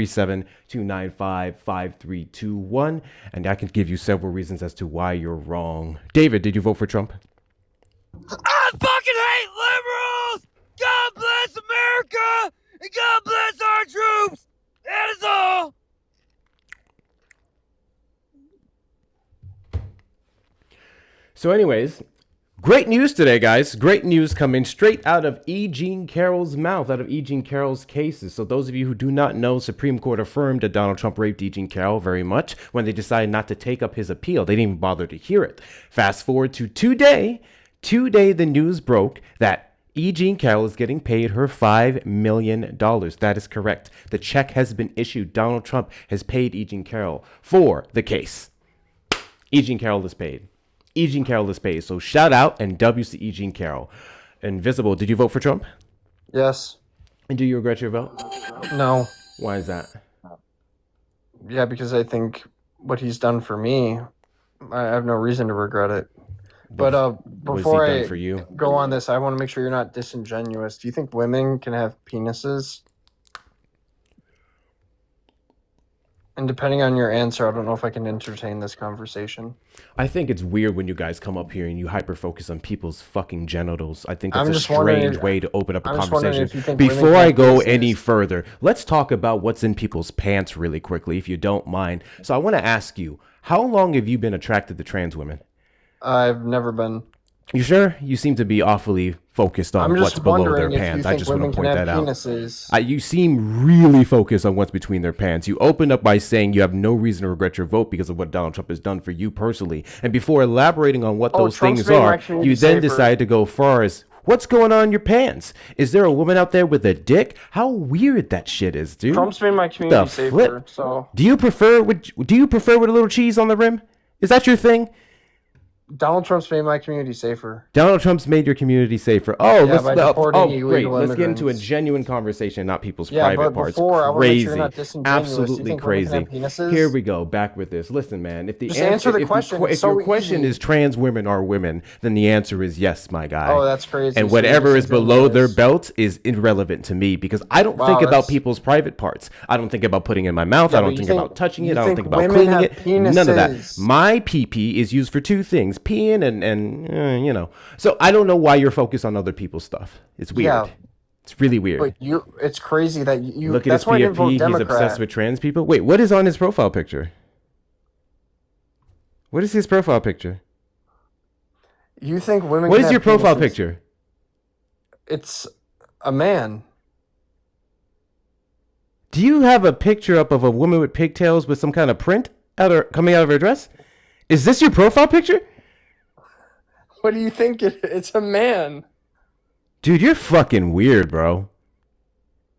737-295-5321. And I can give you several reasons as to why you're wrong. David, did you vote for Trump? I fucking hate liberals! God bless America! And God bless our troops! That is all! So anyways, great news today, guys. Great news coming straight out of E. Jean Carroll's mouth, out of E. Jean Carroll's cases. So those of you who do not know, Supreme Court affirmed that Donald Trump raped E. Jean Carroll very much when they decided not to take up his appeal. They didn't even bother to hear it. Fast forward to today, the news broke that E. Jean Carroll is getting paid her $5 million. That is correct. The check has been issued. Donald Trump has paid E. Jean Carroll for the case. E. Jean Carroll is paid. E. Jean Carroll is paid. So shout out and W's to E. Jean Carroll. Invisible, did you vote for Trump? Yes. And do you regret your vote? No. Why is that? Yeah, because I think what he's done for me, I have no reason to regret it. But before I go on this, I want to make sure you're not disingenuous. Do you think women can have penises? And depending on your answer, I don't know if I can entertain this conversation. I think it's weird when you guys come up here and you hyper-focus on people's fucking genitals. I think that's a strange way to open up a conversation. Before I go any further, let's talk about what's in people's pants really quickly, if you don't mind. So I want to ask you, how long have you been attracted to trans women? I've never been. You sure? You seem to be awfully focused on what's below their pants. I just want to point that out. You seem really focused on what's between their pants. You opened up by saying you have no reason to regret your vote because of what Donald Trump has done for you personally. And before elaborating on what those things are, you then decide to go far as, what's going on in your pants? Is there a woman out there with a dick? How weird that shit is, dude. Trump's made my community safer. So do you prefer with a little cheese on the rim? Is that your thing? Donald Trump's made my community safer. Donald Trump's made your community safer. Oh, yeah, great. Let's get into a genuine conversation, not people's private parts. Crazy. Absolutely crazy. Here we go. Back with this. Listen, man. If your question is trans women are women, then the answer is yes, my guy. Oh, that's crazy. And whatever is below their belt is irrelevant to me because I don't think about people's private parts. I don't think about putting it in my mouth. I don't think about touching it. I don't think about cleaning it. None of that. My pee-pee is used for two things. Peeing and you know, so I don't know why you're focused on other people's stuff. It's weird. Yeah. It's really weird. But it's crazy that you look at his PFP. He's obsessed with trans people. Wait, what is on his profile picture? What is his profile picture? You think women? What is your profile picture? It's a man. Do you have a picture up of a woman with pigtails with some kind of print coming out of her dress? Is this your profile picture? What do you think? It's a man. Dude, you're fucking weird, bro.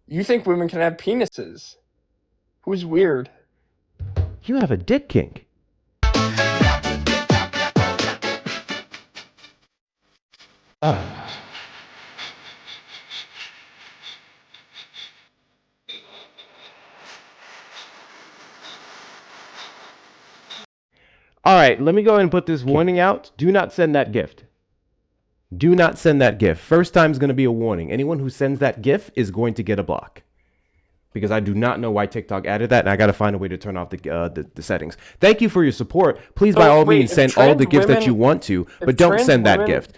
You think women can have penises? Who's weird? You have a dick kink. All right, let me go ahead and put this warning out. Do not send that gift. Do not send that gift. First time is going to be a warning. Anyone who sends that gift is going to get a block. Because I do not know why TikTok added that, and I got to find a way to turn off the settings. Thank you for your support. Please, by all means, send all the gifts that you want to, but don't send that gift.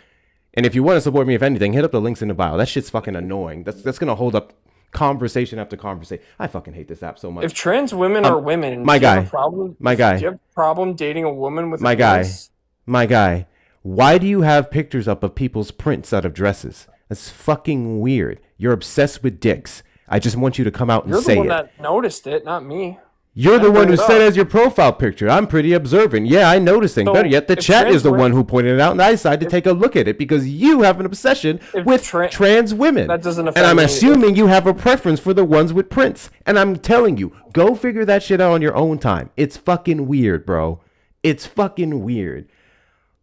And if you want to support me, if anything, hit up the links in the bio. That shit's fucking annoying. That's going to hold up conversation after conversation. I fucking hate this app so much. If trans women are women, do you have a problem dating a woman with my guy? Why do you have pictures up of people's prints out of dresses? That's fucking weird. You're obsessed with dicks. I just want you to come out and say it. You're the one that noticed it, not me. You're the one who said as your profile picture. I'm pretty observant. Yeah, I noticed things. Better yet, the chat is the one who pointed it out, and I decided to take a look at it because you have an obsession with trans women. That doesn't affect me. And I'm assuming you have a preference for the ones with prints. And I'm telling you, go figure that shit out on your own time. It's fucking weird, bro. It's fucking weird.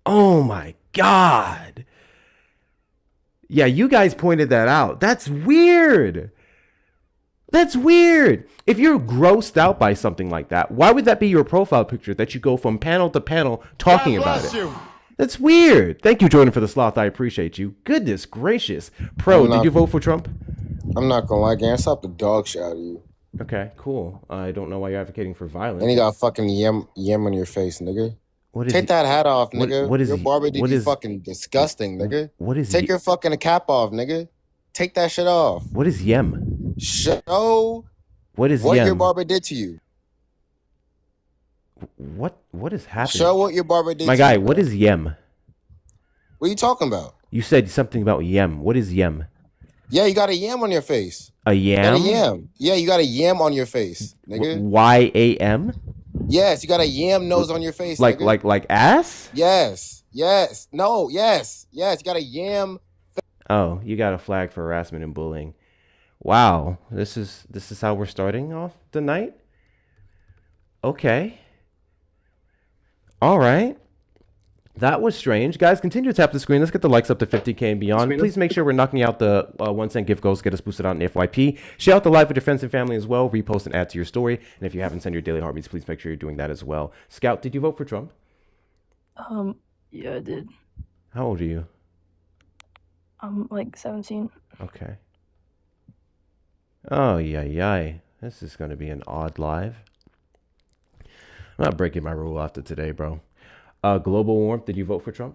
Oh my God. Yeah, you guys pointed that out. That's weird. That's weird. If you're grossed out by something like that, why would that be your profile picture that you go from panel to panel talking about it? That's weird. Thank you, Jordan, for the sloth. I appreciate you. Goodness gracious. Pro, did you vote for Trump? I'm not gonna lie, gang. I slapped the dog shit out of you. Okay, cool. I don't know why you're advocating for violence. And you got fucking yem on your face, nigga. What is Take that hat off, nigga. what is Your barber did what you is fucking disgusting, nigga. what is Take your fucking cap off, nigga. Take that shit off. what is yem? Show What is what yem? your barber did to you. What is happening? Show what your barber did My to guy, you. what is yem? What are you talking about? You said something about yem. What is yem? Yeah, you got a yam on your face. A yam? You got a yam. Yeah, you got a yam on your face, nigga. YAM? Yes, you got a yam nose on your face, Like nigga. like ass? Yes. No, yes. You got a yam. Oh, you got a flag for harassment and bullying. Wow, this is how we're starting off the night? Okay. All right. That was strange. Guys, continue to tap the screen. Let's get the likes up to 50K and beyond. Please make sure we're knocking out the 1 cent gift goals. Get us boosted on FYP. Share out the live with your friends and family as well. Repost and add to your story. And if you haven't sent your daily heartbeats, please make sure you're doing that as well. Scout, did you vote for Trump? Yeah, I did. How old are you? I'm like 17. Okay. Oh, yeah. This is going to be an odd live. I'm not breaking my rule after today, bro. Global Warmth, did you vote for Trump?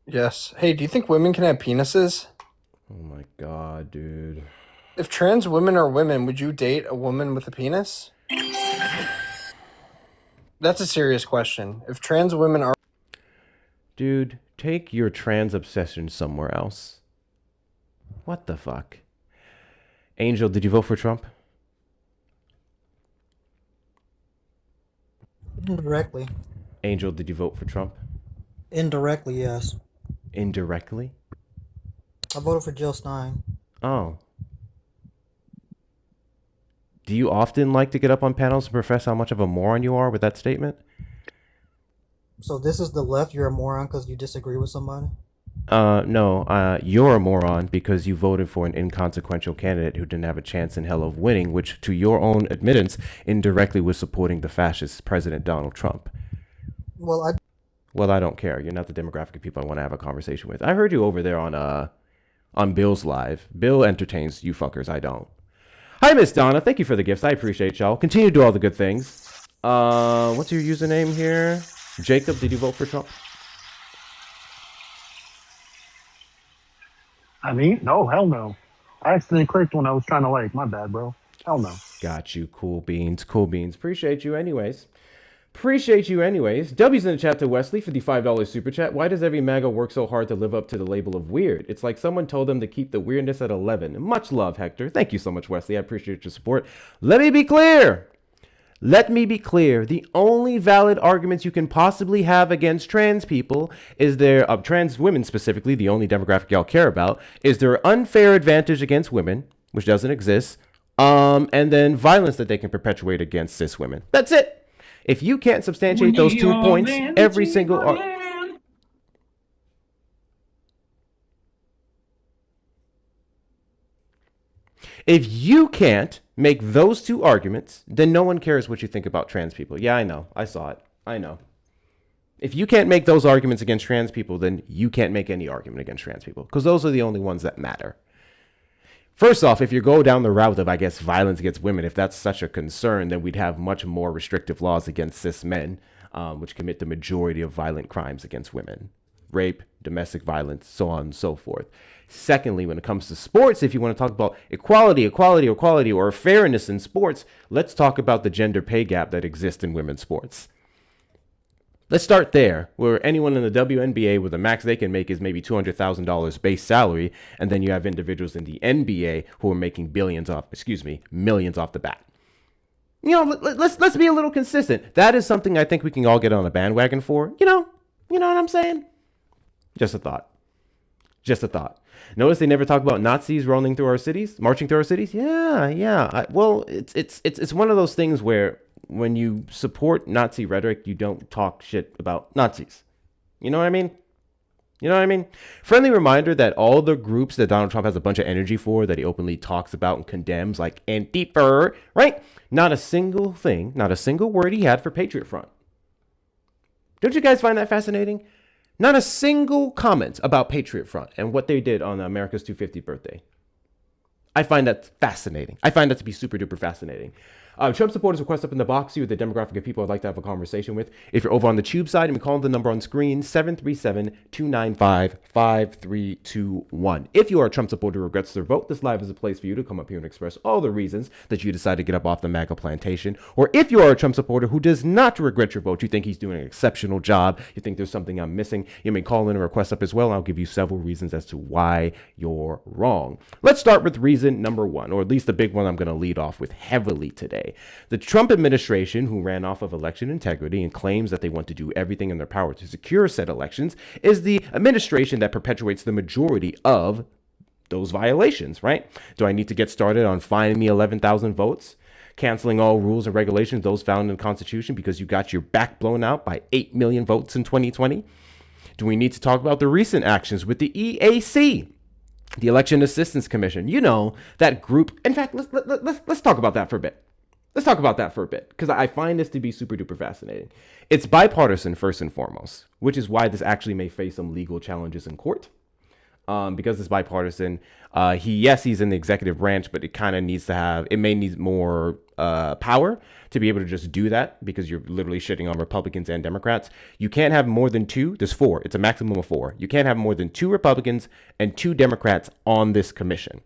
Yes. Hey, do you think women can have penises? Oh my god, dude. If trans women are women, would you date a woman with a penis? That's a serious question. If trans women are... Dude, take your trans obsession somewhere else. What the fuck? Angel, did you vote for Trump? Indirectly. Angel, did you vote for Trump? Indirectly, yes. Indirectly? I voted for Jill Stein. Oh. Do you often like to get up on panels and profess how much of a moron you are with that statement? So this is the left, you're a moron because you disagree with somebody? No, you're a moron because you voted for an inconsequential candidate who didn't have a chance in hell of winning, which, to your own admittance, indirectly was supporting the fascist President Donald Trump. Well, I don't care. You're not the demographic of people I want to have a conversation with. I heard you over there on Bill's live. Bill entertains you fuckers. I don't. Hi, Miss Donna. Thank you for the gifts. I appreciate y'all. Continue to do all the good things. What's your username here? Jacob, did you vote for Trump? I mean, no, hell no. I accidentally clicked when I was trying to like. My bad, bro. Hell no. Got you. Cool beans. Appreciate you anyways. W's in the chat to Wesley for the $5 super chat. Why does every MAGA work so hard to live up to the label of weird? It's like someone told them to keep the weirdness at 11. Much love, Hector. Thank you so much, Wesley. I appreciate your support. Let me be clear. The only valid arguments you can possibly have against trans people is trans women specifically, the only demographic y'all care about, is their unfair advantage against women, which doesn't exist, and then violence that they can perpetuate against cis women. That's it. If you can't substantiate those 2 points, every single... If you can't make those 2 arguments, then no one cares what you think about trans people. Yeah, I know. I saw it. I know. If you can't make those arguments against trans people, then you can't make any argument against trans people, because those are the only ones that matter. First off, if you go down the route of, I guess, violence against women, if that's such a concern, then we'd have much more restrictive laws against cis men, which commit the majority of violent crimes against women. Rape, domestic violence, so on and so forth. Secondly, when it comes to sports, if you want to talk about equality, or fairness in sports, let's talk about the gender pay gap that exists in women's sports. Let's start there, where anyone in the WNBA with the max they can make is maybe $200,000 base salary, and then you have individuals in the NBA who are making millions off the bat. You know, let's be a little consistent. That is something I think we can all get on a bandwagon for. You know what I'm saying? Just a thought. Notice they never talk about Nazis marching through our cities. Yeah. Well, it's one of those things where when you support Nazi rhetoric, you don't talk shit about Nazis. You know what I mean? Friendly reminder that all the groups that Donald Trump has a bunch of energy for, that he openly talks about and condemns, like Antifa, right? Not a single thing, not a single word he had for Patriot Front. Don't you guys find that fascinating? Not a single comment about Patriot Front and what they did on America's 250th birthday. I find that fascinating. I find that to be super duper fascinating. Trump supporters request up in the box you with the demographic of people I'd like to have a conversation with. If you're over on the tube side, you can call the number on screen, 737-295-5321. If you are a Trump supporter who regrets their vote, this live is a place for you to come up here and express all the reasons that you decided to get up off the MAGA plantation. Or if you are a Trump supporter who does not regret your vote, you think he's doing an exceptional job, you think there's something I'm missing, you may call in a request up as well. I'll give you several reasons as to why you're wrong. Let's start with reason number one, or at least the big one I'm going to lead off with heavily today. The Trump administration, who ran off of election integrity and claims that they want to do everything in their power to secure said elections, is the administration that perpetuates the majority of those violations, right? Do I need to get started on finding me 11,000 votes? Canceling all rules and regulations, those found in the Constitution, because you got your back blown out by 8 million votes in 2020? Do we need to talk about the recent actions with the EAC, the Election Assistance Commission? You know, that group. In fact, let's talk about that for a bit. Let's talk about that for a bit, because I find this to be super duper fascinating. It's bipartisan first and foremost, which is why this actually may face some legal challenges in court. Because it's bipartisan, he's in the executive branch, but it may need more power to be able to just do that, because you're literally shitting on Republicans and Democrats. You can't have more than two. There's four. It's a maximum of four. You can't have more than 2 Republicans and 2 Democrats on this commission.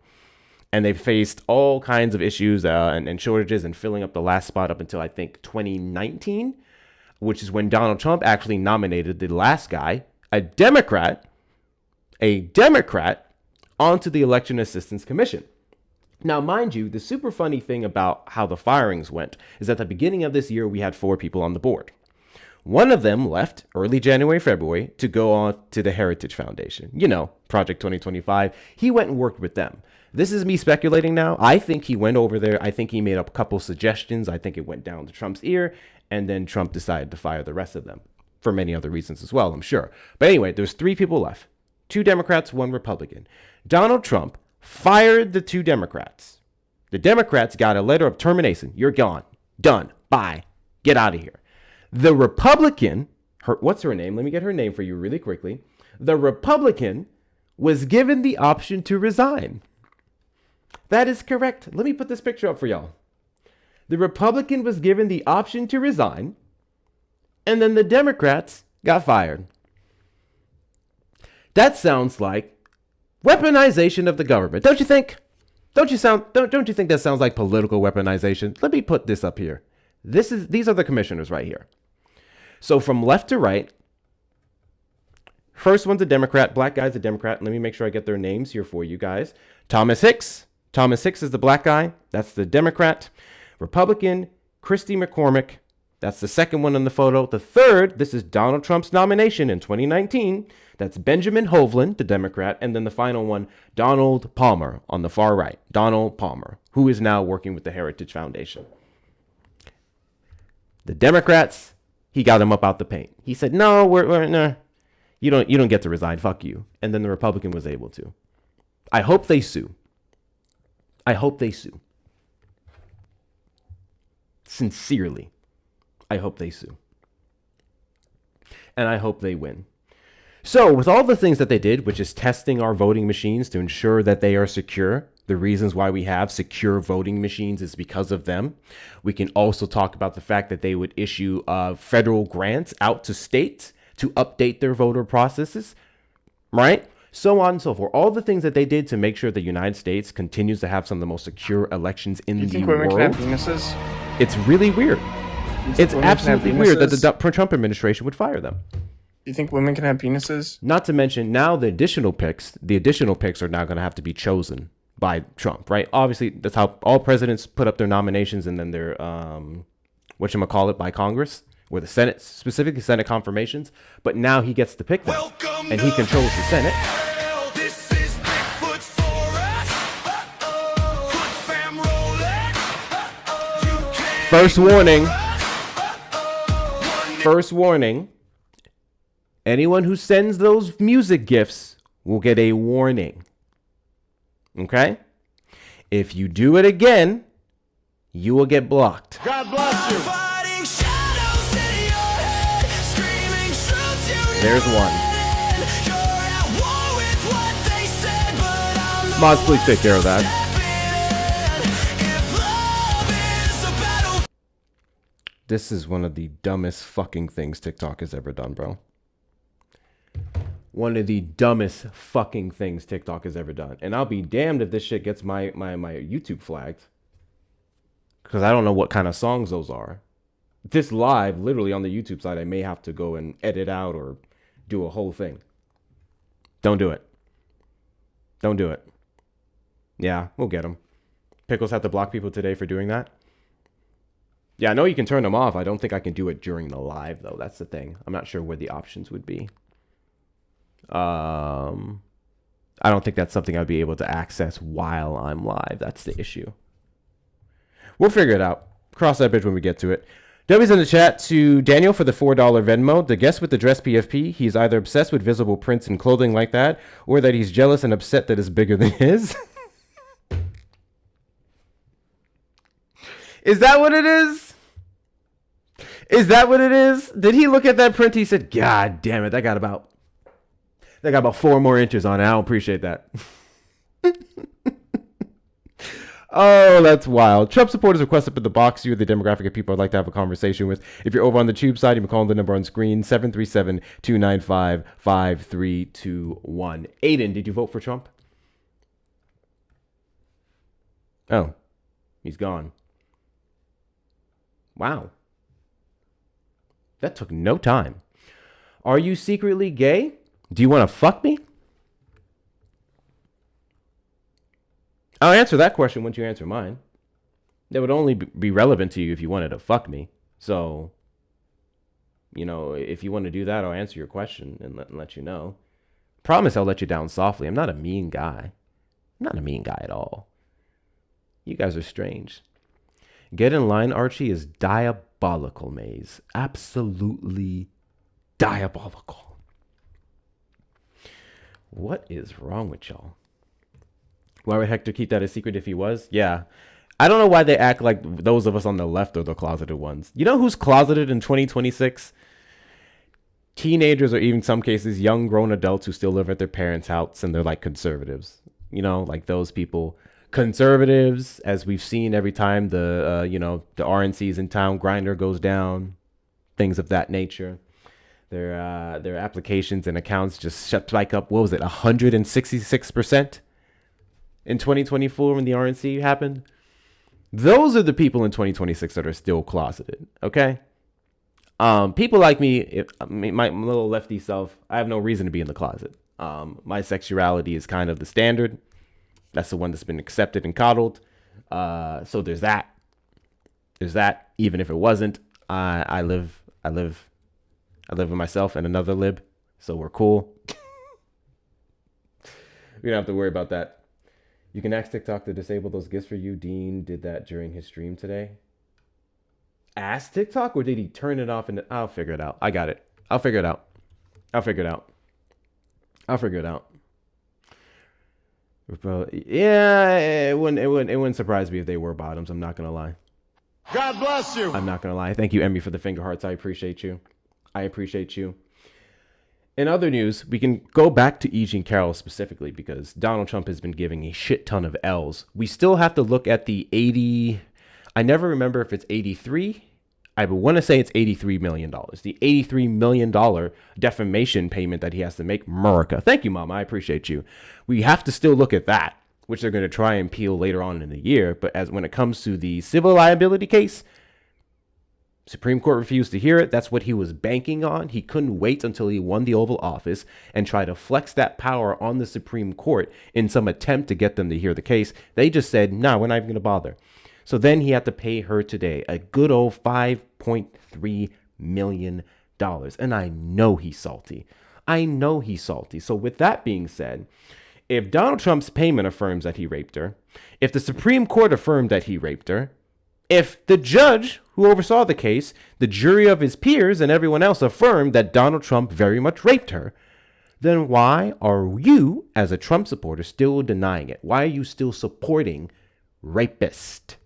And they've faced all kinds of issues and shortages and filling up the last spot up until, I think, 2019, which is when Donald Trump actually nominated the last guy, a Democrat, onto the Election Assistance Commission. Now, mind you, the super funny thing about how the firings went is at the beginning of this year, we had 4 people on the board. One of them left early January, February to go on to the Heritage Foundation. You know, Project 2025. He went and worked with them. This is me speculating now. I think he went over there. I think he made up a couple suggestions. I think it went down to Trump's ear, and then Trump decided to fire the rest of them for many other reasons as well, I'm sure. But anyway, there's 3 people left. 2 Democrats, 1 Republican. Donald Trump fired the 2 Democrats. The Democrats got a letter of termination. You're gone. Done. Bye. Get out of here. The Republican, what's her name? Let me get her name for you really quickly. The Republican was given the option to resign. That is correct. Let me put this picture up for y'all. The Republican was given the option to resign, and then the Democrats got fired. That sounds like weaponization of the government, don't you think? Don't you think that sounds like political weaponization? Let me put this up here. These are the commissioners right here. So from left to right, first one's a Democrat, black guy's a Democrat. Let me make sure I get their names here for you guys. Thomas Hicks is the black guy. That's the Democrat. Republican, Christy McCormick. That's the second one in the photo. The third, this is Donald Trump's nomination in 2019. That's Benjamin Hovland, the Democrat. And then the final one, Donald Palmer on the far right. Donald Palmer, who is now working with the Heritage Foundation. The Democrats, he got him up out the paint. He said, no, no, you don't get to resign. Fuck you. And then the Republican was able to. I hope they sue. Sincerely, I hope they sue. And I hope they win. So with all the things that they did, which is testing our voting machines to ensure that they are secure, the reasons why we have secure voting machines is because of them. We can also talk about the fact that they would issue federal grants out to states to update their voter processes, right? So on and so forth. All the things that they did to make sure the United States continues to have some of the most secure elections in the world. Do you think women can have penises? It's really weird. It's absolutely weird that the Trump administration would fire them. Do you think women can have penises? Not to mention now the additional picks are now going to have to be chosen by Trump, right? Obviously, that's how all presidents put up their nominations and then their, by Congress, or the Senate, specifically Senate confirmations. But now he gets to pick them, and he controls the Senate. First warning. Anyone who sends those music gifts will get a warning. Okay? If you do it again, you will get blocked. God bless you. There's one. Mods, please take care of that. This is one of the dumbest fucking things TikTok has ever done, bro. One of the dumbest fucking things TikTok has ever done. And I'll be damned if this shit gets my YouTube flagged. Because I don't know what kind of songs those are. This live, literally on the YouTube side, I may have to go and edit out or do a whole thing. Don't do it. Don't do it. Yeah, we'll get them. Pickles had to block people today for doing that. Yeah, I know you can turn them off. I don't think I can do it during the live, though. That's the thing. I'm not sure where the options would be. I don't think that's something I'd be able to access while I'm live. That's the issue. We'll figure it out. Cross that bridge when we get to it. W's in the chat to Daniel for the $4 Venmo. The guest with the dress PFP. He's either obsessed with visible prints and clothing like that, or that he's jealous and upset that it's bigger than his. Is that what it is? Is that what it is? Did he look at that print? He said, God damn it, that got about 4 more inches on it. I don't appreciate that. Oh, that's wild. Trump supporters request up in the box. You're the demographic of people I'd like to have a conversation with. If you're over on the tube side, you can call the number on screen, 737-295-5321. Aiden, did you vote for Trump? Oh, he's gone. Wow. That took no time. Are you secretly gay? Do you want to fuck me? I'll answer that question once you answer mine. That would only be relevant to you if you wanted to fuck me. So, you know, if you want to do that, I'll answer your question and let you know. Promise I'll let you down softly. I'm not a mean guy. I'm not a mean guy at all. You guys are strange. Get in line, Archie, is diabolical, Maze. Absolutely diabolical. What is wrong with y'all? Why would Hector keep that a secret if he was? Yeah. I don't know why they act like those of us on the left are the closeted ones. You know who's closeted in 2026? Teenagers, or even some cases young grown adults who still live at their parents' house and they're like conservatives. You know, like those people. Conservatives, as we've seen every time the RNC's in town, Grindr goes down, things of that nature. Their applications and accounts just spike up. What was it, 166% in 2024 when the RNC happened? Those are the people in 2026 that are still closeted. Okay, people like me, my little lefty self, I have no reason to be in the closet. My sexuality is kind of the standard. That's the one that's been accepted and coddled. So there's that. There's that. Even if it wasn't, I live with myself and another lib. So we're cool. We don't have to worry about that. You can ask TikTok to disable those gifts for you. Dean did that during his stream today. Ask TikTok, or did he turn it off? I'll figure it out. I got it. I'll figure it out. Yeah, it wouldn't surprise me if they were bottoms. I'm not gonna lie. God bless you. I'm not gonna lie. Thank you, Emmy, for the finger hearts. I appreciate you. In other news, we can go back to E. Jean Carroll specifically because Donald Trump has been giving a shit ton of L's. We still have to look at the 80. I never remember if it's 83. I want to say it's $83 million. The $83 million defamation payment that he has to make. America. Thank you, Mama. I appreciate you. We have to still look at that, which they're going to try and peel later on in the year. But when it comes to the civil liability case, Supreme Court refused to hear it. That's what he was banking on. He couldn't wait until he won the Oval Office and try to flex that power on the Supreme Court in some attempt to get them to hear the case. They just said, nah, we're not even going to bother. So then he had to pay her today a good old $5.3 million. And I know he's salty. So with that being said, if Donald Trump's payment affirms that he raped her, if the Supreme Court affirmed that he raped her, if the judge who oversaw the case, the jury of his peers, and everyone else affirmed that Donald Trump very much raped her, then why are you, as a Trump supporter, still denying it? Why are you still supporting rapist?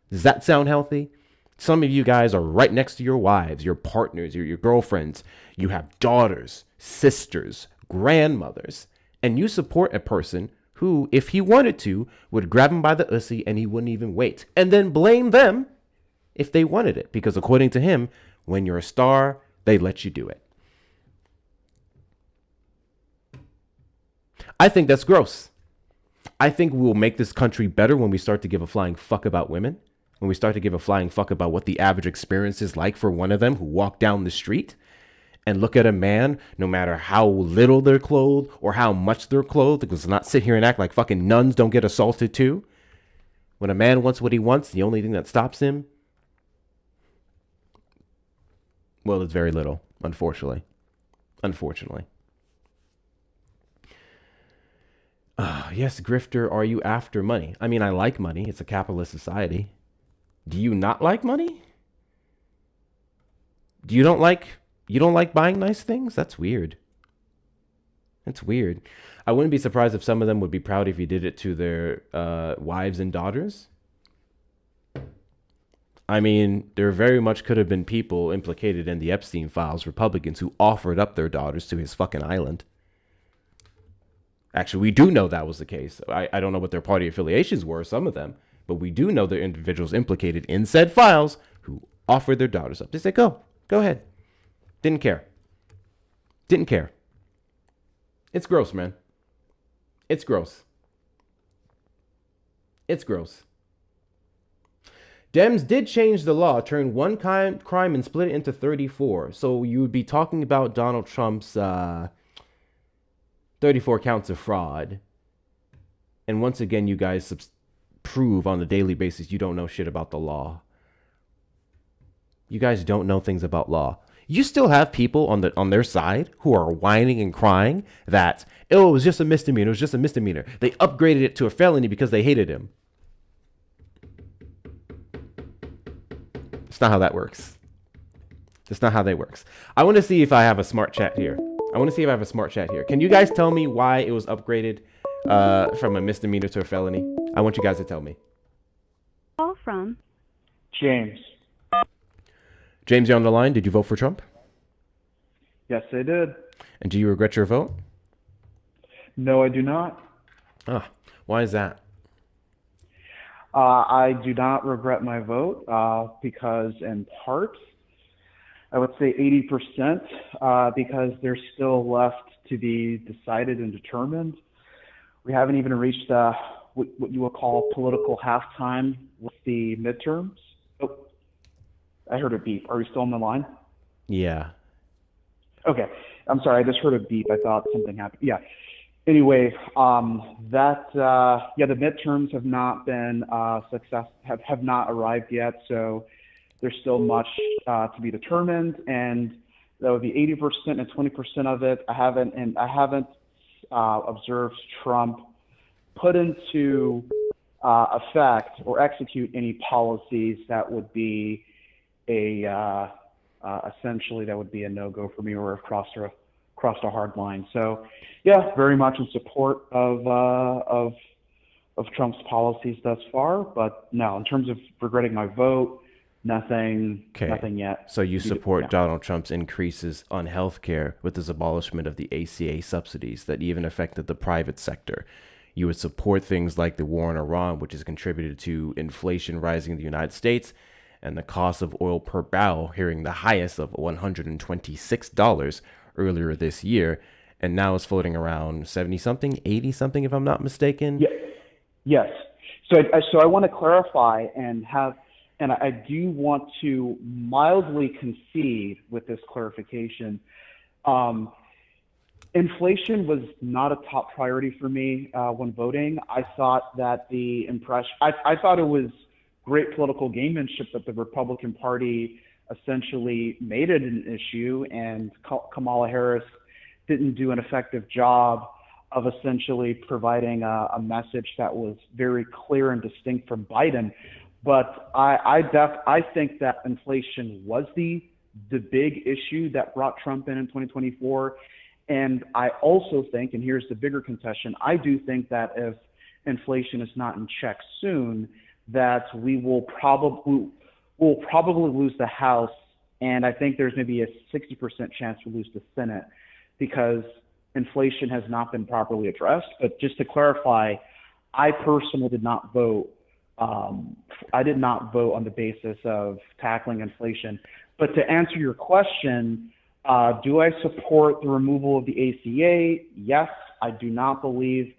Does that sound healthy? Some of you guys are right next to your wives, your partners, your girlfriends. You have daughters, sisters, grandmothers, and you support a person who, if he wanted to, would grab him by the ussy and he wouldn't even wait, and then blame them if they wanted it, because according to him, when you're a star, they let you do it. I think that's gross. I think we will make this country better when we start to give a flying fuck about women, when we start to give a flying fuck about what the average experience is like for one of them who walk down the street and look at a man, no matter how little they're clothed or how much they're clothed, because not sit here and act like fucking nuns don't get assaulted too. When a man wants what he wants, the only thing that stops him, well, it's very little, unfortunately. Yes, grifter, are you after money? I mean, I like money. It's a capitalist society. Do you not like money? You don't like buying nice things? That's weird. That's weird. I wouldn't be surprised if some of them would be proud if you did it to their wives and daughters. I mean, there very much could have been people implicated in the Epstein files, Republicans, who offered up their daughters to his fucking island. Actually, we do know that was the case. I don't know what their party affiliations were, some of them, but we do know there are individuals implicated in said files who offered their daughters up. They said, go ahead. Didn't care. It's gross, man. It's gross. Dems did change the law, turn one crime and split it into 34. So you would be talking about Donald Trump's 34 counts of fraud. And once again, you guys prove on a daily basis you don't know shit about the law. You guys don't know things about law. You still have people on their side who are whining and crying that, oh, it was just a misdemeanor. They upgraded it to a felony because they hated him. It's not how that works. I want to see if I have a smart chat here. Can you guys tell me why it was upgraded from a misdemeanor to a felony? I want you guys to tell me. Call from James. James, you're on the line. Did you vote for Trump? Yes, I did. And do you regret your vote? No, I do not. Why is that? I do not regret my vote because, in part, I would say 80%, because there's still left to be decided and determined. We haven't even reached what you would call political halftime with the midterms. Oh, I heard a beep. Are we still on the line? Yeah. Okay. I'm sorry. I just heard a beep. I thought something happened. Yeah. Anyway, the midterms have not been have not arrived yet. So there's still much to be determined, and that would be 80% and 20% of it. I haven't observed Trump put into effect or execute any policies that would be essentially that would be a no-go for me, or across a hard line. So, yeah, very much in support of Trump's policies thus far. But no, in terms of regretting my vote, nothing yet. So you support Donald Trump's increases on healthcare with his abolishment of the ACA subsidies that even affected the private sector. You would support things like the war in Iran, which has contributed to inflation rising in the United States, and the cost of oil per barrel hitting the highest of $126 earlier this year, and now it's floating around 70-something, 80-something, if I'm not mistaken. Yeah. Yes. So I want to clarify and I do want to mildly concede with this clarification. Inflation was not a top priority for me when voting. I thought that I thought it was great political gamemanship that the Republican Party essentially made it an issue, and Kamala Harris didn't do an effective job of essentially providing a message that was very clear and distinct from Biden. But I think that inflation was the big issue that brought Trump in 2024. And I also think, and here's the bigger concession, I do think that if inflation is not in check soon, that we will probably lose the House, and I think there's maybe a 60% chance we'll lose the Senate, because inflation has not been properly addressed. But just to clarify, I personally did not vote I did not vote on the basis of tackling inflation. But to answer your question, do I support the removal of the ACA? Yes, I do not believe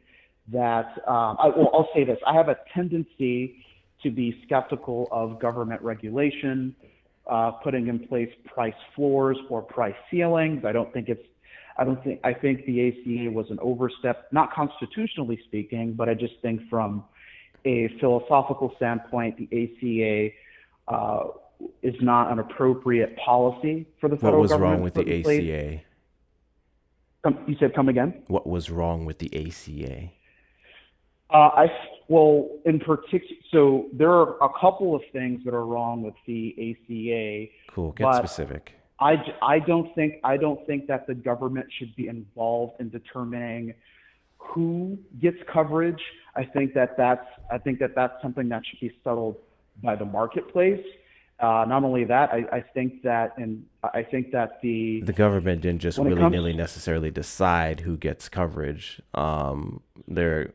that. I'll say this: I have a tendency to be skeptical of government regulation, putting in place price floors or price ceilings. I think the ACA was an overstep, not constitutionally speaking, but I just think from a philosophical standpoint, the ACA is not an appropriate policy for the federal government. What was wrong with the ACA? You said come again? What was wrong with the ACA? In particular, so there are a couple of things that are wrong with the ACA. Cool. Get specific. I don't think that the government should be involved in determining who gets coverage. I think that that's something that should be settled by the marketplace. Not only that, I think that the government didn't just willy-nilly necessarily decide who gets coverage. They're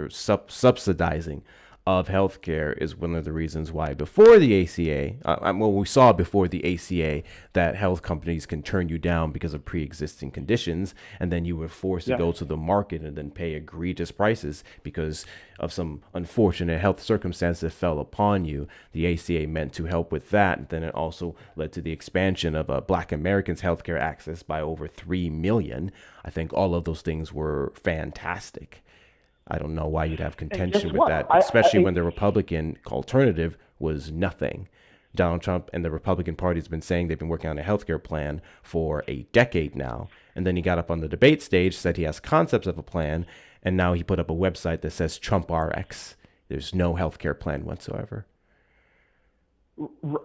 subsidizing of healthcare is one of the reasons why before the ACA, we saw before the ACA that health companies can turn you down because of pre-existing conditions, and then you were forced to go to the market and then pay egregious prices because of some unfortunate health circumstance that fell upon you. The ACA meant to help with that, and then it also led to the expansion of Black Americans' healthcare access by over 3 million. I think all of those things were fantastic. I don't know why you'd have contention with that, especially when the Republican alternative was nothing. Donald Trump and the Republican Party has been saying they've been working on a healthcare plan for a decade now. And then he got up on the debate stage, said he has concepts of a plan, and now he put up a website that says Trump RX. There's no healthcare plan whatsoever.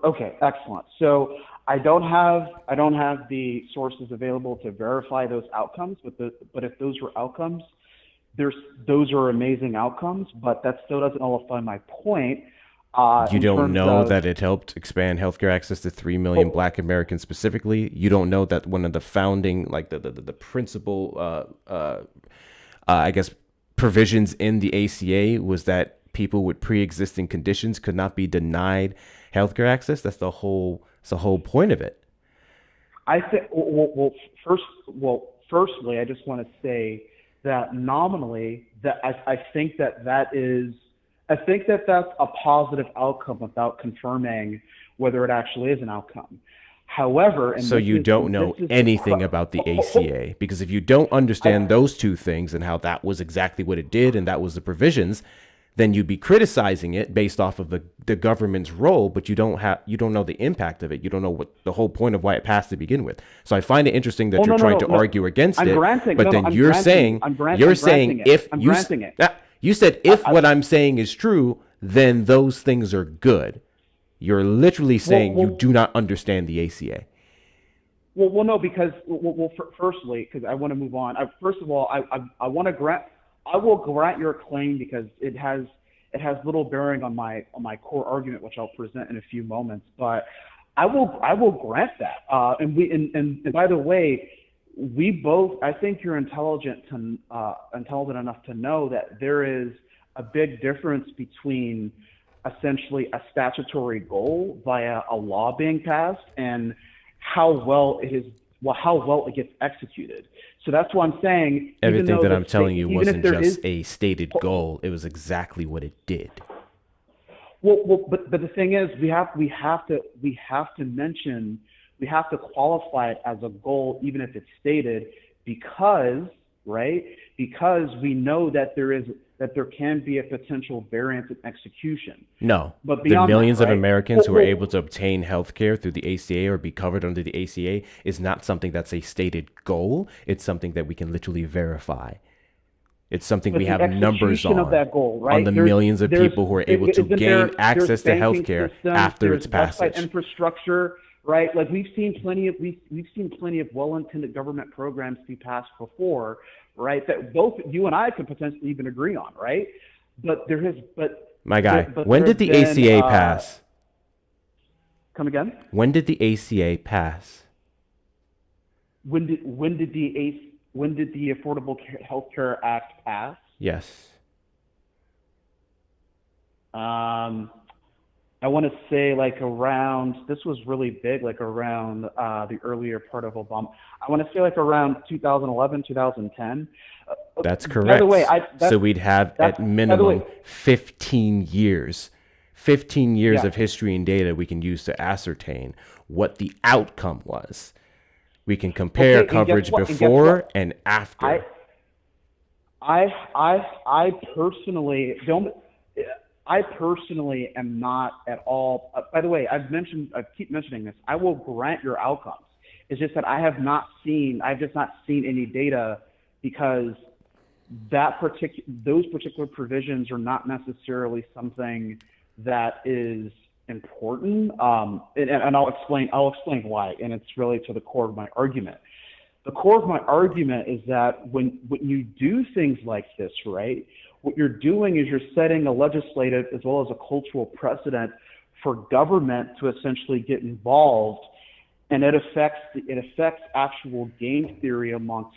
Okay, excellent. So I don't have the sources available to verify those outcomes, but if those were outcomes, those are amazing outcomes, but that still doesn't nullify my point. You don't know that it helped expand healthcare access to 3 million Black Americans specifically. You don't know that one of the founding, like the principal, I guess, provisions in the ACA was that people with pre-existing conditions could not be denied healthcare access. That's the whole point of it. I think. Firstly, I just want to say that nominally, that I think that's a positive outcome without confirming whether it actually is an outcome. However, so you don't know anything about the ACA, because if you don't understand those two things and how that was exactly what it did and that was the provisions, then you'd be criticizing it based off of the government's role, but you don't know the impact of it. You don't know what the whole point of why it passed to begin with. So I find it interesting that you're trying to argue against it, but then you're saying if you said if what I'm saying is true, then those things are good. You're literally saying you do not understand the ACA. Well, no, because firstly, because I want to move on. First of all, I want to grant. I will grant your claim because it has little bearing on my core argument, which I'll present in a few moments. But I will grant that. And by the way, we both. I think you're intelligent enough to know that there is a big difference between essentially a statutory goal via a law being passed and how well it gets executed. So that's why I'm saying everything that I'm telling you wasn't just a stated goal. It was exactly what it did. Well, but the thing is, we have to qualify it as a goal, even if it's stated, because we know that there can be a potential variance in execution. No, but the millions of Americans who are able to obtain health care through the ACA or be covered under the ACA is not something that's a stated goal. It's something that we can literally verify. It's something we have numbers on, of that goal, right? On the millions of people who are able to gain access to health care after its passage. Infrastructure, right? Like we've seen plenty of well-intended government programs be passed before, right? That both you and I could potentially even agree on, right? My guy, when did the ACA pass? Come again? When did the ACA pass? When did the Affordable Health Care Act pass? Yes. I want to say like around, this was really big, like around the earlier part of Obama. I want to say like around 2011, 2010. That's correct. By the way, so we'd have at minimum 15 years. 15 years of history and data we can use to ascertain what the outcome was. We can compare coverage before and after. I personally don't. I personally am not at all. By the way, I keep mentioning this. I will grant your outcomes. It's just that I've just not seen any data, because those particular provisions are not necessarily something that is important. And I'll explain why. And it's really to the core of my argument. The core of my argument is that when you do things like this, right, what you're doing is you're setting a legislative as well as a cultural precedent for government to essentially get involved, and it affects actual game theory amongst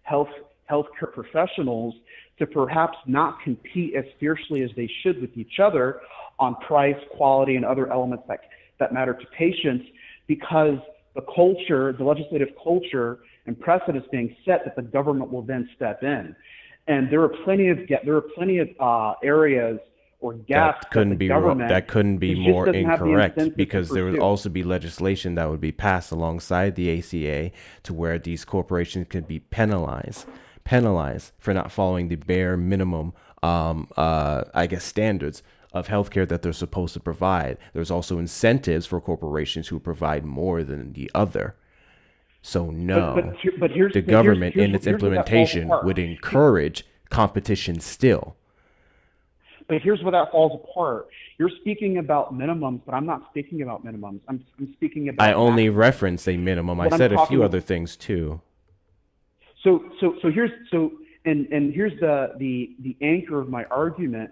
healthcare professionals to perhaps not compete as fiercely as they should with each other on price, quality, and other elements that matter to patients, because the legislative culture and precedent is being set that the government will then step in. And there are plenty of areas or gaps that couldn't be more incorrect, because there would also be legislation that would be passed alongside the ACA to where these corporations could be penalized for not following the bare minimum standards of healthcare that they're supposed to provide. There's also incentives for corporations who provide more than the other. So the government in its implementation would encourage competition still. But here's where that falls apart. You're speaking about minimums, but I'm not speaking about minimums. I'm speaking about. I only referenced a minimum. I said a few other things too. So here's the anchor of my argument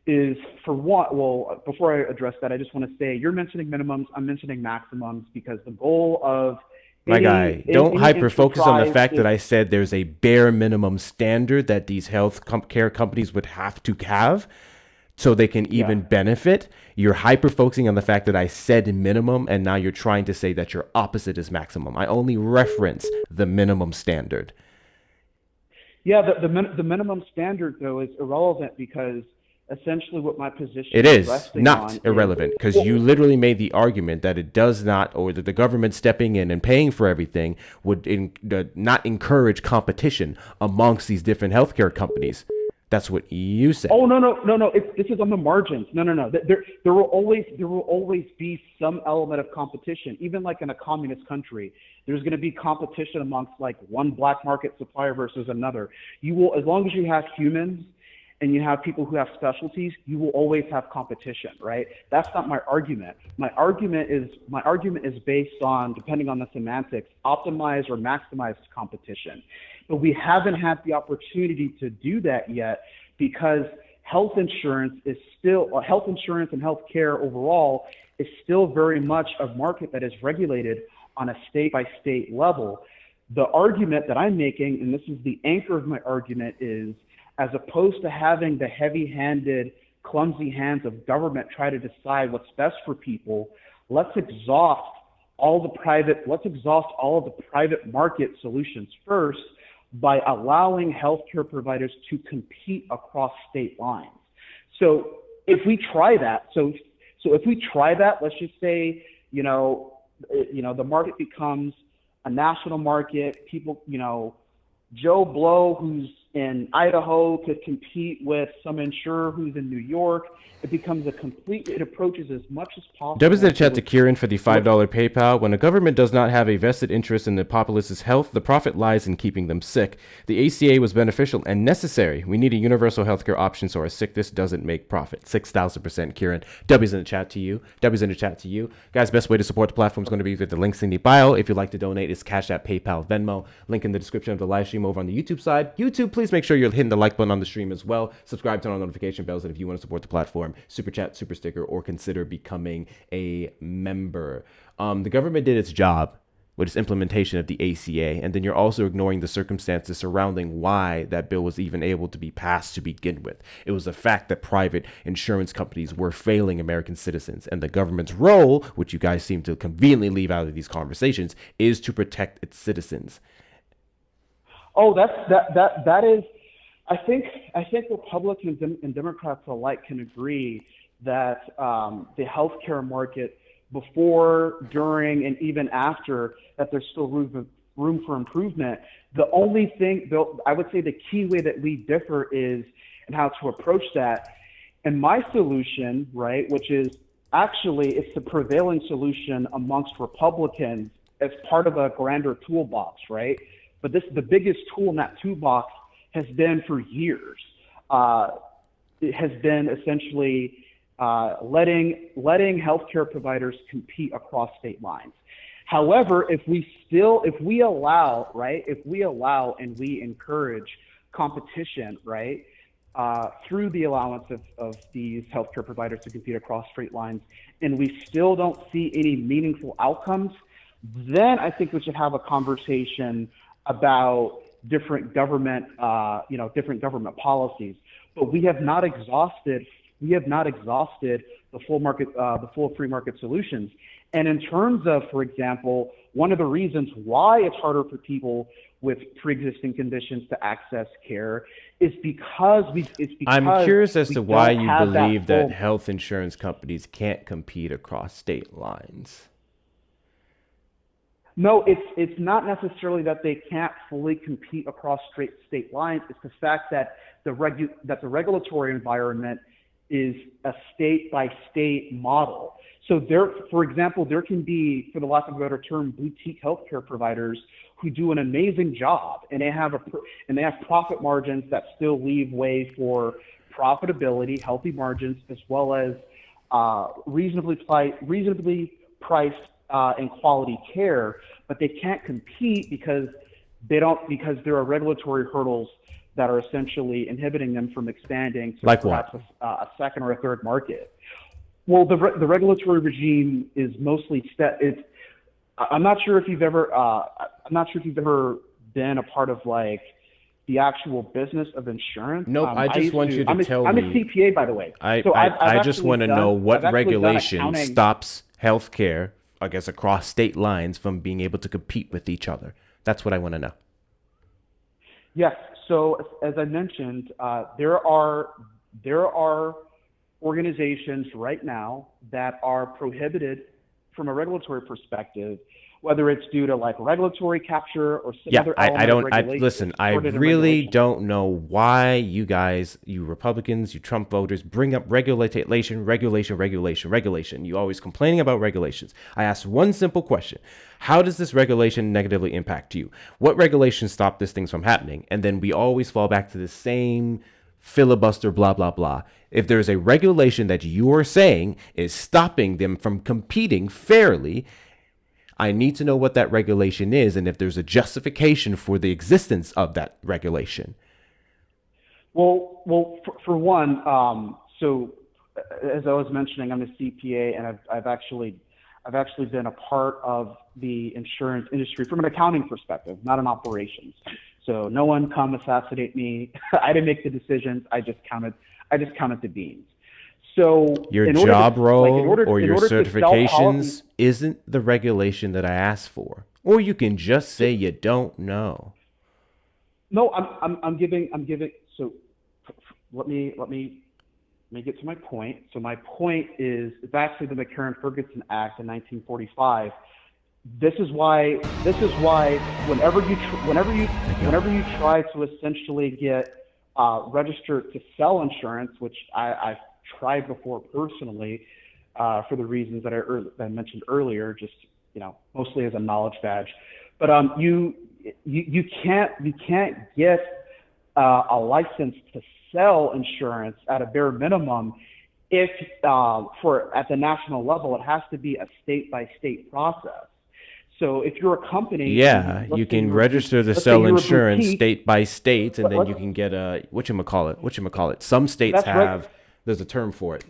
is, for what? Well, before I address that, I just want to say you're mentioning minimums. I'm mentioning maximums, because the goal of don't hyper focus on the fact that I said there's a bare minimum standard that these health care companies would have to have so they can even benefit. You're hyper focusing on the fact that I said minimum, and now you're trying to say that your opposite is maximum. I only reference the minimum standard. Yeah, the minimum standard, though, is irrelevant, because essentially what my position is not irrelevant, because you literally made the argument that it does not, or that the government stepping in and paying for everything would not encourage competition amongst these different healthcare companies. That's what you said. Oh, no. This is on the margins. No. There will always be some element of competition. Even like in a communist country, there's going to be competition amongst like one black market supplier versus another. You will, as long as you have humans and you have people who have specialties, you will always have competition, right? That's not my argument. My argument is based on, depending on the semantics, optimize or maximize competition. But we haven't had the opportunity to do that yet, because health insurance and healthcare overall is still very much a market that is regulated on a state-by-state level. The argument that I'm making, and this is the anchor of my argument, is as opposed to having the heavy-handed, clumsy hands of government try to decide what's best for people, let's exhaust all of the private market solutions first by allowing healthcare providers to compete across state lines. So if we try that, let's just say, the market becomes a national market. People, Joe Blow, who's in Idaho, could compete with some insurer who's in New York. It approaches as much as possible. W's in the chat to Kieran for the $5 PayPal. When a government does not have a vested interest in the populace's health, the profit lies in keeping them sick. The ACA was beneficial and necessary. We need a universal healthcare option so our sickness doesn't make profit. 6,000% Kieran. W's in the chat to you. W's in the chat to you. Guys, best way to support the platform is going to be with the links in the bio. If you'd like to donate, it's Cash App, PayPal, Venmo. Link in the description of the live stream over on the YouTube side. YouTube, please make sure you're hitting the like button on the stream as well. Subscribe, turn on notification bells, and if you want to support the platform, super chat, super sticker, or consider becoming a member. The government did its job with its implementation of the ACA, and then you're also ignoring the circumstances surrounding why that bill was even able to be passed to begin with. It was the fact that private insurance companies were failing American citizens, and the government's role, which you guys seem to conveniently leave out of these conversations, is to protect its citizens. Oh, that is. I think Republicans and Democrats alike can agree that the healthcare market, before, during, and even after, that there's still room for improvement. The only thing, though, I would say the key way that we differ is in how to approach that. And my solution, right, which is actually it's the prevailing solution amongst Republicans as part of a grander toolbox, right? But the biggest tool in that toolbox has been for years. It has been essentially letting healthcare providers compete across state lines. However, if we allow and we encourage competition, right, through the allowance of these healthcare providers to compete across state lines, and we still don't see any meaningful outcomes, then I think we should have a conversation about different government policies. But we have not exhausted the full free market solutions. And in terms of, for example, one of the reasons why it's harder for people with pre-existing conditions to access care is because I'm curious as to why you believe that health insurance companies can't compete across state lines. No, it's not necessarily that they can't fully compete across state lines. It's the fact that the regulatory environment is a state-by-state model. So for example, there can be, for the lack of a better term, boutique healthcare providers who do an amazing job, and they have profit margins that still leave way for profitability, healthy margins, as well as reasonably priced and quality care, but they can't compete because there are regulatory hurdles that are essentially inhibiting them from expanding to like perhaps what? A second or a third market. Well, the regulatory regime is mostly I'm not sure if you've ever been a part of like the actual business of insurance. Nope, I just want you to tell me. I'm a CPA, by the way. I just want to know what regulation stops healthcare, I guess, across state lines from being able to compete with each other. That's what I want to know. Yes. So as I mentioned, there are organizations right now that are prohibited from a regulatory perspective, whether it's due to like regulatory capture or some other element of regulation. I really don't know why you guys, you Republicans, you Trump voters, bring up regulation. You always complaining about regulations. I asked one simple question. How does this regulation negatively impact you? What regulations stop these things from happening? And then we always fall back to the same filibuster, blah, blah, blah. If there's a regulation that you are saying is stopping them from competing fairly, I need to know what that regulation is and if there's a justification for the existence of that regulation. Well, for one, so as I was mentioning, I'm a CPA, and I've actually been a part of the insurance industry from an accounting perspective, not an operations. So no one come assassinate me. I didn't make the decisions. I just counted the beans. So your job role or your certifications isn't the regulation that I asked for, or you can just say you don't know. No, I'm giving. So let me get to my point. So my point is, it's actually the McCarran-Ferguson Act in 1945. This is why whenever you try to essentially get registered to sell insurance, which I've tried before personally, for the reasons that I mentioned earlier, just mostly as a knowledge badge. But you can't get a license to sell insurance at a bare minimum if at the national level it has to be a state by state process. So if you're a company, you can register to sell insurance state by state, and then you can get a whatchamacallit. Some states have there's a term for it.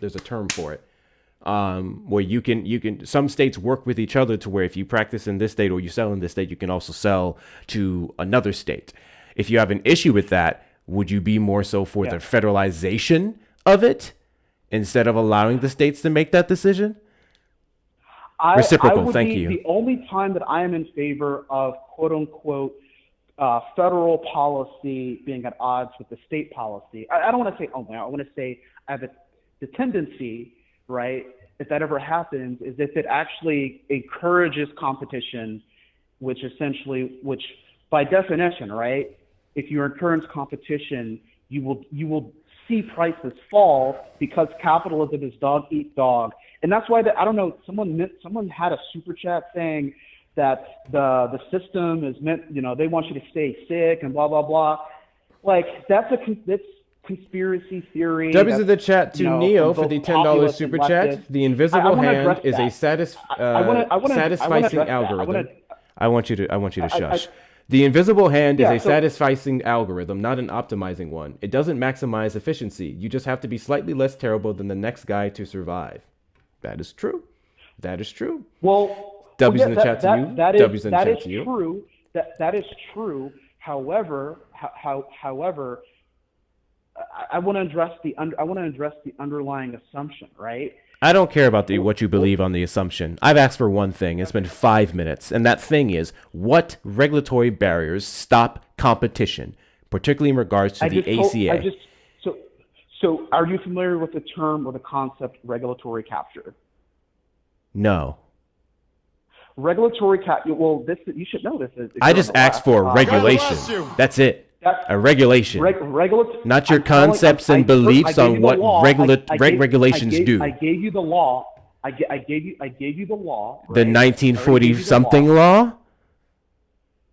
where you can some states work with each other to where if you practice in this state or you sell in this state, you can also sell to another state. If you have an issue with that, would you be more so for the federalization of it instead of allowing the states to make that decision? Reciprocal, thank you. The only time that I am in favor of quote unquote federal policy being at odds with the state policy. I don't want to say only. I want to say I have the tendency, right, if that ever happens, is if it actually encourages competition, which by definition, right, if you encourage competition, you will see prices fall because capitalism is dog eat dog. And that's why I don't know, someone had a super chat saying that the system is meant, they want you to stay sick and blah, blah, blah. Like, that's conspiracy theory. W's in the chat to Neo for the $10 super chat. The invisible hand is a satisficing algorithm. I want you to shush. The invisible hand is a satisficing algorithm, not an optimizing one. It doesn't maximize efficiency. You just have to be slightly less terrible than the next guy to survive. That is true. That is true. Well, W's in the chat to you. W's in the chat to you. True. That is true. However, I want to address the underlying assumption, right? I don't care about what you believe on the assumption. I've asked for one thing. It's been 5 minutes. And that thing is, what regulatory barriers stop competition, particularly in regards to the ACA? So are you familiar with the term or the concept regulatory capture? No. Regulatory capture, well, you should know this. I just asked for regulation. That's it. A regulation, not your concepts and beliefs on what regulations do. I gave you the law. I gave you the law. The 1940 something law.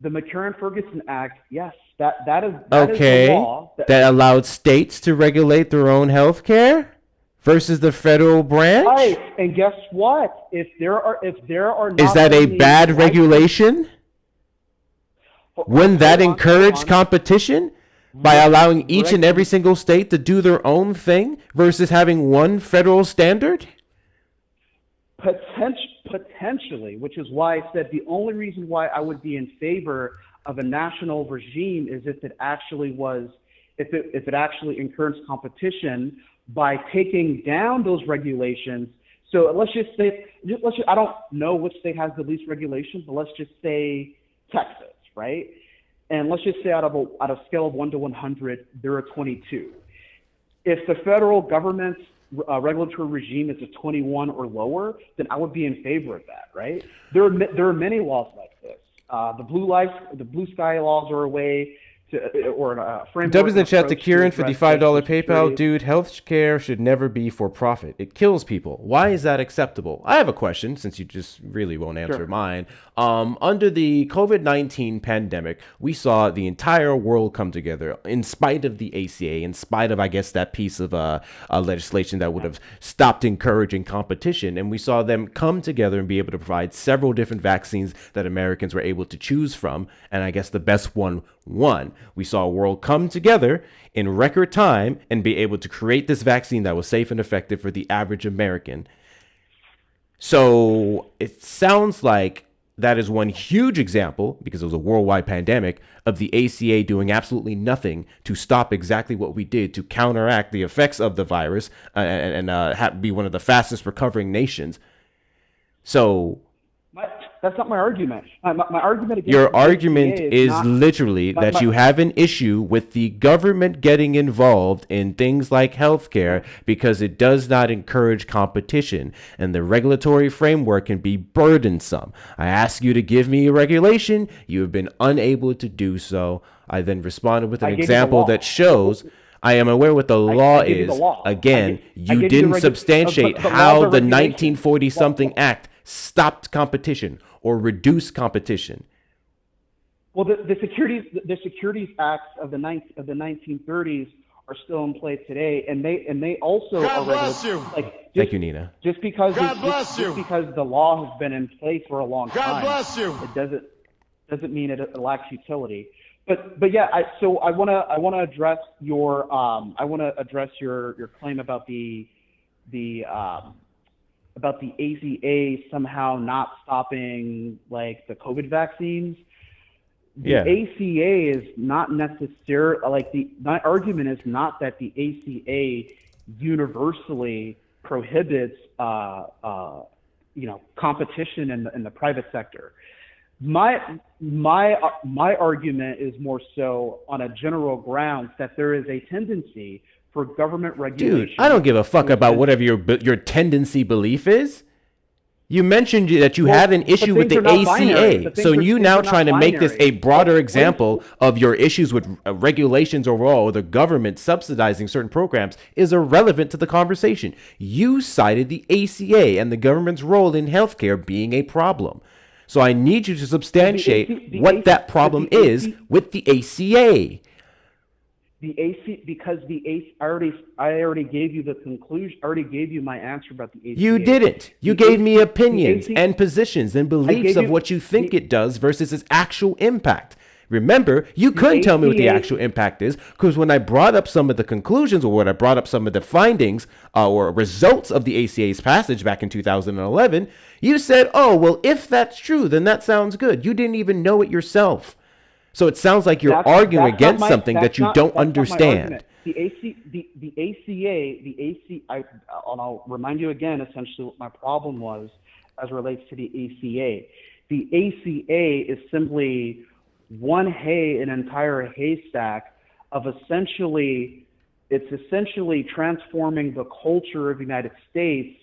The McCarran-Ferguson Act. Yes, that is okay. Is the law that allowed states to regulate their own health care versus the federal branch. Right, and guess what? If there are not, is that a bad regulation? Wouldn't that encourage competition by allowing each and every single state to do their own thing versus having one federal standard? Potentially, which is why I said the only reason why I would be in favor of a national regime is if it actually encouraged competition by taking down those regulations. So let's just say, I don't know which state has the least regulations, but let's just say Texas. Right? And let's just say out of a scale of 1 to 100, there are 22. If the federal government's regulatory regime is a 21 or lower, then I would be in favor of that, right? There are many laws like this. The blue sky laws are a way to, or a framework. W's in the chat to Kieran for the $5 PayPal. Dude, health care should never be for profit. It kills people. Why is that acceptable? I have a question, since you just really won't answer mine. Under the COVID-19 pandemic, we saw the entire world come together in spite of the ACA, in spite of, I guess, that piece of legislation that would have stopped encouraging competition. And we saw them come together and be able to provide several different vaccines that Americans were able to choose from. And I guess the best one won. We saw a world come together in record time and be able to create this vaccine that was safe and effective for the average American. So it sounds like that is one huge example, because it was a worldwide pandemic, of the ACA doing absolutely nothing to stop exactly what we did to counteract the effects of the virus and be one of the fastest recovering nations. So that's not my argument. My argument against your argument is literally that you have an issue with the government getting involved in things like healthcare because it does not encourage competition, and the regulatory framework can be burdensome. I ask you to give me a regulation. You have been unable to do so. I then responded with an example that shows I am aware what the law is. Again, you didn't substantiate how the 1940 something act stopped competition or reduced competition. Well, the Securities Acts of the 1930s are still in place today, and they also God bless you. Thank you, Nina. Just because the law has been in place for a long time, God bless you. It doesn't mean it lacks utility. But yeah, I want to address your claim about the about the ACA somehow not stopping like the COVID vaccines. The ACA is not necessarily my argument is not that the ACA universally prohibits competition in the private sector. My argument is more so on a general grounds that there is a tendency for government regulation. Dude, I don't give a fuck about whatever your tendency belief is. You mentioned that you had an issue with the ACA, so you now trying to make this a broader example of your issues with regulations overall, or the government subsidizing certain programs, is irrelevant to the conversation. You cited the ACA and the government's role in healthcare being a problem. So I need you to substantiate what that problem is with the ACA. I already gave you the conclusion. I already gave you my answer about the ACA. You didn't. You gave me opinions and positions and beliefs of what you think it does versus its actual impact. Remember, you couldn't tell me what the actual impact is, because when I brought up some of the conclusions, or when I brought up some of the findings or results of the ACA's passage back in 2011, you said, oh, well, if that's true, then that sounds good. You didn't even know it yourself. So it sounds like you're arguing against something that you don't understand. I'll remind you again, essentially what my problem was as relates to the ACA. The ACA is simply an entire haystack of essentially transforming the culture of the United States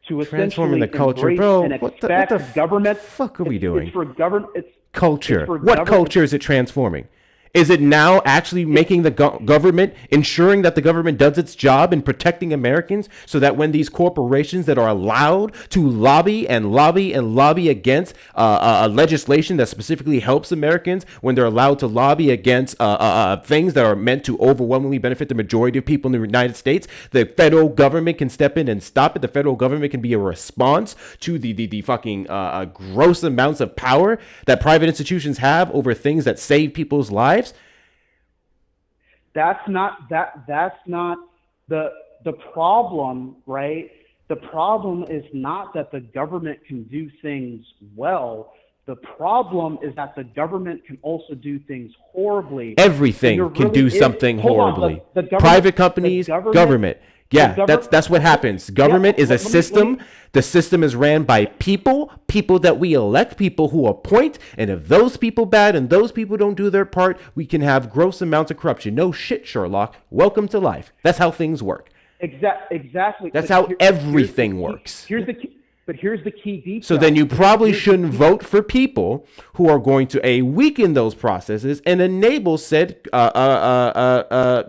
to transforming the culture, embrace bro. And what the government. Fuck are we doing? It's for government. Culture. What culture is it transforming? Is it now actually making the government, ensuring that the government does its job in protecting Americans, so that when these corporations that are allowed to lobby against legislation that specifically helps Americans, when they're allowed to lobby against things that are meant to overwhelmingly benefit the majority of people in the United States, the federal government can step in and stop it. The federal government can be a response to the fucking gross amounts of power that private institutions have over things that save people's lives. That's not the problem, right? The problem is not that the government can do things well. The problem is that the government can also do things horribly. Everything can do something horribly. Private companies, government. Yeah, that's what happens. Government is a system. The system is ran by people that we elect, people who appoint. And if those people bad and those people don't do their part, we can have gross amounts of corruption. No shit, Sherlock. Welcome to life. That's how things work. Exactly. That's how everything works. Here's the key detail. So then you probably shouldn't vote for people who are going to weaken those processes and enable said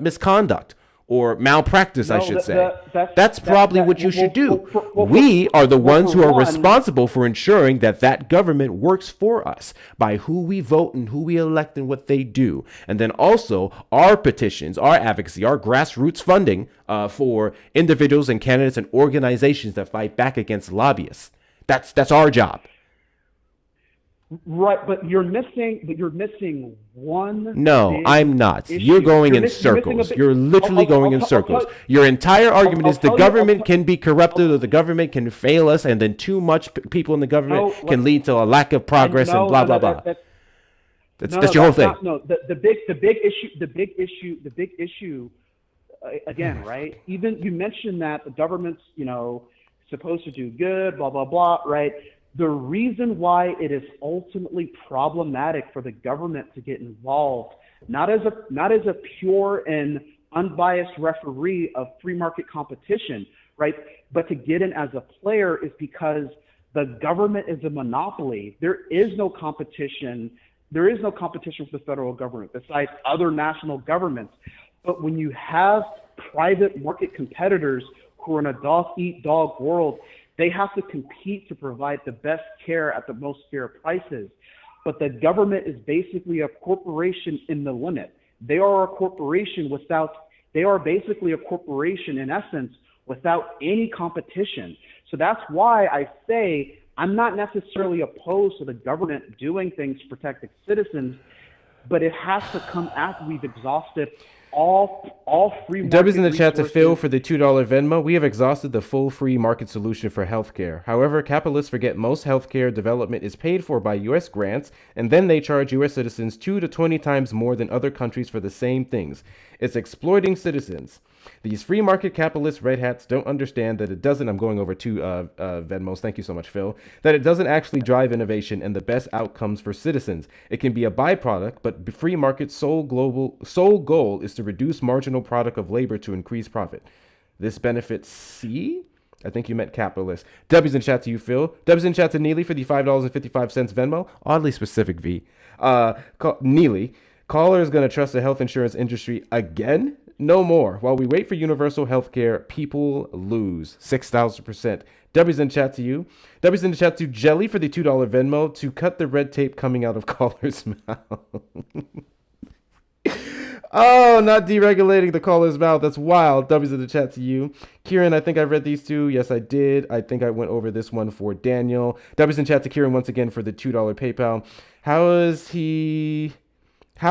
misconduct. Or malpractice, I should say. That's probably what you should do. We are the ones who are responsible for ensuring that government works for us by who we vote and who we elect and what they do. And then also our petitions, our advocacy, our grassroots funding for individuals and candidates and organizations that fight back against lobbyists. That's our job. Right, but you're missing one. No, I'm not. Issue. You're going in circles. You're literally going in circles. Your entire argument is the government can be corrupted, or the government can fail us, and then too much people in the government can lead to a lack of progress and blah blah blah. That's your whole thing. The big issue. Again, right? Even you mentioned that the government's supposed to do good, blah blah blah, right? The reason why it is ultimately problematic for the government to get involved, not as a pure and unbiased referee of free market competition, right? But to get in as a player is because the government is a monopoly. There is no competition. There is no competition with the federal government besides other national governments. But when you have private market competitors who are in a dog-eat-dog world, they have to compete to provide the best care at the most fair prices. But the government is basically a corporation in the limit. They are basically a corporation in essence without any competition. So that's why I say I'm not necessarily opposed to the government doing things to protect its citizens, but it has to come after we've exhausted all free market W's in the chat to resources- Phil for the $2 Venmo. We have exhausted the full free market solution for healthcare. However, capitalists forget most healthcare development is paid for by U.S. grants, and then they charge U.S. citizens 2 to 20 times more than other countries for the same things. It's exploiting citizens. These free market capitalist red hats don't understand that it doesn't. I'm going over two Venmos. Thank you so much, Phil. That it doesn't actually drive innovation and the best outcomes for citizens. It can be a byproduct, but free market's sole goal is to reduce marginal product of labor to increase profit. This benefits C? I think you meant capitalist. W's in chat to you, Phil. W's in chat to Neely for the $5.55 Venmo. Oddly specific, V. Neely. Caller is going to trust the health insurance industry again? No more. While we wait for universal health care, people lose 6,000%. W's in chat to you. W's in the chat to Jelly for the $2 Venmo to cut the red tape coming out of caller's mouth. Oh, not deregulating the caller's mouth. That's wild. W's in the chat to you. Kieran, I think I read these two. Yes, I did. I think I went over this one for Daniel. W's in chat to Kieran once again for the $2 PayPal. How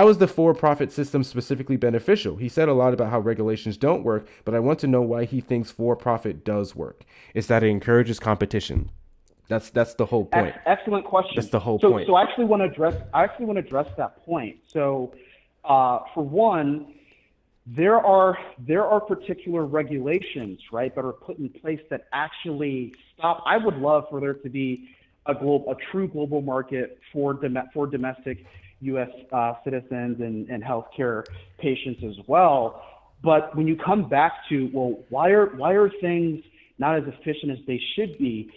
is the for-profit system specifically beneficial? He said a lot about how regulations don't work, but I want to know why he thinks for-profit does work. It's that it encourages competition. That's the whole point. Excellent question. That's the whole point. So I actually want to address that point. So, for one, there are particular regulations, right, that are put in place that actually stop. I would love for there to be a true global market for domestic U.S. Citizens and healthcare patients as well. But when you come back to, well, why are things not as efficient as they should be?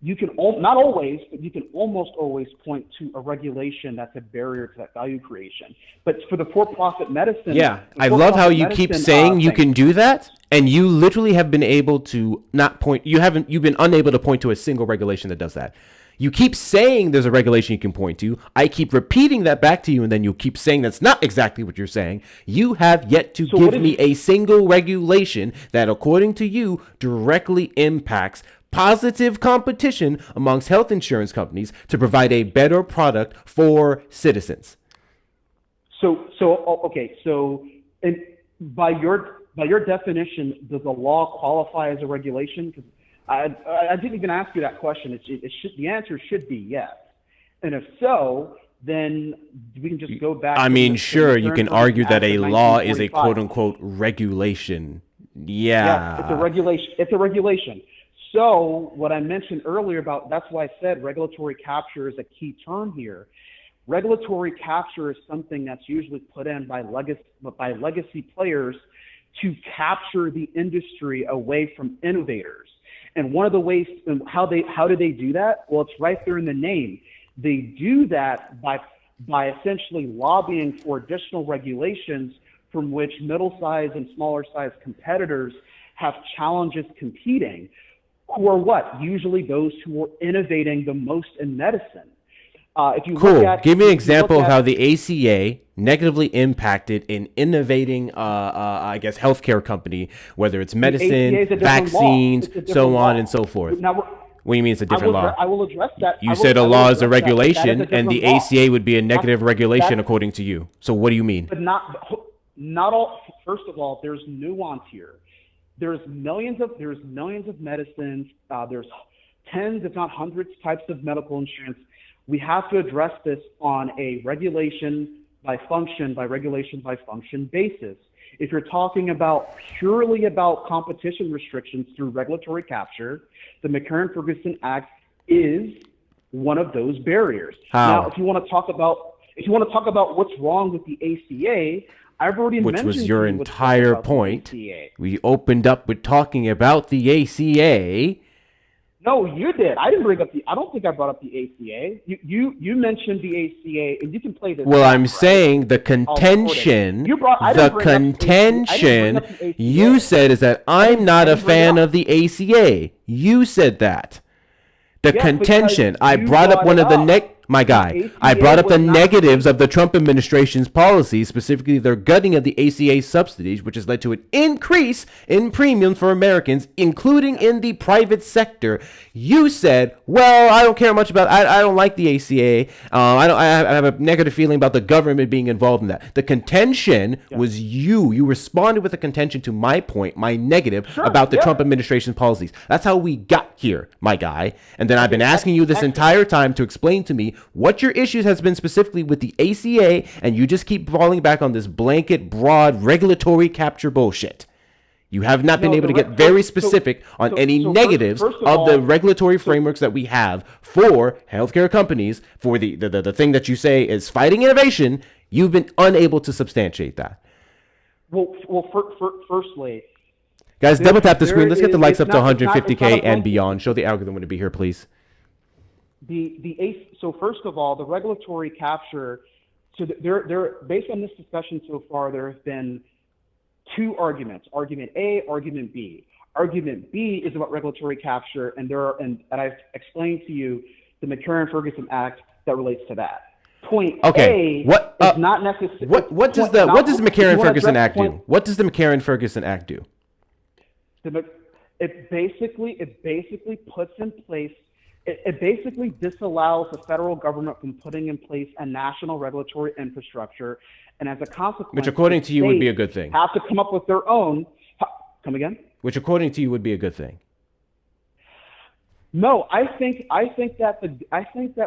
You can not always, but you can almost always point to a regulation that's a barrier to that value creation. But for the for-profit medicine, yeah, I love how you keep saying you can do that, and you literally have been able to not point. You've been unable to point to a single regulation that does that. You keep saying there's a regulation you can point to. I keep repeating that back to you, and then you keep saying that's not exactly what you're saying. You have yet to give me a single regulation that, according to you, directly impacts positive competition amongst health insurance companies to provide a better product for citizens. So by your definition, does the law qualify as a regulation? Because I didn't even ask you that question. The answer should be yes. And if so, then we can just go back. I mean, sure, you can argue that a law is a quote unquote regulation. Yeah, it's a regulation. It's a regulation. So what I mentioned earlier about, that's why I said regulatory capture is a key term here. Regulatory capture is something that's usually put in by legacy players to capture the industry away from innovators. And one of the ways, how do they do that? Well, it's right there in the name. They do that by essentially lobbying for additional regulations from which middle-sized and smaller-sized competitors have challenges competing, who are what? Usually those who are innovating the most in medicine. If you cool. Look at, give me an example of how the ACA negatively impacted in innovating, I guess, healthcare company, whether it's medicine, vaccines, so on and so forth. Now, what do you mean it's a different law? I will address that. You said a law is a regulation, and the ACA would be a negative regulation according to you. So what do you mean? But not all. First of all, there's nuance here. There's millions of medicines. There's tens, if not hundreds, types of medical insurance. We have to address this on a regulation by function basis. If you're talking about purely about competition restrictions through regulatory capture, the McCarran-Ferguson Act is one of those barriers. How? Now, if you want to talk about what's wrong with the ACA, I've already mentioned, which was your entire point. We opened up with talking about the ACA. No, you did. I didn't bring up I don't think I brought up the ACA. You mentioned the ACA, and you can play this. Well, I'm saying the contention. You said is that I'm not a fan of the ACA. You said that. The contention. I brought up one of the my guy. I brought up the negatives of the Trump administration's policies, specifically their gutting of the ACA subsidies, which has led to an increase in premiums for Americans, including in the private sector. You said, well, I don't care much about, I don't like the ACA. I have a negative feeling about the government being involved in that. The contention was you responded with a contention to my point, my negative about the Trump administration's policies. That's how we got here, my guy. And then I've been asking you this entire time to explain to me what your issues has been specifically with the ACA, and you just keep falling back on this blanket, broad, regulatory capture bullshit. You have not been able to get very specific on any negatives of the regulatory frameworks that we have for healthcare companies, for the thing that you say is fighting innovation. You've been unable to substantiate that. Firstly, guys, double tap the screen. Let's get the likes up to 150K and beyond. Show the algorithm to be here, please. So first of all, the regulatory capture. So there, based on this discussion so far, there have been two arguments: argument A, argument B. Argument B is about regulatory capture, and I've explained to you the McCarran-Ferguson Act that relates to that. Point A is not necessary. What does the McCarran-Ferguson Act do? What does the McCarran-Ferguson Act do? It basically puts in place. It basically disallows the federal government from putting in place a national regulatory infrastructure, and as a consequence, which according to you would be a good thing, have to come up with their own. Come again? Which according to you would be a good thing. No, I think that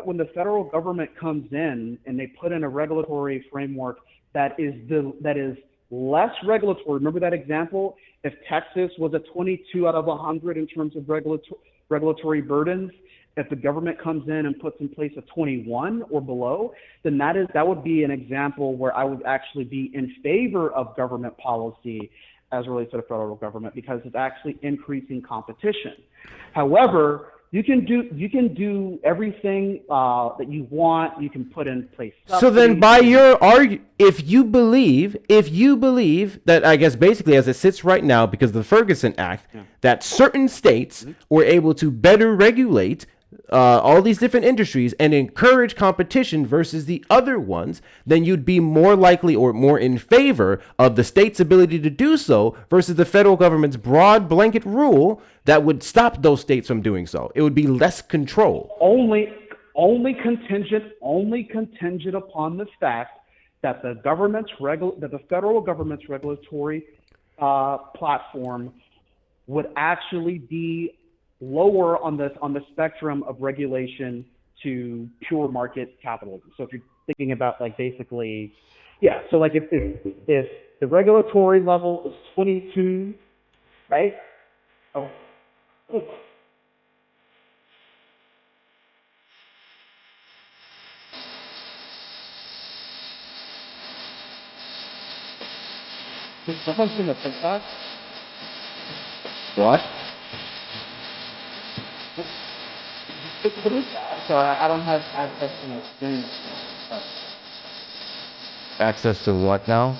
when the federal government comes in and they put in a regulatory framework that is less regulatory. Remember that example? If Texas was a 22 out of 100 in terms of regulatory burdens, if the government comes in and puts in place a 21 or below, then that would be an example where I would actually be in favor of government policy as it relates to the federal government, because it's actually increasing competition. However, you can do everything that you want. You can put in place subsidies. So then, by your if you believe that, I guess basically as it sits right now, because of the Ferguson Act, that certain states were able to better regulate all these different industries and encourage competition versus the other ones, then you'd be more likely or more in favor of the state's ability to do so versus the federal government's broad blanket rule that would stop those states from doing so. It would be less control. Only contingent upon the fact that the federal government's regulatory platform would actually be lower on the spectrum of regulation to pure market capitalism. So if you're thinking about like basically, so like if the regulatory level is 22, right? Oh. Did someone see the TikTok? What? So I don't have access to my screen. Access to what now?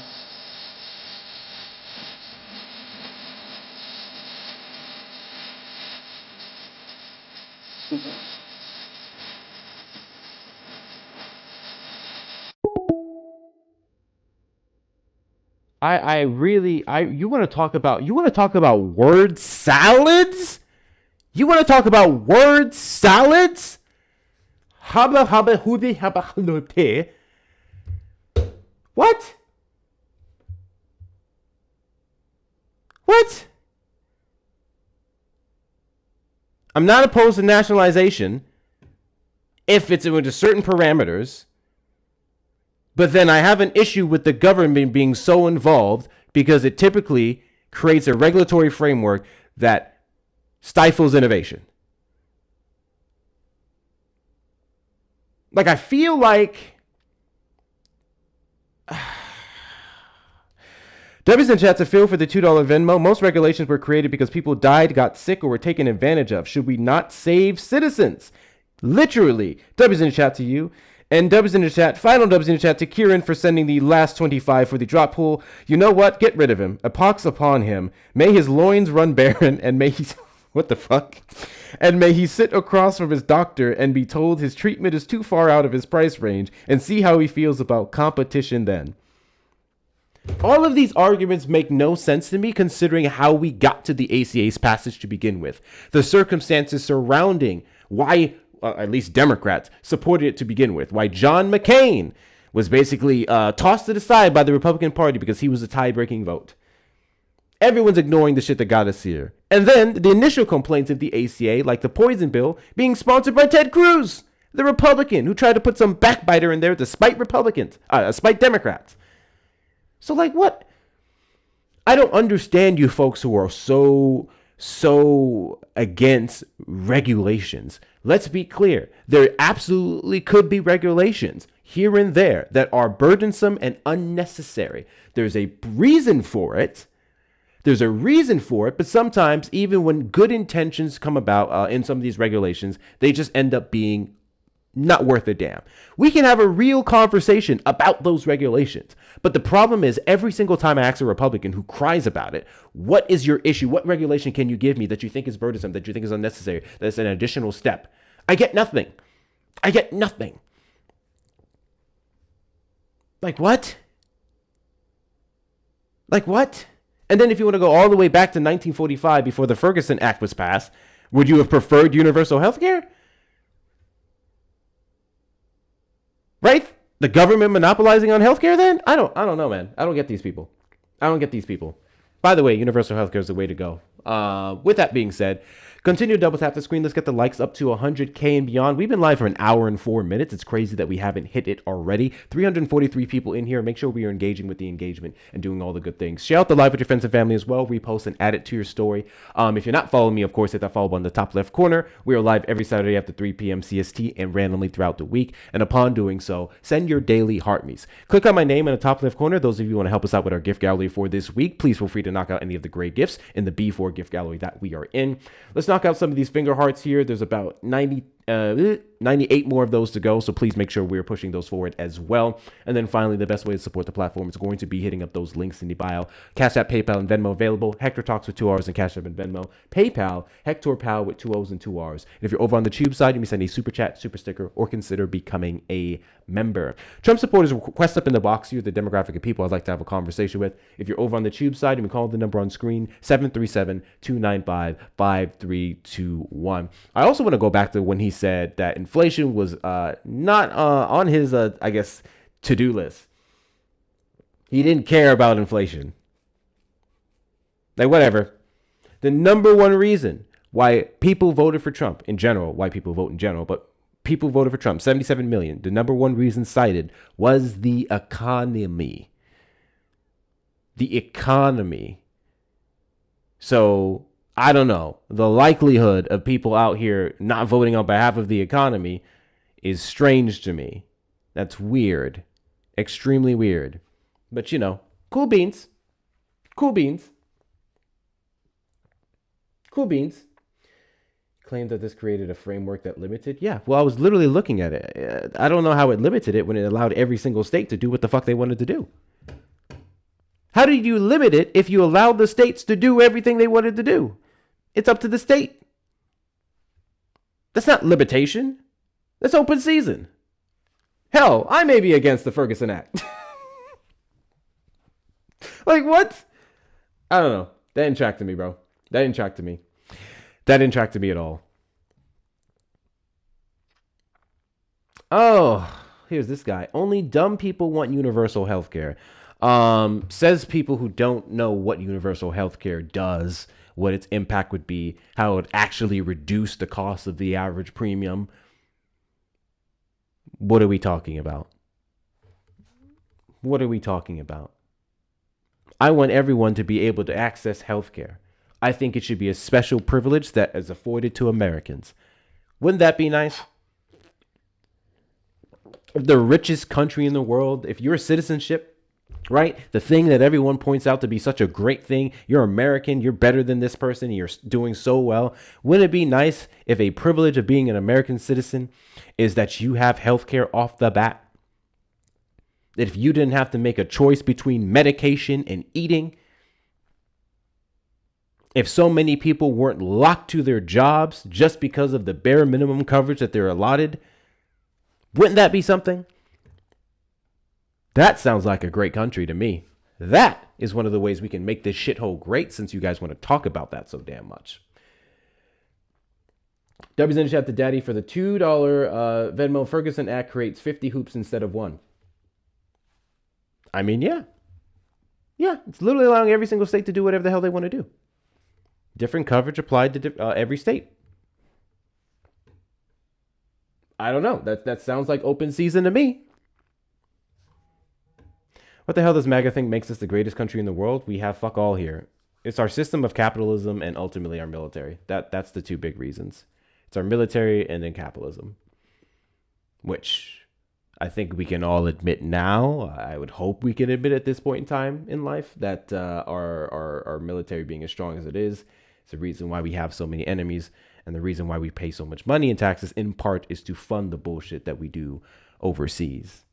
You want to talk about word salads? You want to talk about word salads? What? What? I'm not opposed to nationalization if it's into certain parameters, but then I have an issue with the government being so involved because it typically creates a regulatory framework that stifles innovation. Like, I feel like W's in chat's a feel for the $2 Venmo. Most regulations were created because people died, got sick, or were taken advantage of. Should we not save citizens? Literally. W's in chat to you. And W's in the chat, final W's in the chat to Kieran for sending the last 25 for the drop pool. You know what? Get rid of him. A pox upon him. May his loins run barren, and may he... What the fuck? And may he sit across from his doctor and be told his treatment is too far out of his price range and see how he feels about competition then. All of these arguments make no sense to me considering how we got to the ACA's passage to begin with. The circumstances surrounding why, at least Democrats, supported it to begin with. Why John McCain was basically tossed to the side by the Republican Party because he was a tie-breaking vote. Everyone's ignoring the shit that got us here. And then the initial complaints of the ACA, like the poison bill, being sponsored by Ted Cruz, the Republican who tried to put some backbiter in there to spite Democrats. So like what? I don't understand you folks who are so against regulations. Let's be clear. There absolutely could be regulations here and there that are burdensome and unnecessary. There's a reason for it. But sometimes even when good intentions come about in some of these regulations, they just end up being not worth a damn. We can have a real conversation about those regulations. But the problem is every single time I ask a Republican who cries about it, what is your issue? What regulation can you give me that you think is burdensome, that you think is unnecessary, that's an additional step? I get nothing. Like what? And then if you want to go all the way back to 1945 before the Ferguson Act was passed, would you have preferred universal health care? Right? The government monopolizing on healthcare then? I don't know, man. I don't get these people. By the way, universal healthcare is the way to go. With that being said, continue to double tap the screen. Let's get the likes up to 100K and beyond. We've been live for an hour and 4 minutes. It's crazy that we haven't hit it already. 343 people in here. Make sure we are engaging with the engagement and doing all the good things. Share out the live with your friends and family as well. Repost and add it to your story. If you're not following me, of course, hit that follow button in the top left corner. We are live every Saturday after 3 p.m. CST and randomly throughout the week. And upon doing so, send your daily heart me's. Click on my name in the top left corner. Those of you who want to help us out with our gift gallery for this week, please feel free to knock out any of the great gifts in the B4 gift gallery that we are in. Let's knock out some of these finger hearts here. There's about 98 more of those to go, so please make sure we're pushing those forward as well. And then finally, the best way to support the platform is going to be hitting up those links in the bio. Cash App, PayPal, and Venmo available. Hector Talks with 2 R's and Cash App and Venmo. PayPal, Hector Pal with 2 O's and 2 R's. And if you're over on the Tube side, you may send a super chat, super sticker, or consider becoming a member. Trump supporters request up in the box here the demographic of people I'd like to have a conversation with. If you're over on the Tube side, you can call the number on screen, 737-295-5321. I also want to go back to when he said that inflation was not on his, to-do list. He didn't care about inflation. Like, whatever. The number one reason why people voted for Trump in general, but people voted for Trump, 77 million. The number one reason cited was the economy. So, I don't know. The likelihood of people out here not voting on behalf of the economy is strange to me. That's weird. Extremely weird. But, cool beans. Claimed that this created a framework that limited. Yeah, well, I was literally looking at it. I don't know how it limited it when it allowed every single state to do what the fuck they wanted to do. How did you limit it if you allowed the states to do everything they wanted to do? It's up to the state. That's not limitation. That's open season. Hell, I may be against the Ferguson Act. Like, what? I don't know. That didn't track to me, bro. That didn't track to me at all. Oh, here's this guy. Only dumb people want universal health care. Says people who don't know what universal health care does, what its impact would be, how it would actually reduce the cost of the average premium. What are we talking about? I want everyone to be able to access health care. I think it should be a special privilege that is afforded to Americans. Wouldn't that be nice? If the richest country in the world, if your citizenship, right, the thing that everyone points out to be such a great thing, you're American, you're better than this person, you're doing so well. Wouldn't it be nice if a privilege of being an American citizen is that you have health care off the bat? That if you didn't have to make a choice between medication and eating, if so many people weren't locked to their jobs just because of the bare minimum coverage that they're allotted, wouldn't that be something? That sounds like a great country to me. That is one of the ways we can make this shithole great, since you guys want to talk about that so damn much. W's in the chat to Daddy for the $2 Venmo. Ferguson Act creates 50 hoops instead of one. I mean, yeah. Yeah, it's literally allowing every single state to do whatever the hell they want to do. Different coverage applied to every state. I don't know. That sounds like open season to me. What the hell does MAGA think makes us the greatest country in the world? We have fuck all here. It's our system of capitalism and ultimately our military. That's the two big reasons. It's our military and then capitalism, which I think we can all admit now. I would hope we can admit at this point in time in life that our military being as strong as it is the reason why we have so many enemies, and the reason why we pay so much money in taxes in part is to fund the bullshit that we do overseas.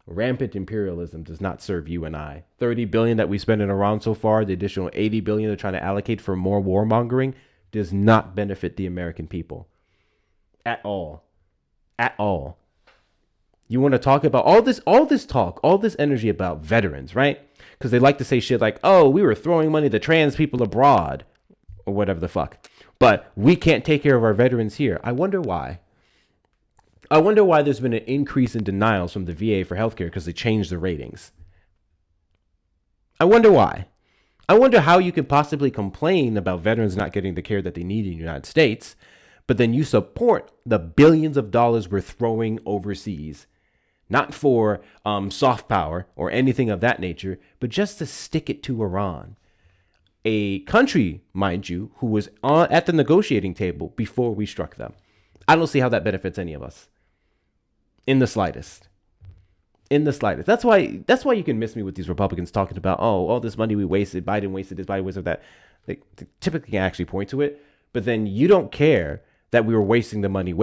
Rampant imperialism does not serve you and I. $30 billion that we spend in Iran so far, the additional $80 billion they're trying to allocate for more warmongering, does not benefit the American people at all. At all. You want to talk about all this talk, all this energy about veterans, right? Because they like to say shit like, oh, we were throwing money to trans people abroad, or whatever the fuck. But we can't take care of our veterans here. I wonder why. I wonder why there's been an increase in denials from the VA for healthcare because they changed the ratings. I wonder why. I wonder how you could possibly complain about veterans not getting the care that they need in the United States, but then you support the billions of dollars we're throwing overseas, not for soft power or anything of that nature, but just to stick it to Iran. A country, mind you, who was at the negotiating table before we struck them. I don't see how that benefits any of us. In the slightest. In the slightest. That's why you can miss me with these Republicans talking about, oh, all this money we wasted, Biden wasted this, Biden wasted that. They typically can actually point to it, but then you don't care that we were wasting the money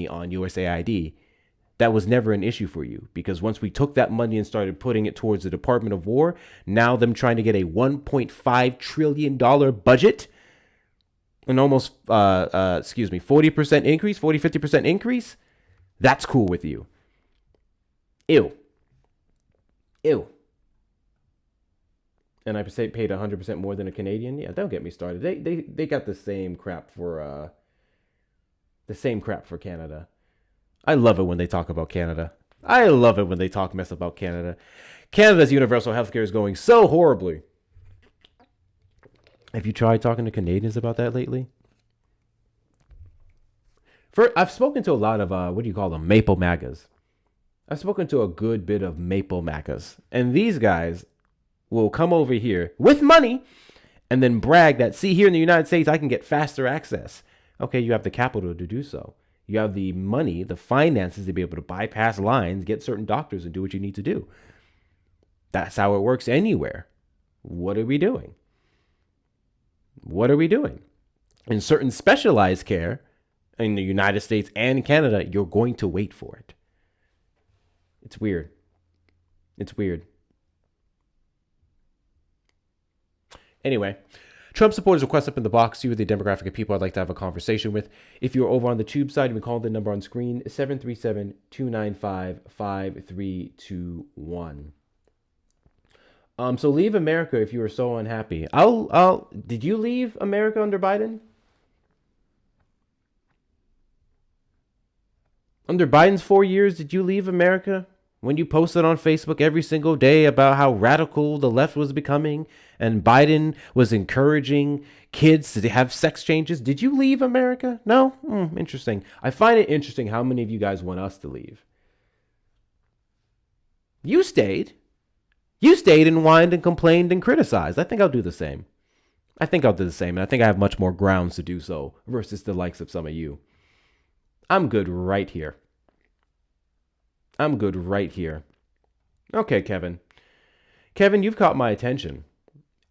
on USAID. That was never an issue for you, because once we took that money and started putting it towards the Department of War, now them trying to get a $1.5 trillion budget, an almost 40% increase, 50% increase, that's cool with you. Ew. And I paid 100% more than a Canadian. Yeah, don't get me started. They got the same crap for Canada. I love it when they talk about Canada. I love it when they talk mess about Canada. Canada's universal healthcare is going so horribly. Have you tried talking to Canadians about that lately? I've spoken to a lot of, what do you call them? Maple MAGAs. I've spoken to a good bit of Maple MAGAs. And these guys will come over here with money and then brag that, see, here in the United States, I can get faster access. Okay, you have the capital to do so. You have the money, the finances to be able to bypass lines, get certain doctors and do what you need to do. That's how it works anywhere. What are we doing? What are we doing? In certain specialized care in the United States and Canada, you're going to wait for it. It's weird. It's weird. Anyway, Trump supporters request up in the box. See what the demographic of people I'd like to have a conversation with. If you're over on the tube side, you can call the number on screen, 737-295-5321. So leave America if you are so unhappy. Did you leave America under Biden? Under Biden's 4 years, did you leave America? When you posted on Facebook every single day about how radical the left was becoming and Biden was encouraging kids to have sex changes, did you leave America? No? Interesting. I find it interesting how many of you guys want us to leave. You stayed. You stayed and whined and complained and criticized. I think I'll do the same. And I think I have much more grounds to do so versus the likes of some of you. I'm good right here. Okay, Kevin. Kevin, you've caught my attention.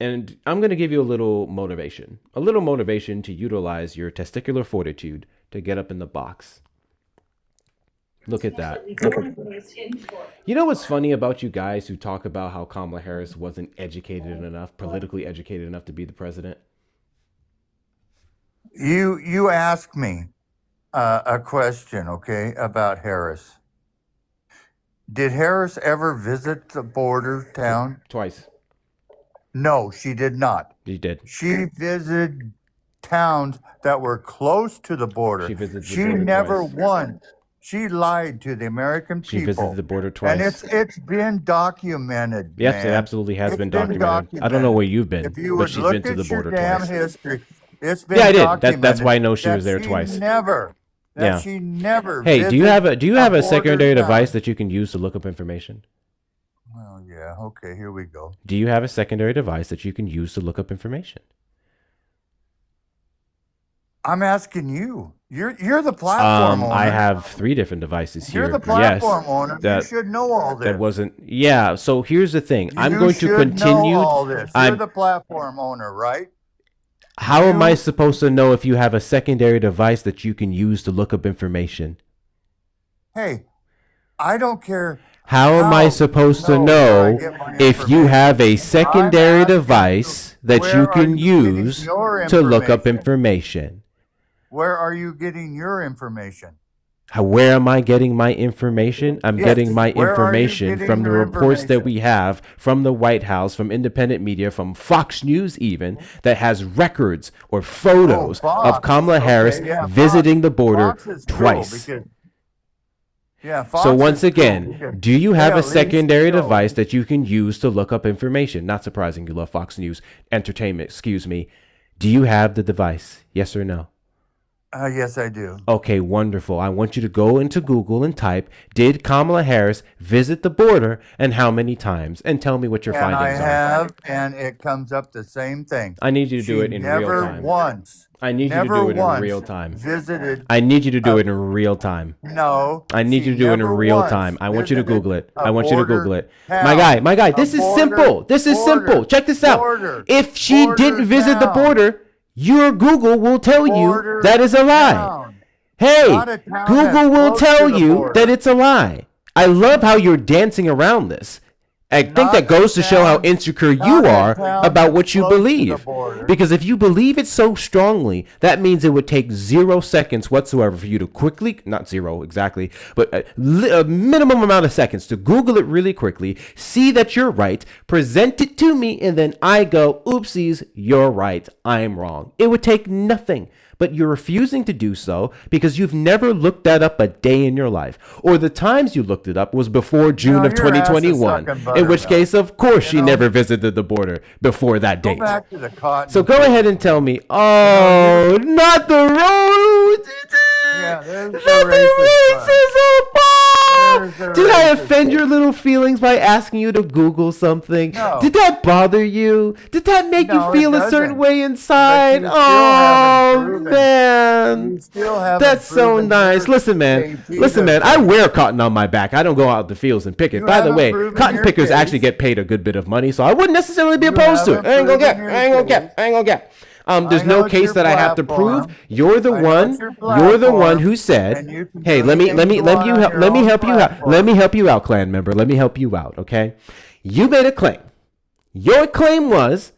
And I'm going to give you a little motivation. A little motivation to utilize your testicular fortitude to get up in the box. Look at that. You know what's funny about you guys who talk about how Kamala Harris wasn't educated enough, politically educated enough to be the president? You asked me a question, okay, about Harris. Did Harris ever visit the border town? Twice. No, she did not. She did. She visited towns that were close to the border. She visited the She border never twice. once. She lied to the American people. She visited the border twice. And it's been documented. Yes, man. it absolutely has been been documented. I don't know where you've been, If you but would she's look been to at the your border damn twice. history, it's been Yeah, I did. documented That's why I know she that was there she twice. Never. That Yeah. she never. Hey, do you have a border secondary town. device that you can use to look up information? Well, yeah. Okay, here we go. Do you have a secondary device that you can use to look up information? I'm asking you. You're the platform owner. I have 3 different devices here. You're the platform owner. That, you should know all this. That wasn't. Yeah. So here's the thing. I'm You going to should continue. know all this. You're the platform owner, right? How am I supposed to know if you have a secondary device that you can use to look up information? Hey, I don't care. How am I supposed to know if you have a secondary device that you can use to look up information? Where are you getting your information? Where am I getting my information? I'm Yes, getting my where are you information getting from the your reports that information? we have from the White House, from independent media, from Fox News even, that has records or photos Fox. of Kamala Harris Okay, yeah, visiting Fox. the border Fox is cool twice. because- yeah, Fox So is once cool again, because do you have they a at least secondary know. device that you can use to look up information? Not surprising, you love Fox News Entertainment, excuse me. Do you have the device? Yes or no? Yes, I do. Okay, wonderful. I want you to go into Google and type, did Kamala Harris visit the border and how many times? And tell me what your And I findings are. have, and it comes up the same thing. I need you to do it in real never time. once. I need you to never do it in once real time. Visited. I need you to do it in real time. No. I need she you to do it in never real once time. I want you to visited Google it. a I want you to border Google it. town. My guy, this A is border- simple. This is border- simple. Check this out. border- If she border didn't visit the town. border, your Google will tell you Border that is a lie. town. Hey, Not a town Google that's will close tell to the you border. that it's a lie. I love how you're dancing around this. I think Not that goes a to show how town- insecure not you a are town about what that's you close to the believe. border. Because if you believe it so strongly, that means it would take 0 seconds whatsoever for you to quickly, not 0 exactly, but a minimum amount of seconds to Google it really quickly, see that you're right, present it to me, and then I go, oopsies, you're right, I'm wrong. It would take nothing. But you're refusing to do so because you've never looked that up a day in your life. Or the times you looked it up was before June of your ass is 2021. sucking In which buttermilk. case, of course, she know? never visited the border before that Go date. back to the cotton. So go ahead and tell me, oh, not the road. Yeah, there's Not the racist part. racism. There's the Did I racist offend part. your little feelings by asking you to Google something? No. Did that bother you? Did that make No, you feel it a certain doesn't. way inside? But you still haven't Oh, proven- man. You still haven't That's so proven nice. your Listen, man. case Listen, either. man. I wear cotton on my back. I don't go out in the fields and pick it. You By the haven't way, proven cotton your pickers case. actually get paid a good bit of money, so I wouldn't necessarily be You opposed to it. haven't I ain't gonna proven get. your I ain't gonna case. get. I ain't gonna get. There's I know no it's case your that I have to platform. prove. You're the I know one. it's your You're the one platform, who and said, you can "Hey, do let me anything you want on your let me own help you out. platform. Let me help you out, clan member. Let me help you out." Okay, you made a claim. Your claim was,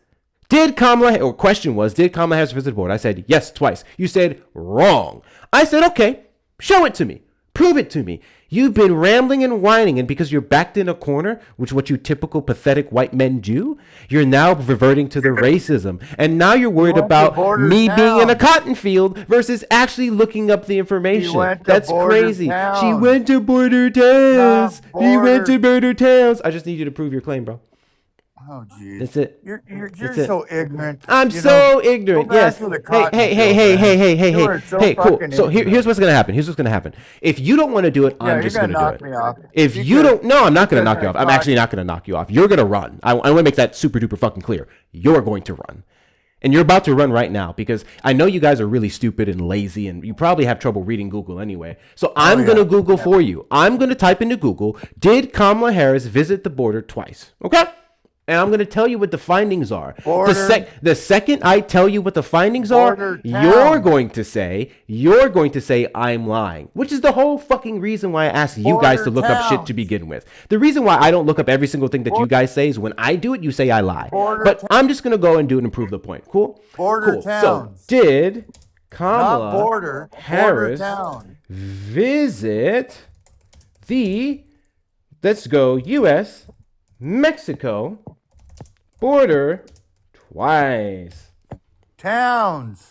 did Kamala Harris visit the border? I said yes twice. You said wrong. I said okay, show it to me, prove it to me. You've been rambling and whining, and because you're backed in a corner, which is what you typical pathetic white men do, you're now reverting to the racism. And now you're worried went to about border me being in a town. cotton field versus actually looking up the information. went to That's border crazy. She towns. went to border towns. Not She went border- to border towns. I just need you to prove your claim, bro. Oh, jeez. That's it. You're That's it. so ignorant. I'm You so know, ignorant. go back Yes. to the Hey, cotton hey, hey, field, hey, man. hey, hey, hey, You hey. are so Hey, cool. fucking So ignorant. here's what's gonna happen. Here's what's gonna happen. If you don't want to do it, Yeah, I'm you're just gonna gonna knock do it. me off. If you Because- don't, no, I'm not gonna because knock you off. I I'm thought- actually not gonna knock you off. You're gonna run. I want to make that super duper fucking clear. You're going to run. And you're about to run right now because I know you guys are really stupid and lazy and you probably have trouble reading Google anyway. So I'm yeah. going to Google for you. I'm going to type into Google, did Kamala Harris visit the border twice? Okay? And I'm going to tell you what the findings are. The second I tell you what the findings are, Border you're town. going to say I'm lying, which is the whole fucking reason why I asked you guys to Border look up shit towns. to begin with. The reason why I don't look up every single thing that you guys say is when I do it, you say I lie. Border But I'm just going to go and do it and prove the point. Cool? Border cool. towns. So did Kamala not border, Harris border town. visit the, let's go, U.S. Mexico border twice. Towns.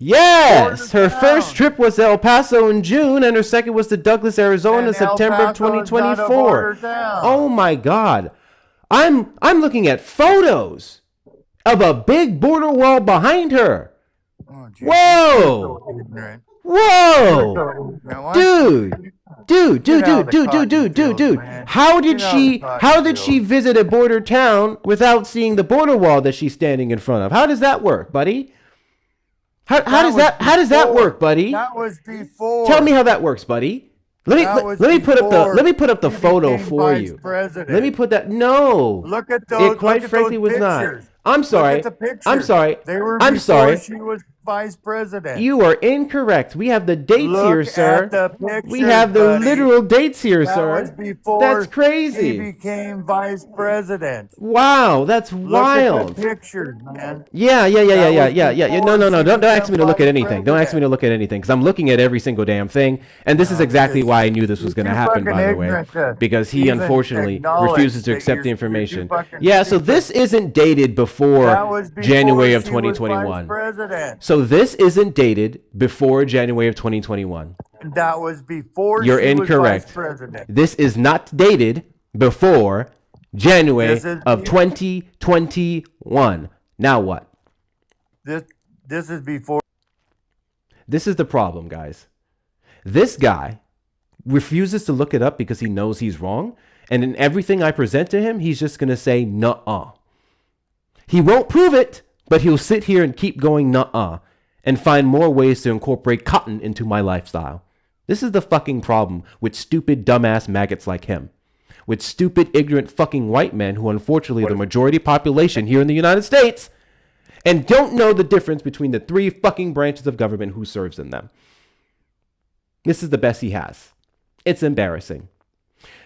Yes, Border her first town. trip was to El Paso in June, and her second was to Douglas, Arizona, in And El September Paso is not a 2024. border town. Oh my God, I'm looking at photos of a big border wall behind her. Oh, geez, Whoa! you're so ignorant. Whoa! Now, why- Dude! Dude! Get out of the cotton fields, man. How did Get out of the she cotton fields. visit a border town without seeing the border wall that she's standing in front of? How does that work, buddy? How does that work, buddy? That was before. Tell me how that works, buddy. Let me put up the he photo became for vice you. president. Let me put that. No. Look at those. It quite look at frankly those was not. pictures. I'm sorry. Look at the pictures. I'm sorry. They were I'm before sorry. she was vice president. You are incorrect. We have the dates Look here, sir. at the pictures, We have the buddy. literal dates here, That sir. was before That's he crazy. became vice president. Wow, that's Look wild. at the pictures, man. Yeah. That was No. before Don't ask she me to look at became anything. Don't ask me to look at anything, because I'm looking at every single damn thing. And this is exactly why I knew this was going to You're happen, fucking by the way. ignorant to Because he even unfortunately acknowledge refuses to that accept the you're information. fucking Yeah, so stupid. this isn't dated That before was before January of she was vice 2021. president. So this isn't dated before January of 2021. That was before You're she incorrect. was vice president. This is not dated before January This is- of 2021. Now what? This is before. This is the problem, guys. This guy refuses to look it up because he knows he's wrong. And in everything I present to him, he's just going to say, nuh-uh. He won't prove it, but he'll sit here and keep going, nuh-uh, and find more ways to incorporate cotton into my lifestyle. This is the fucking problem with stupid, dumbass maggots like him. With stupid, ignorant fucking white men who unfortunately are the majority population here in the United States and don't know the difference between the three fucking branches of government who serves in them. This is the best he has. It's embarrassing.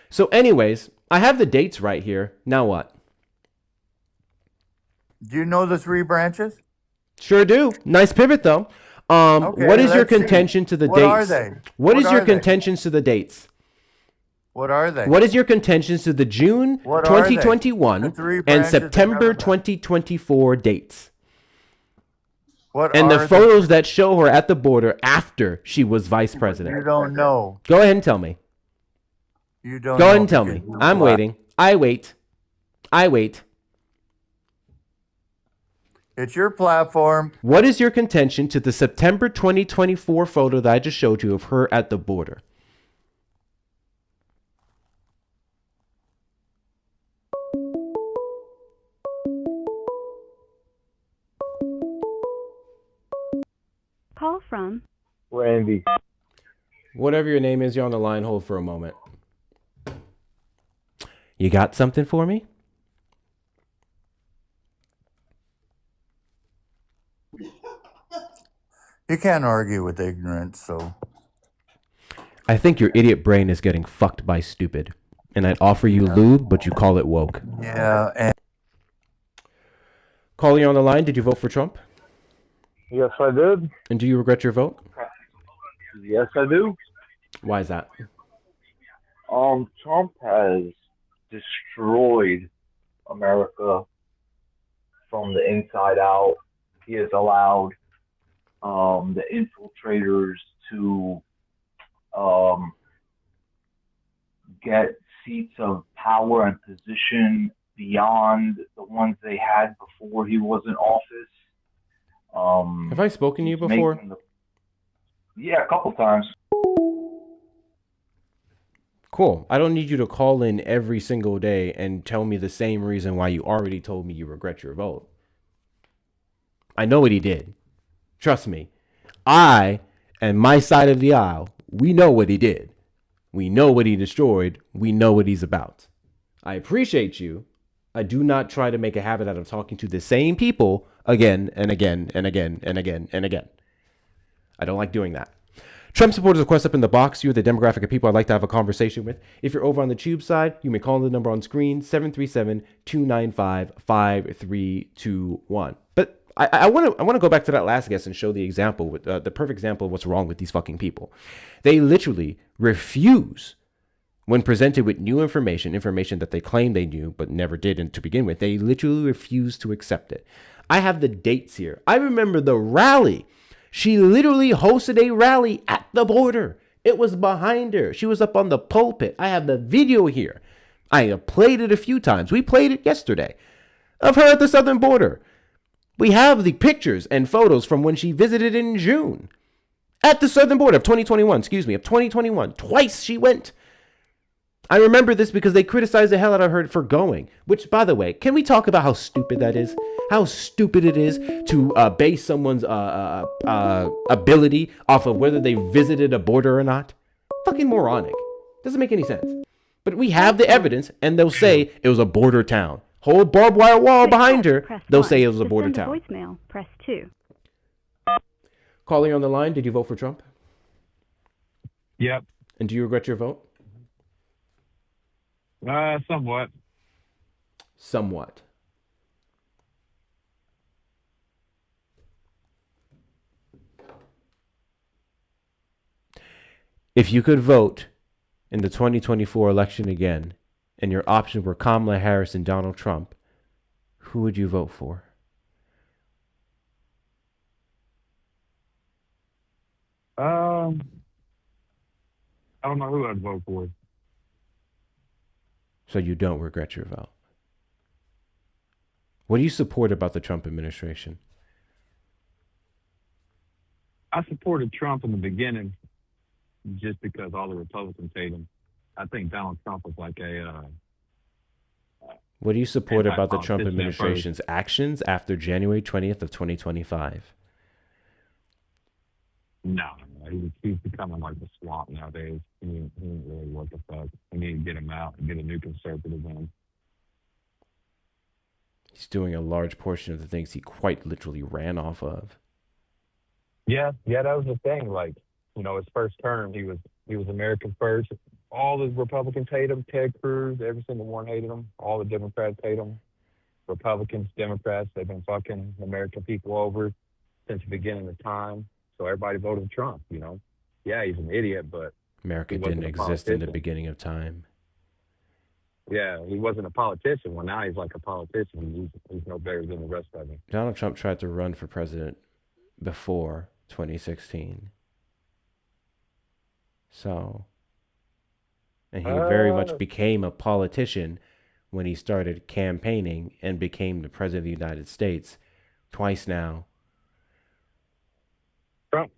So anyways, I have the dates right here. Now what? Do you know the three branches? Sure do. Nice pivot though. Okay, what is your let's see. contention to the What dates? are they? What is What your are they? contentions to the dates? What are they? What is your contentions to the June What are they? 2021 The three and branches of September government. 2024 dates? What And are the photos that show her at the border after she was vice You president. don't know. Go ahead and tell me. You don't Go know ahead and tell me. because you're I'm black. waiting. I wait. It's your platform. What is your contention to the September 2024 photo that I just showed you of her at the border? Call from Randy. Whatever your name is, you're on the line. Hold for a moment. You got something for me? You can't argue with ignorance, so. I think your idiot brain is getting fucked by stupid. And I'd offer you lube, but you call it woke. Yeah, and Caller, you're on the line. Did you vote for Trump? Yes, I did. And do you regret your vote? Yes, I do. Why is that? Trump has destroyed America from the inside out. He has allowed the infiltrators to get seats of power and position beyond the ones they had before he was in office. Have I spoken to you before? Yeah, a couple times. Cool. I don't need you to call in every single day and tell me the same reason why you already told me you regret your vote. I know what he did. Trust me. I and my side of the aisle, we know what he did. We know what he destroyed. We know what he's about. I appreciate you. I do not try to make a habit out of talking to the same people again and again and again and again and again. I don't like doing that. Trump supporters, of course, up in the box. You're the demographic of people I'd like to have a conversation with. If you're over on the tube side, you may call the number on screen, 737-295-5321. But I want to go back to that last guest and show the example with the perfect example of what's wrong with these fucking people. They literally refuse, when presented with new information that they claim they knew but never did to begin with. They literally refuse to accept it. I have the dates here. I remember the rally. She literally hosted a rally at the border. It was behind her. She was up on the pulpit. I have the video here. I have played it a few times. We played it yesterday of her at the southern border. We have the pictures and photos from when she visited in June at the southern border of 2021. Twice she went. I remember this because they criticized the hell out of her for going, which, by the way, can we talk about how stupid that is? How stupid it is to base someone's ability off of whether they visited a border or not? Fucking moronic. Doesn't make any sense. But we have the evidence, and they'll say it was a border town. Whole barbed wire wall behind her, they'll say it was a border town. Voicemail, press 2. Caller on the line, did you vote for Trump? Yep. And do you regret your vote? Somewhat. Somewhat. If you could vote in the 2024 election again, and your options were Kamala Harris and Donald Trump, who would you vote for? I don't know who I'd vote for. So you don't regret your vote. What do you support about the Trump administration? I supported Trump in the beginning just because all the Republicans hate him. I think Donald Trump was like a... what do you support about the Trump administration's actions after January 20th of 2025? No, he's becoming like the swamp nowadays. He ain't really what the fuck. We need to get him out and get a new conservative in. He's doing a large portion of the things he quite literally ran off of. Yeah, that was the thing. Like, his first term, he was American first. All the Republicans hate him. Ted Cruz, every single one hated him. All the Democrats hate him. Republicans, Democrats, they've been fucking American people over since the beginning of time. So everybody voted Trump, Yeah, he's an idiot, but America didn't exist in the beginning of time. Yeah, he wasn't a politician. Well, now he's like a politician. He's no better than the rest of them. Donald Trump tried to run for president before 2016. So, and he very much became a politician when he started campaigning and became the president of the United States twice now. Trump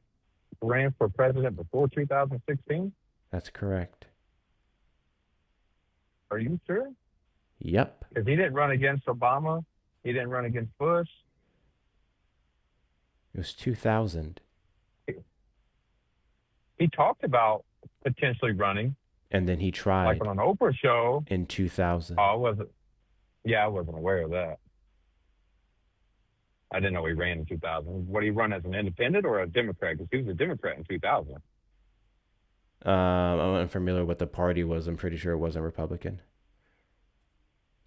ran for president before 2016? That's correct. Are you sure? Yep. Because he didn't run against Obama. He didn't run against Bush. It was 2000. He talked about potentially running. And then he tried. Like on an Oprah show. In 2000. Oh, I wasn't aware of that. I didn't know he ran in 2000. What, he run as an independent or a Democrat? Because he was a Democrat in 2000. I'm unfamiliar what the party was. I'm pretty sure it wasn't Republican.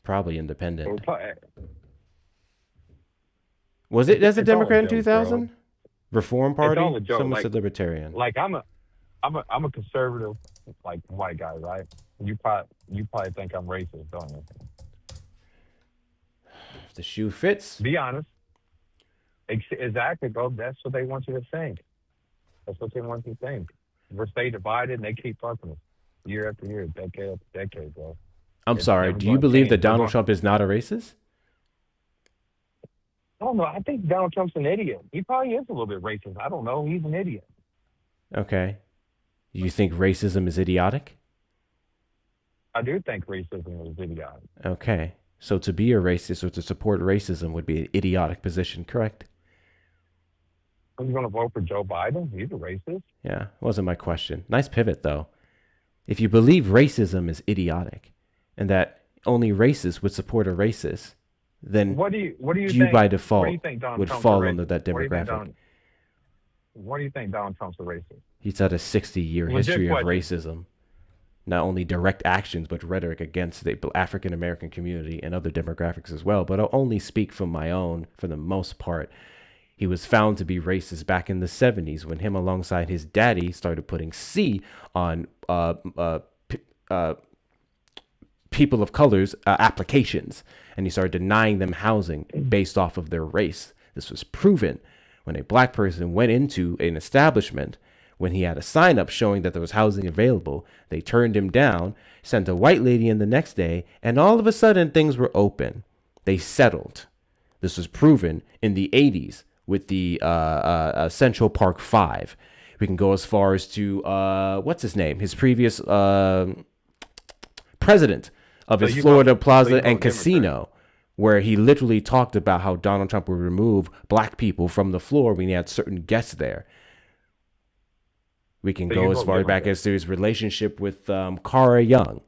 Probably independent. Was it as a Democrat in 2000? Reform Party? Someone said Libertarian. Like I'm a conservative, like white guy, right? You probably think I'm racist, don't you? If the shoe fits. Be honest. Exactly, bro. That's what they want you to think. That's what they want you to think. We're stay divided, and they keep fucking us year after year, decade after decade, bro. I'm sorry. Do you believe that Donald Trump is not a racist? I don't know. I think Donald Trump's an idiot. He probably is a little bit racist. I don't know. He's an idiot. Okay. You think racism is idiotic? I do think racism is idiotic. Okay. So to be a racist or to support racism would be an idiotic position, correct? Are you going to vote for Joe Biden? He's a racist. Yeah, wasn't my question. Nice pivot, though. If you believe racism is idiotic and that only racists would support a racist, then what do you think, by default would Trump's fall under that demographic. What do you think Donald Trump's a racist? He's had a 60-year history of racism. not only direct actions, but rhetoric against the African American community and other demographics as well. But I'll only speak from my own for the most part. He was found to be racist back in the 70s when him alongside his daddy started putting C on people of color's applications, and he started denying them housing based off of their race. This was proven when a black person went into an establishment. When he had a sign up showing that there was housing available, they turned him down, sent a white lady in the next day, and all of a sudden things were open. They settled. This was proven in the 80s with the Central Park 5. We can go as far as to, what's his name? His previous president of his Florida Plaza and Casino, where he literally talked about how Donald Trump would remove black people from the floor when he had certain guests there. We can go as far back as to his relationship with Cara Young,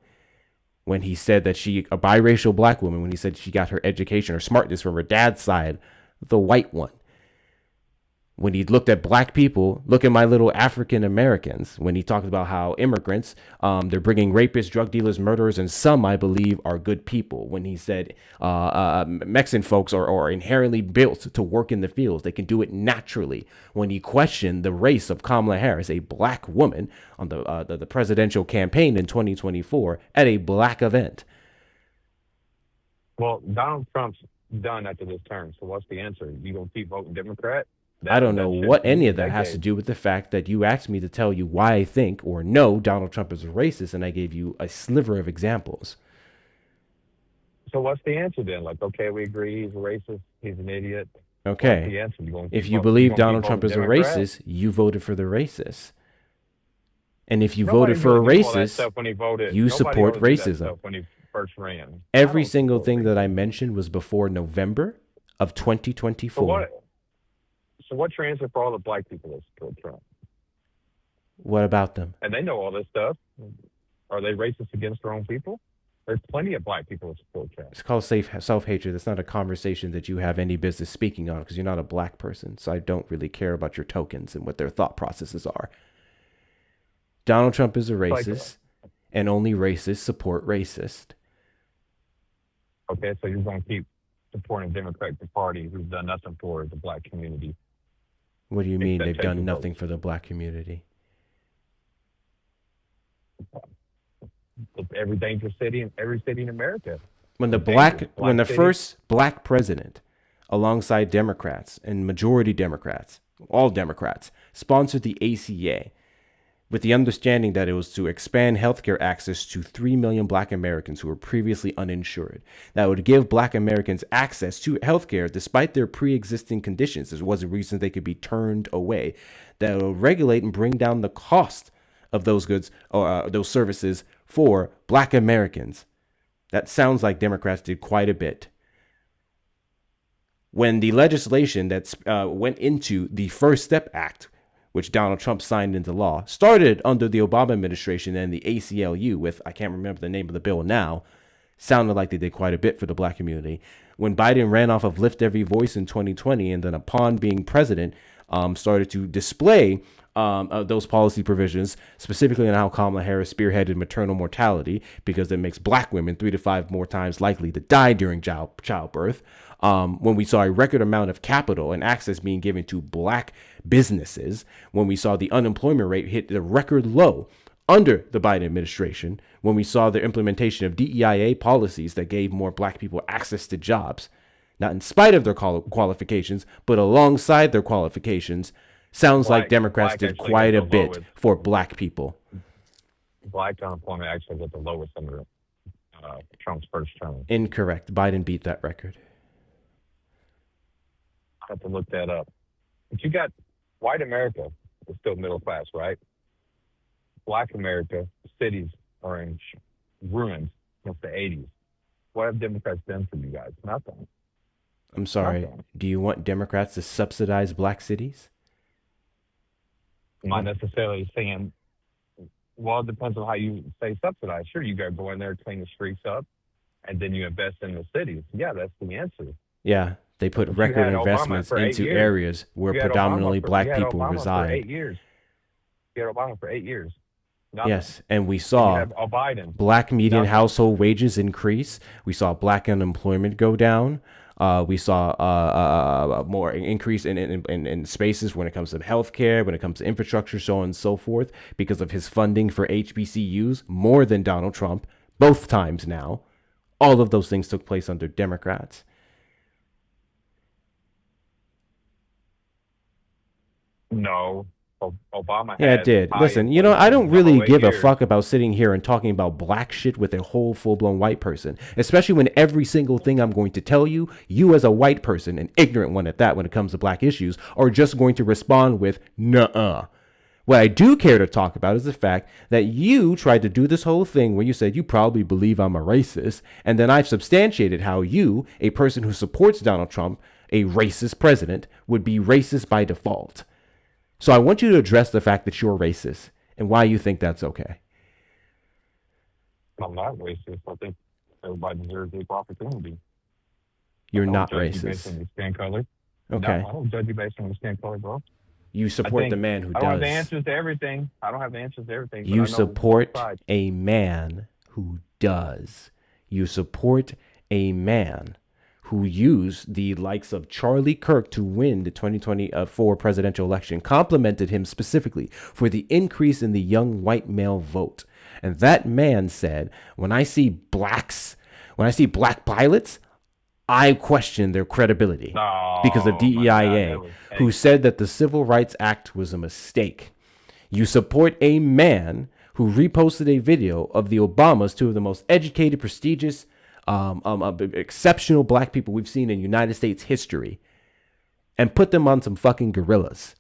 when he said that she, a biracial black woman, when he said she got her education or smartness from her dad's side, the white one. When he looked at black people, look at my little African Americans, when he talked about how immigrants, they're bringing rapists, drug dealers, murderers, and some, I believe, are good people. When he said Mexican folks are inherently built to work in the fields, they can do it naturally. When he questioned the race of Kamala Harris, a black woman, on the presidential campaign in 2024 at a black event. Well, Donald Trump's done after this term, so what's the answer? You gonna keep voting Democrat? I don't know what any of that has to do with the fact that you asked me to tell you why I think or know Donald Trump is a racist, and I gave you a sliver of examples. So what's the answer then? Like, okay, we agree he's a racist, he's an idiot. Okay. What's the answer? If you believe Donald Trump is a racist, you voted for the racist. And if you voted for a racist, you support racism. When he first ran. Every single thing that I mentioned was before November of 2024. So what's your answer for all the black people that support Trump? What about them? And they know all this stuff. Are they racist against their own people? There's plenty of black people that support Trump. It's called self-hatred. It's not a conversation that you have any business speaking on because you're not a black person. So I don't really care about your tokens and what their thought processes are. Donald Trump is a racist, and only racists support racist. Okay, so you're going to keep supporting the Democratic Party who's done nothing for the black community. What do you mean they've done nothing for the black community? Every dangerous city in every city in America. When the first black president, alongside Democrats and majority Democrats, all Democrats, sponsored the ACA, with the understanding that it was to expand healthcare access to 3 million black Americans who were previously uninsured. That would give black Americans access to healthcare despite their pre-existing conditions. There wasn't reason they could be turned away. That will regulate and bring down the cost of those goods or those services for black Americans. That sounds like Democrats did quite a bit. When the legislation that went into the First Step Act, which Donald Trump signed into law, started under the Obama administration and the ACLU with, I can't remember the name of the bill now, sounded like they did quite a bit for the black community. When Biden ran off of Lift Every Voice in 2020, and then upon being president, started to display those policy provisions, specifically on how Kamala Harris spearheaded maternal mortality, because it makes black women 3 to 5 more times likely to die during childbirth. When we saw a record amount of capital and access being given to black businesses, when we saw the unemployment rate hit the record low under the Biden administration, when we saw the implementation of DEIA policies that gave more black people access to jobs, not in spite of their qualifications, but alongside their qualifications, sounds like Democrats did quite a bit for black people. Black unemployment actually was the lowest under Trump's first term. Incorrect. Biden beat that record. I have to look that up. But you got white America is still middle class, right? Black America, cities are in ruins since the 80s. What have Democrats done for you guys? Nothing. I'm sorry. Nothing. Do you want Democrats to subsidize black cities? I'm not necessarily saying, well, it depends on how you say subsidize. Sure, you got to go in there, clean the streets up, and then you invest in the cities. Yeah, that's the answer. Yeah, they put record investments into areas where predominantly black people reside. For 8 years. You had Obama for 8 years. Nothing. Yes, and we And you saw have Biden. black median Nothing. household wages increase. We saw black unemployment go down. We saw more increase in spaces when it comes to healthcare, when it comes to infrastructure, so on and so forth, because of his funding for HBCUs, more than Donald Trump, both times now. All of those things took place under Democrats. No. Obama Yeah, it had did. high Listen, you know, I don't inflation really the whole 8 give a years. fuck about sitting here and talking about black shit with a whole full-blown white person, especially when every single thing I'm going to tell you, you as a white person, an ignorant one at that when it comes to black issues, are just going to respond with, nuh-uh. What I do care to talk about is the fact that you tried to do this whole thing where you said you probably believe I'm a racist, and then I've substantiated how you, a person who supports Donald Trump, a racist president, would be racist by default. So I want you to address the fact that you're racist and why you think that's okay. I'm not racist. I think everybody deserves equal opportunity. You're I don't not judge you based racist. on your skin color. Okay. No, I don't judge you based on your skin color, bro. You support the man who I don't have the does. answers to everything. I don't have the answers to everything. But I You know support both sides. a man who does. You support a man who used the likes of Charlie Kirk to win the 2024 presidential election, complimented him specifically for the increase in the young white male vote. And that man said, when I see black pilots, I question their credibility because of DEIA, who said that the Civil Rights Act was a mistake. You support a man who reposted a video of the Obamas, two of the most educated, prestigious, exceptional black people we've seen in United States history, and put them on some fucking gorillas.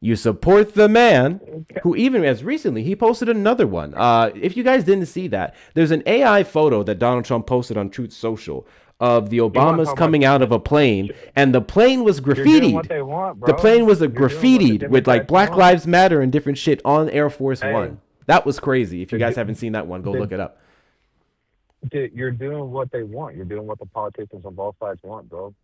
You support the man who, even as recently, he posted another one. If you guys didn't see that, there's an AI photo that Donald Trump posted on Truth Social of the Obamas coming out of a plane, and the plane was graffitied. The plane was graffitied with like Black Lives Matter and different shit on Air Force One. That was crazy. If you guys haven't seen that one, go look it up. You're doing what they want. You're doing what the politicians on both sides want, bro.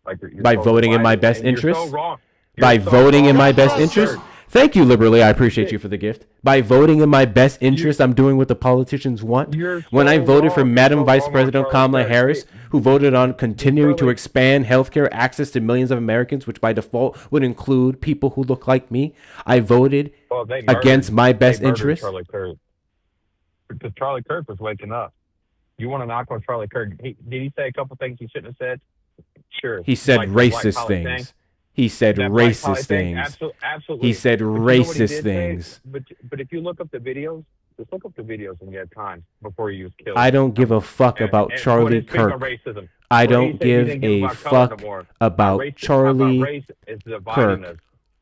Like you're By so voting in my divided, best and you're so interest? wrong. By You're so voting in wrong. my best interest? Thank you, Liberally. I appreciate you for the gift. By voting in my best interest, I'm doing what the politicians want. When I voted for Madam Vice President Kamala Harris, who voted on continuing to expand healthcare access to millions of Americans, which by default would include people who look like me, I voted against my best interest. Charlie Kirk. Because Charlie Kirk was waking up. You want to knock on Charlie Kirk? Did he say a couple things he shouldn't have said? Sure. He said Like racist things. He said racist things. Absolutely. He said But you know what he racist did say? things. But if you look up the videos, just look up the videos when you have time before he was killed. I don't give a fuck about and Charlie speaking of Kirk. racism, I where he don't said he give didn't a about color no fuck more. about race Charlie is dividing Kirk. us.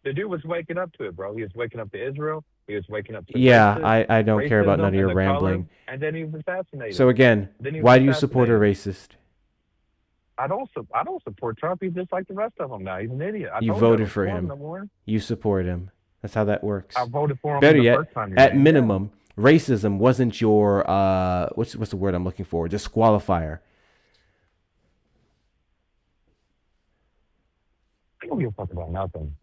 The dude was waking up to it, bro. He was waking up to Israel. He was waking up to Yeah, racism, I don't care about racism none of your and the color, rambling. and then he was assassinated. So again, Then he was why do you support a assassinated. racist? I don't support Trump. He's just like the rest of them now. He's an idiot. You I voted for him. him. No more. You support him. That's how that works. I voted for him Better the yet, first time he at ran. minimum, racism wasn't your what's the word I'm looking for? Disqualifier. I don't give a fuck about nothing.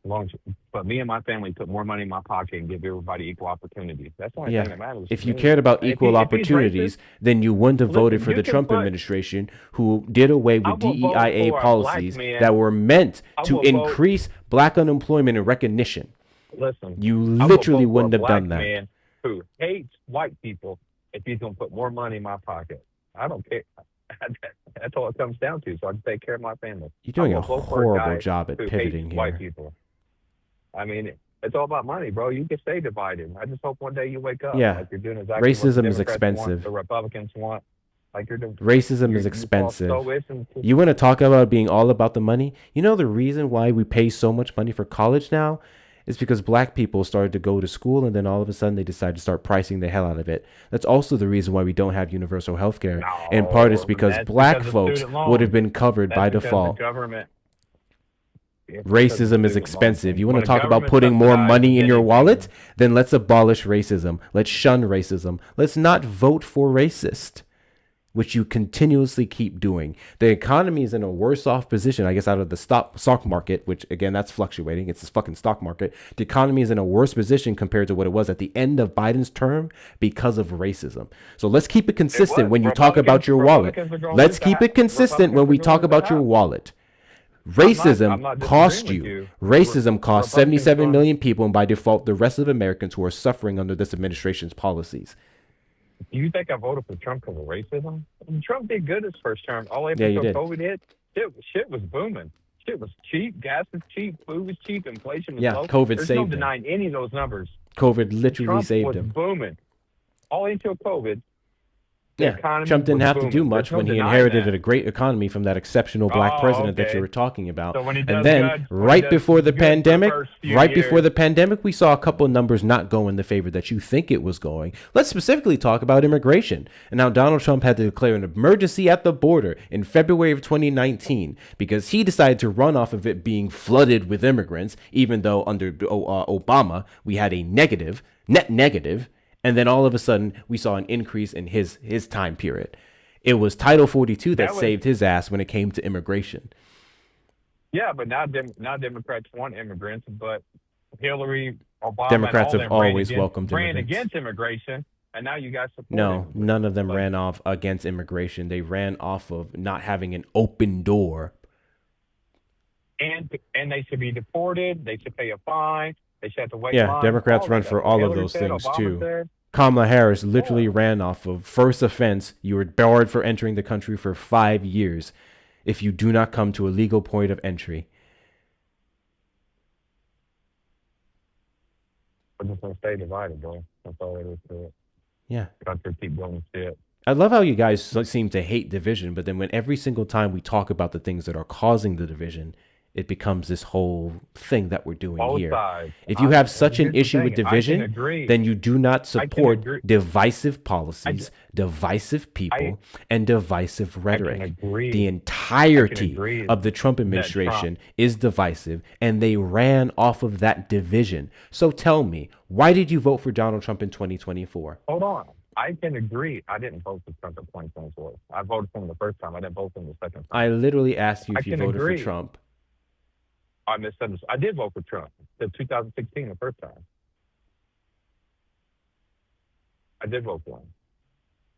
But me and my family put more money in my pocket and give everybody equal opportunity. That's the only thing that matters. If to you me. cared about And if equal he's opportunities, racist, then you wouldn't have voted for you the can Trump put- administration, who did away I with will vote DEIA for a policies black man. that were meant I to will vote- increase black unemployment and recognition. Listen, You I will literally vote for wouldn't a have black done that. Man who hates white people if he's gonna put more money in my pocket. I don't care. That's all it comes down to. So I can take care of my family. You're doing I a will vote for horrible guy job at who pivoting hates here. white people. I mean, it's all about money, bro. You can stay divided. I just hope one day you wake up. Yeah. Like you're doing exactly Racism what the is Democrats expensive. Want, the Republicans want. Like you're doing. Racism is you fall expensive. stoic and- You want to talk about being all about the money? You know the reason why we pay so much money for college now is because black people started to go to school and then all of a sudden they decided to start pricing the hell out of it. That's also the reason why we don't have universal health care. In part it's because that's black because of folks student loans. would have been covered by That's because default. the government. Racism is expensive. You want When to the talk about government putting more subsidizes money in your anything. wallet? Then let's abolish racism. Let's shun racism. Let's not vote for racist. which you continuously keep doing. The economy is in a worse off position, I guess, out of the stock market, which again, that's fluctuating. It's this fucking stock market. The economy is in a worse position compared to what it was at the end of Biden's term because of racism. So let's keep it consistent when you talk about your wallet. Let's keep it consistent when we talk about your wallet. Racism cost you. Racism cost 77 million people, and by default, the rest of Americans who are suffering under this administration's policies. Do you think I voted for Trump because of racism? Trump did good his first term. All the way Yeah, you until did. COVID hit, shit was booming. Shit was cheap. Gas was cheap. Food was cheap. Inflation was Yeah, low. COVID There's saved no him. denying any of those numbers. COVID literally Trump saved was him. booming. All the way until COVID. The Yeah, economy Trump didn't was have to booming. do much There's no when he denying inherited that. a great economy from that exceptional black president that you were talking about. So when he And does then good, when he right does before the good for the pandemic, first few years- we saw a couple of numbers not go in the favor that you think it was going. Let's specifically talk about immigration and how Donald Trump had to declare an emergency at the border in February of 2019 because he decided to run off of it being flooded with immigrants, even though under Obama we had a net negative. And then all of a sudden, we saw an increase in his time period. It was Title 42 that saved his ass when it came to immigration. Yeah, but now Democrats want immigrants, but Hillary, Obama, Democrats and have all them always welcomed ran immigrants. against immigration, and now you guys support No, immigrants. none of them ran off against immigration. They ran off of not having an open door. And they should be deported. They should pay a fine. They should have to wait. Yeah, line, Democrats all run that. for That's what all of Hillary those said, things Obama too. said. Kamala Harris literally ran off of first offense. You were barred for entering the country for 5 years if you do not come to a legal point of entry. We're just gonna stay divided, bro. That's all it is to it. Yeah. Country keep doing shit. I love how you guys seem to hate division, but then when every single time we talk about the things that are causing the division, it becomes this whole thing that we're doing Both here. sides. If you have such an Here's the issue with thing, I can division, agree. then you do not support agree. divisive policies, divisive people, and divisive rhetoric. agree. The entirety agree of the Trump administration is divisive, and they ran off of that division. So tell me, why did you vote for Donald Trump in 2024? Hold on. I can agree. I didn't vote for Trump in 2024. I voted for him the first time. I didn't vote for him the second time. I literally asked you I if you can voted agree. for Trump. I misunderstood. I did vote for Trump in 2016 the first time. I did vote for him.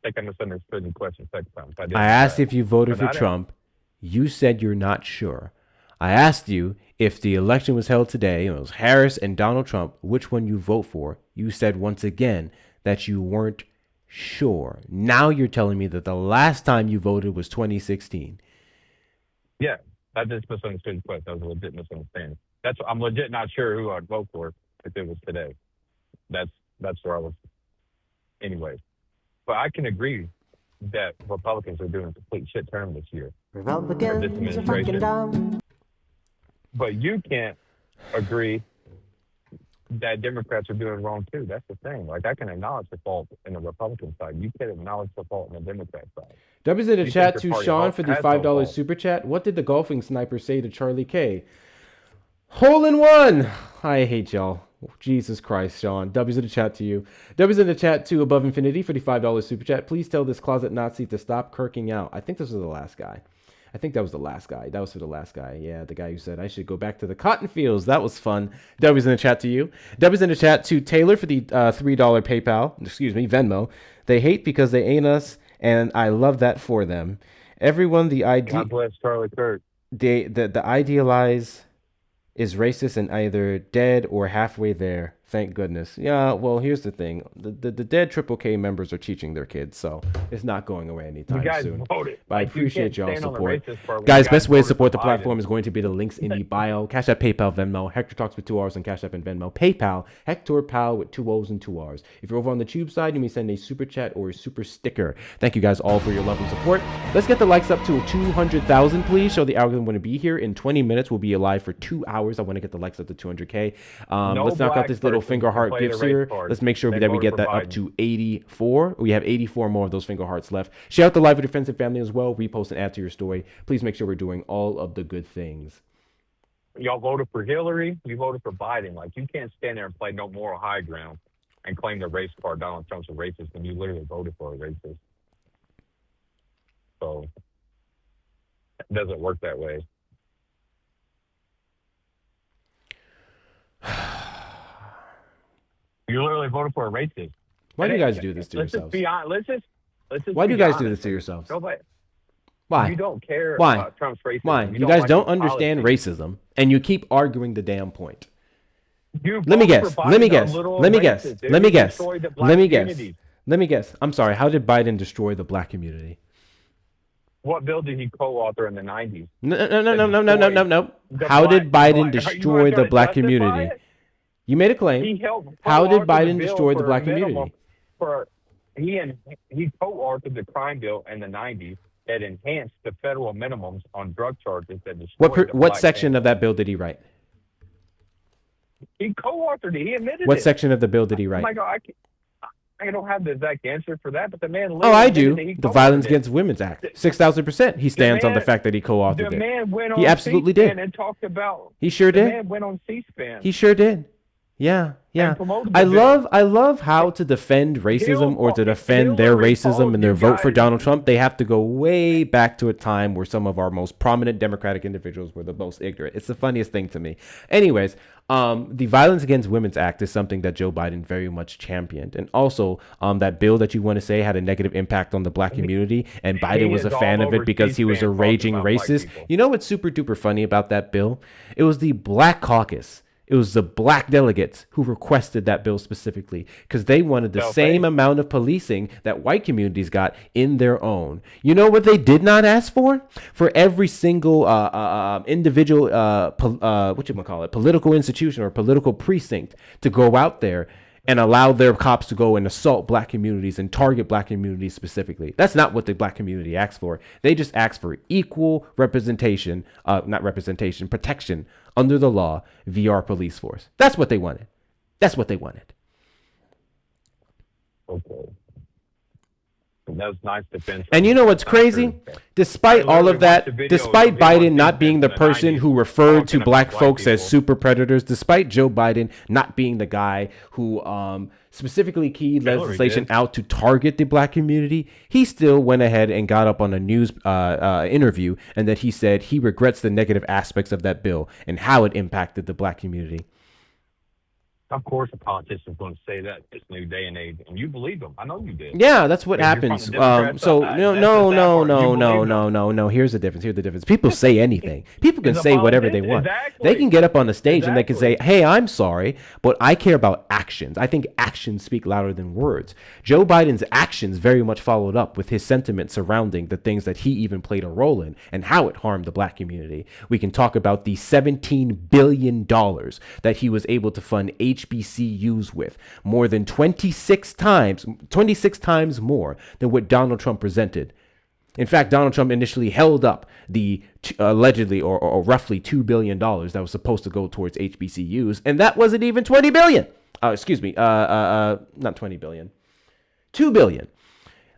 I think I misunderstood the question the second time. So I asked if you voted But for I didn't. Trump. You said you're not sure. I asked you if the election was held today, and it was Harris and Donald Trump, which one you vote for. You said once again that you weren't sure. Now you're telling me that the last time you voted was 2016. Yeah, I just misunderstood the question. That was a legit misunderstanding. I'm legit not sure who I'd vote for if it was today. That's where I was. Anyway, but I can agree that Republicans are doing a complete shit term this year. Republicans are fucking dumb. But you can't agree that Democrats are doing wrong too. That's the thing. Like, I can acknowledge the fault in the Republican side. You can't acknowledge the fault in the Democrat side. W's in the You chat think to your party Sean for the has no $5 fault. super chat. What did the golfing sniper say to Charlie K? Hole in one. I hate y'all. Jesus Christ, Sean. W's in the chat to you. W's in the chat to Above Infinity for the $5 super chat. Please tell this closet Nazi to stop kirking out. I think this was the last guy. I think that was the last guy. That was for the last guy. Yeah, the guy who said I should go back to the cotton fields. That was fun. W's in the chat to you. W's in the chat to Taylor for the $3 PayPal. Excuse me, Venmo. They hate because they ain't us, and I love that for them. Everyone, God bless Charlie Kirk. the idealize is racist and either dead or halfway there. Thank goodness. Yeah, well, here's the thing. The dead Triple K members are teaching their kids, so it's not going away anytime You guys soon. voted. But I Like, you appreciate can't y'all's stand on the support. racist part when Guys, you best way to voted support for the platform Biden. is going to be the links in the bio. Cash App, PayPal, Venmo. Hector Talks with 2 R's on Cash App and Venmo. PayPal, Hector Pal with 2 O's and 2 R's. If you're over on the tube side, you may send a super chat or a super sticker. Thank you guys all for your love and support. Let's get the likes up to 200,000, please. Show the algorithm when to be here. In 20 minutes, we'll be alive for 2 hours. I want to get the likes up to 200K. Let's knock out black this little person finger can heart play the gifts race here. card. Let's make sure They that we voted get for that up Biden. to 84. We have 84 more of those finger hearts left. Share out the live with your friends and family as well. Repost and add to your story. Please make sure we're doing all of the good things. Y'all voted for Hillary. You voted for Biden. Like, you can't stand there and play no moral high ground and claim the race card Donald Trump's a racist when you literally voted for a racist. So it doesn't work that way. You literally voted for a racist. Why do you guys do this to yourselves? Let's just be honest. Let's just Why do be you guys do honest. this to yourselves? Nobody, Why? You don't care Why? about Trump's racism. Why? You guys don't understand racism, and you keep arguing the damn point. Let me guess. Let me guess. Let me guess. Let me guess. Let me guess. Let me guess. I'm sorry. How did Biden destroy the black community? What bill did he co-author in the 90s? No. How did Biden destroy the black community? You made a claim. How did Biden destroy the black community? He co-authored the crime bill in the 90s that enhanced the federal minimums on drug charges that destroyed What section of that bill did he write? He co-authored it. He admitted it. What section of the bill did he write? Oh my God, I don't have the exact answer for that, but the man. Oh, I do. The Violence Against Women's Act. 6,000%. He stands on the fact that he co-authored it. The man went on he absolutely C-SPAN did. And talked about. He sure did. The man went on C-SPAN. He sure did. Yeah. I love how to defend racism or to defend their racism and their vote for Donald Trump. They have to go way back to a time where some of our most prominent Democratic individuals were the most ignorant. It's the funniest thing to me. Anyways, the Violence Against Women's Act is something that Joe Biden very much championed. And also, that bill that you want to say had a negative impact on the black community, and Biden was a fan of it because he was a raging racist. You know what's super duper funny about that bill? It was the Black Caucus. It was the black delegates who requested that bill specifically because they wanted the same amount of policing that white communities got in their own. You know what they did not ask for? For every single individual, political institution or political precinct to go out there and allow their cops to go and assault black communities and target black communities specifically. That's not what the black community asked for. They just asked for equal protection under the law via our police force. That's what they wanted. Okay. That was nice defense. And you know what's crazy? Despite all of that, despite Biden not being the person who referred to black folks as super predators, despite Joe Biden not being the guy who specifically keyed legislation out to target the black community, he still went ahead and got up on a news interview and that he said he regrets the negative aspects of that bill and how it impacted the black community. Of course, a politician's going to say that this new day and age, and you believe them. I know you did. Yeah, that's what happens. No. Here's the difference. People say anything. People can say whatever they want. They can get up on the stage and they can say, "Hey, I'm sorry, but I care about actions. I think actions speak louder than words." Joe Biden's actions very much followed up with his sentiments surrounding the things that he even played a role in and how it harmed the black community. We can talk about the $17 billion that he was able to fund HBCUs with, more than 26 times more than what Donald Trump presented. In fact, Donald Trump initially held up the allegedly or roughly $2 billion that was supposed to go towards HBCUs, and that wasn't even $20 billion. Not 20 billion, $2 billion.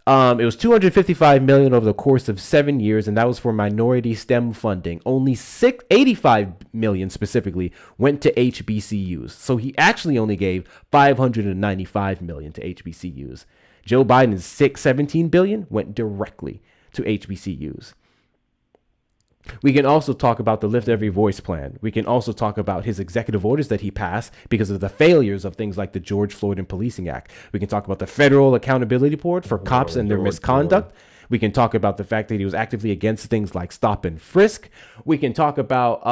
It was $255 million over the course of 7 years, and that was for minority STEM funding. Only $85 million specifically went to HBCUs. So he actually only gave $595 million to HBCUs. Joe Biden's $17 billion went directly to HBCUs. We can also talk about the Lift Every Voice plan. We can also talk about his executive orders that he passed because of the failures of things like the George Floyd and Policing Act. We can talk about the Federal Accountability Board for cops and their misconduct. We can talk about the fact that he was actively against things like stop and frisk. We can talk about,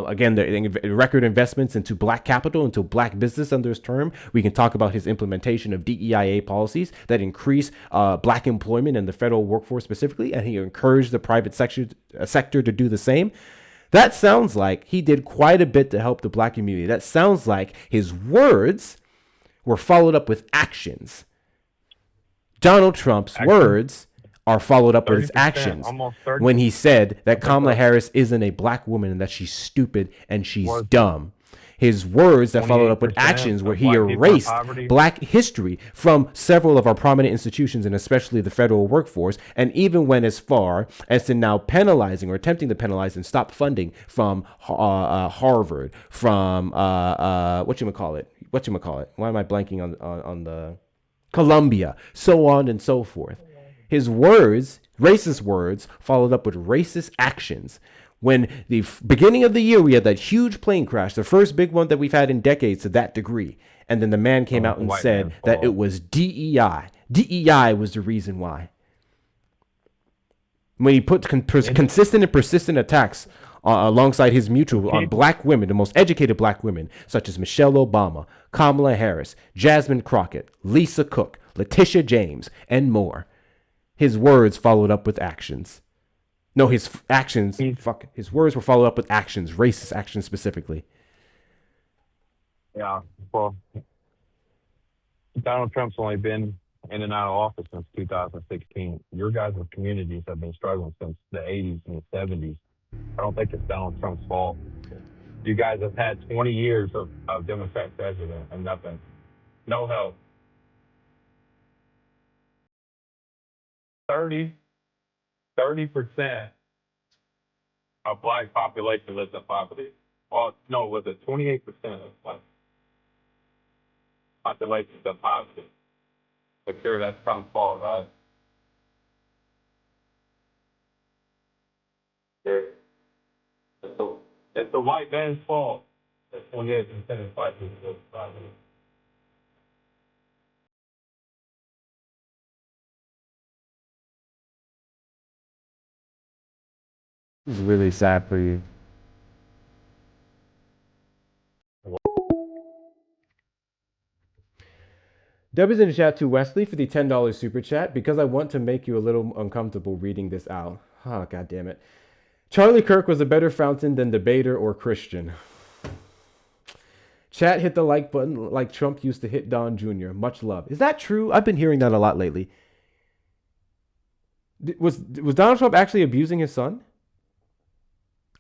again, the record investments into black capital, into black business under his term. We can talk about his implementation of DEIA policies that increase black employment in the federal workforce specifically, and he encouraged the private sector to do the same. That sounds like he did quite a bit to help the black community. That sounds like his words were followed up with actions. Donald Trump's words are followed up with his actions when he said that Kamala Harris isn't a black woman and that she's stupid and she's dumb. His words that followed up with actions where he erased black history from several of our prominent institutions and especially the federal workforce, and even went as far as to now penalizing or attempting to penalize and stop funding from Harvard, from whatchamacallit? Why am I blanking on the Columbia, so on and so forth. His words, racist words, followed up with racist actions. When the beginning of the year, we had that huge plane crash, the first big one that we've had in decades to that degree. And then the man came out and said that it was DEI. DEI was the reason why. When he put consistent and persistent attacks alongside his mutual on black women, the most educated black women, such as Michelle Obama, Kamala Harris, Jasmine Crockett, Lisa Cook, Letitia James, and more. His words followed up with actions. No, his actions, his words were followed up with actions, racist actions specifically. Yeah, well, Donald Trump's only been in and out of office since 2016. Your guys' communities have been struggling since the 80s and the 70s. I don't think it's Donald Trump's fault. You guys have had 20 years of Democrat president and nothing. No help. 30% of black population lives in poverty. Well, no, was it 28% of black population lives in poverty? But sure, that's Trump's fault, right? Sure. It's the white man's fault that 28% of black people live in poverty. It's really sad for you. W's in the chat to Wesley for the $10 super chat because I want to make you a little uncomfortable reading this out. Oh, God damn it. Charlie Kirk was a better fountain than debater or Christian. Chat hit the like button like Trump used to hit Don Jr. Much love. Is that true? I've been hearing that a lot lately. Was Donald Trump actually abusing his son?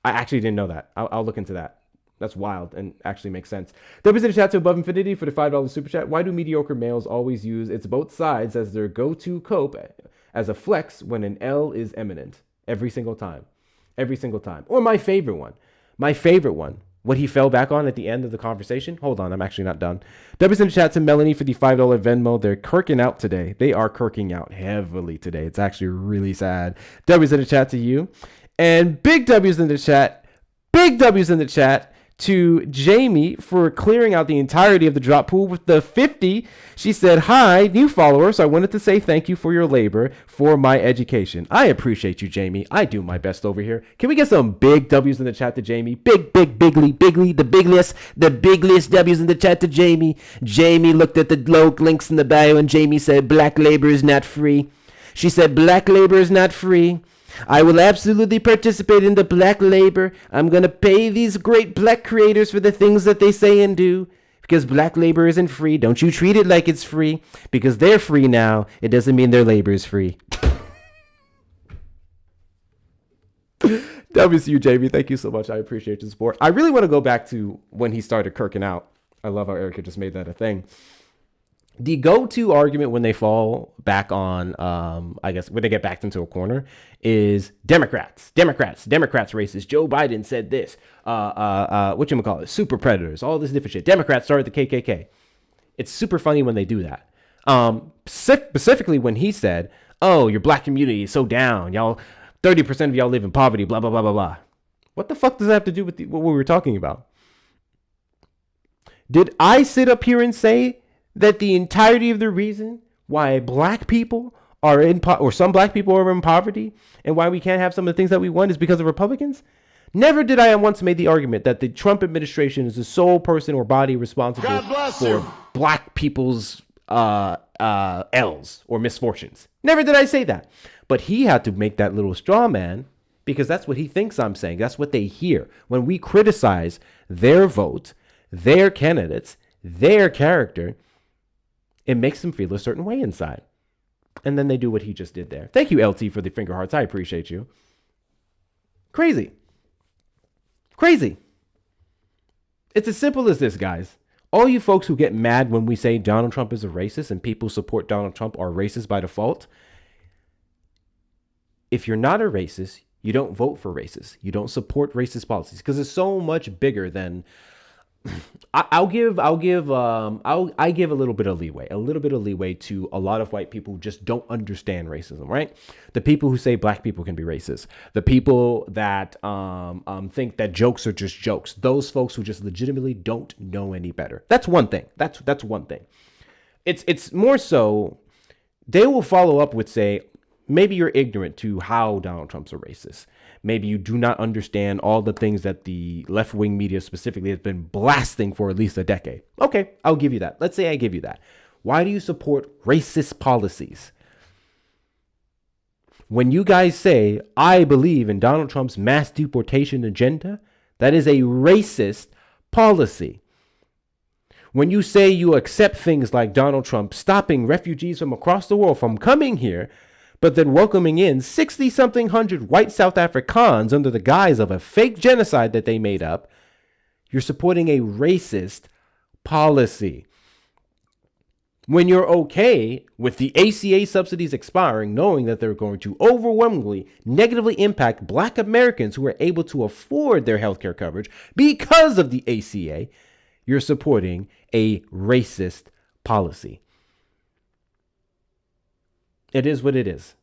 I actually didn't know that. I'll look into that. That's wild and actually makes sense. W's in the chat to Above Infinity for the $5 super chat. Why do mediocre males always use it's both sides as their go-to cope as a flex when an L is imminent? Every single time. Every single time. Or my favorite one. My favorite one. What he fell back on at the end of the conversation. Hold on, I'm actually not done. W's in the chat to Melanie for the $5 Venmo. They're kirking out today. They are kirking out heavily today. It's actually really sad. W's in the chat to you. And big W's in the chat. Big W's in the chat to Jamie for clearing out the entirety of the drop pool with the 50. She said, hi, new follower. So I wanted to say thank you for your labor for my education. I appreciate you, Jamie. I do my best over here. Can we get some big W's in the chat to Jamie? Bigly, the bigliest W's in the chat to Jamie. Jamie looked at the links in the bio and Jamie said, black labor is not free. She said, black labor is not free. I will absolutely participate in the black labor. I'm going to pay these great black creators for the things that they say and do. Because black labor isn't free. Don't you treat it like it's free. Because they're free now. It doesn't mean their labor is free. WCU, Jamie. Thank you so much. I appreciate your support. I really want to go back to when he started kirking out. I love how Erica just made that a thing. The go-to argument when they fall back on, I guess, when they get backed into a corner is Democrats, racist. Joe Biden said this, whatchamacallit, super predators, all this different shit. Democrats started the KKK. It's super funny when they do that. Specifically when he said, oh, your black community is so down. Y'all, 30% of y'all live in poverty, blah, blah, blah, blah, blah. What the fuck does that have to do with what we were talking about? Did I sit up here and say that the entirety of the reason why black people are or some black people are in poverty and why we can't have some of the things that we want is because of Republicans? Never did I once made the argument that the Trump administration is the sole person or body responsible for black people's L's or misfortunes. Never did I say that. But he had to make that little straw man because that's what he thinks I'm saying. That's what they hear. When we criticize their vote, their candidates, their character, it makes them feel a certain way inside. And then they do what he just did there. Thank you, LT, for the finger hearts. I appreciate you. Crazy. It's as simple as this, guys. All you folks who get mad when we say Donald Trump is a racist and people support Donald Trump are racist by default. If you're not a racist, you don't vote for racists. You don't support racist policies because it's so much bigger than I give a little bit of leeway to a lot of white people who just don't understand racism, right? The people who say black people can be racist, the people that think that jokes are just jokes, those folks who just legitimately don't know any better. That's one thing. That's one thing. It's more so they will follow up with say, maybe you're ignorant to how Donald Trump's a racist. Maybe you do not understand all the things that the left-wing media specifically has been blasting for at least a decade. Okay, I'll give you that. Let's say I give you that. Why do you support racist policies? When you guys say, I believe in Donald Trump's mass deportation agenda, that is a racist policy. When you say you accept things like Donald Trump stopping refugees from across the world from coming here, but then welcoming in 60-something hundred white South Africans under the guise of a fake genocide that they made up, you're supporting a racist policy. When you're okay with the ACA subsidies expiring, knowing that they're going to overwhelmingly negatively impact black Americans who are able to afford their healthcare coverage because of the ACA, you're supporting a racist policy. It is what it is.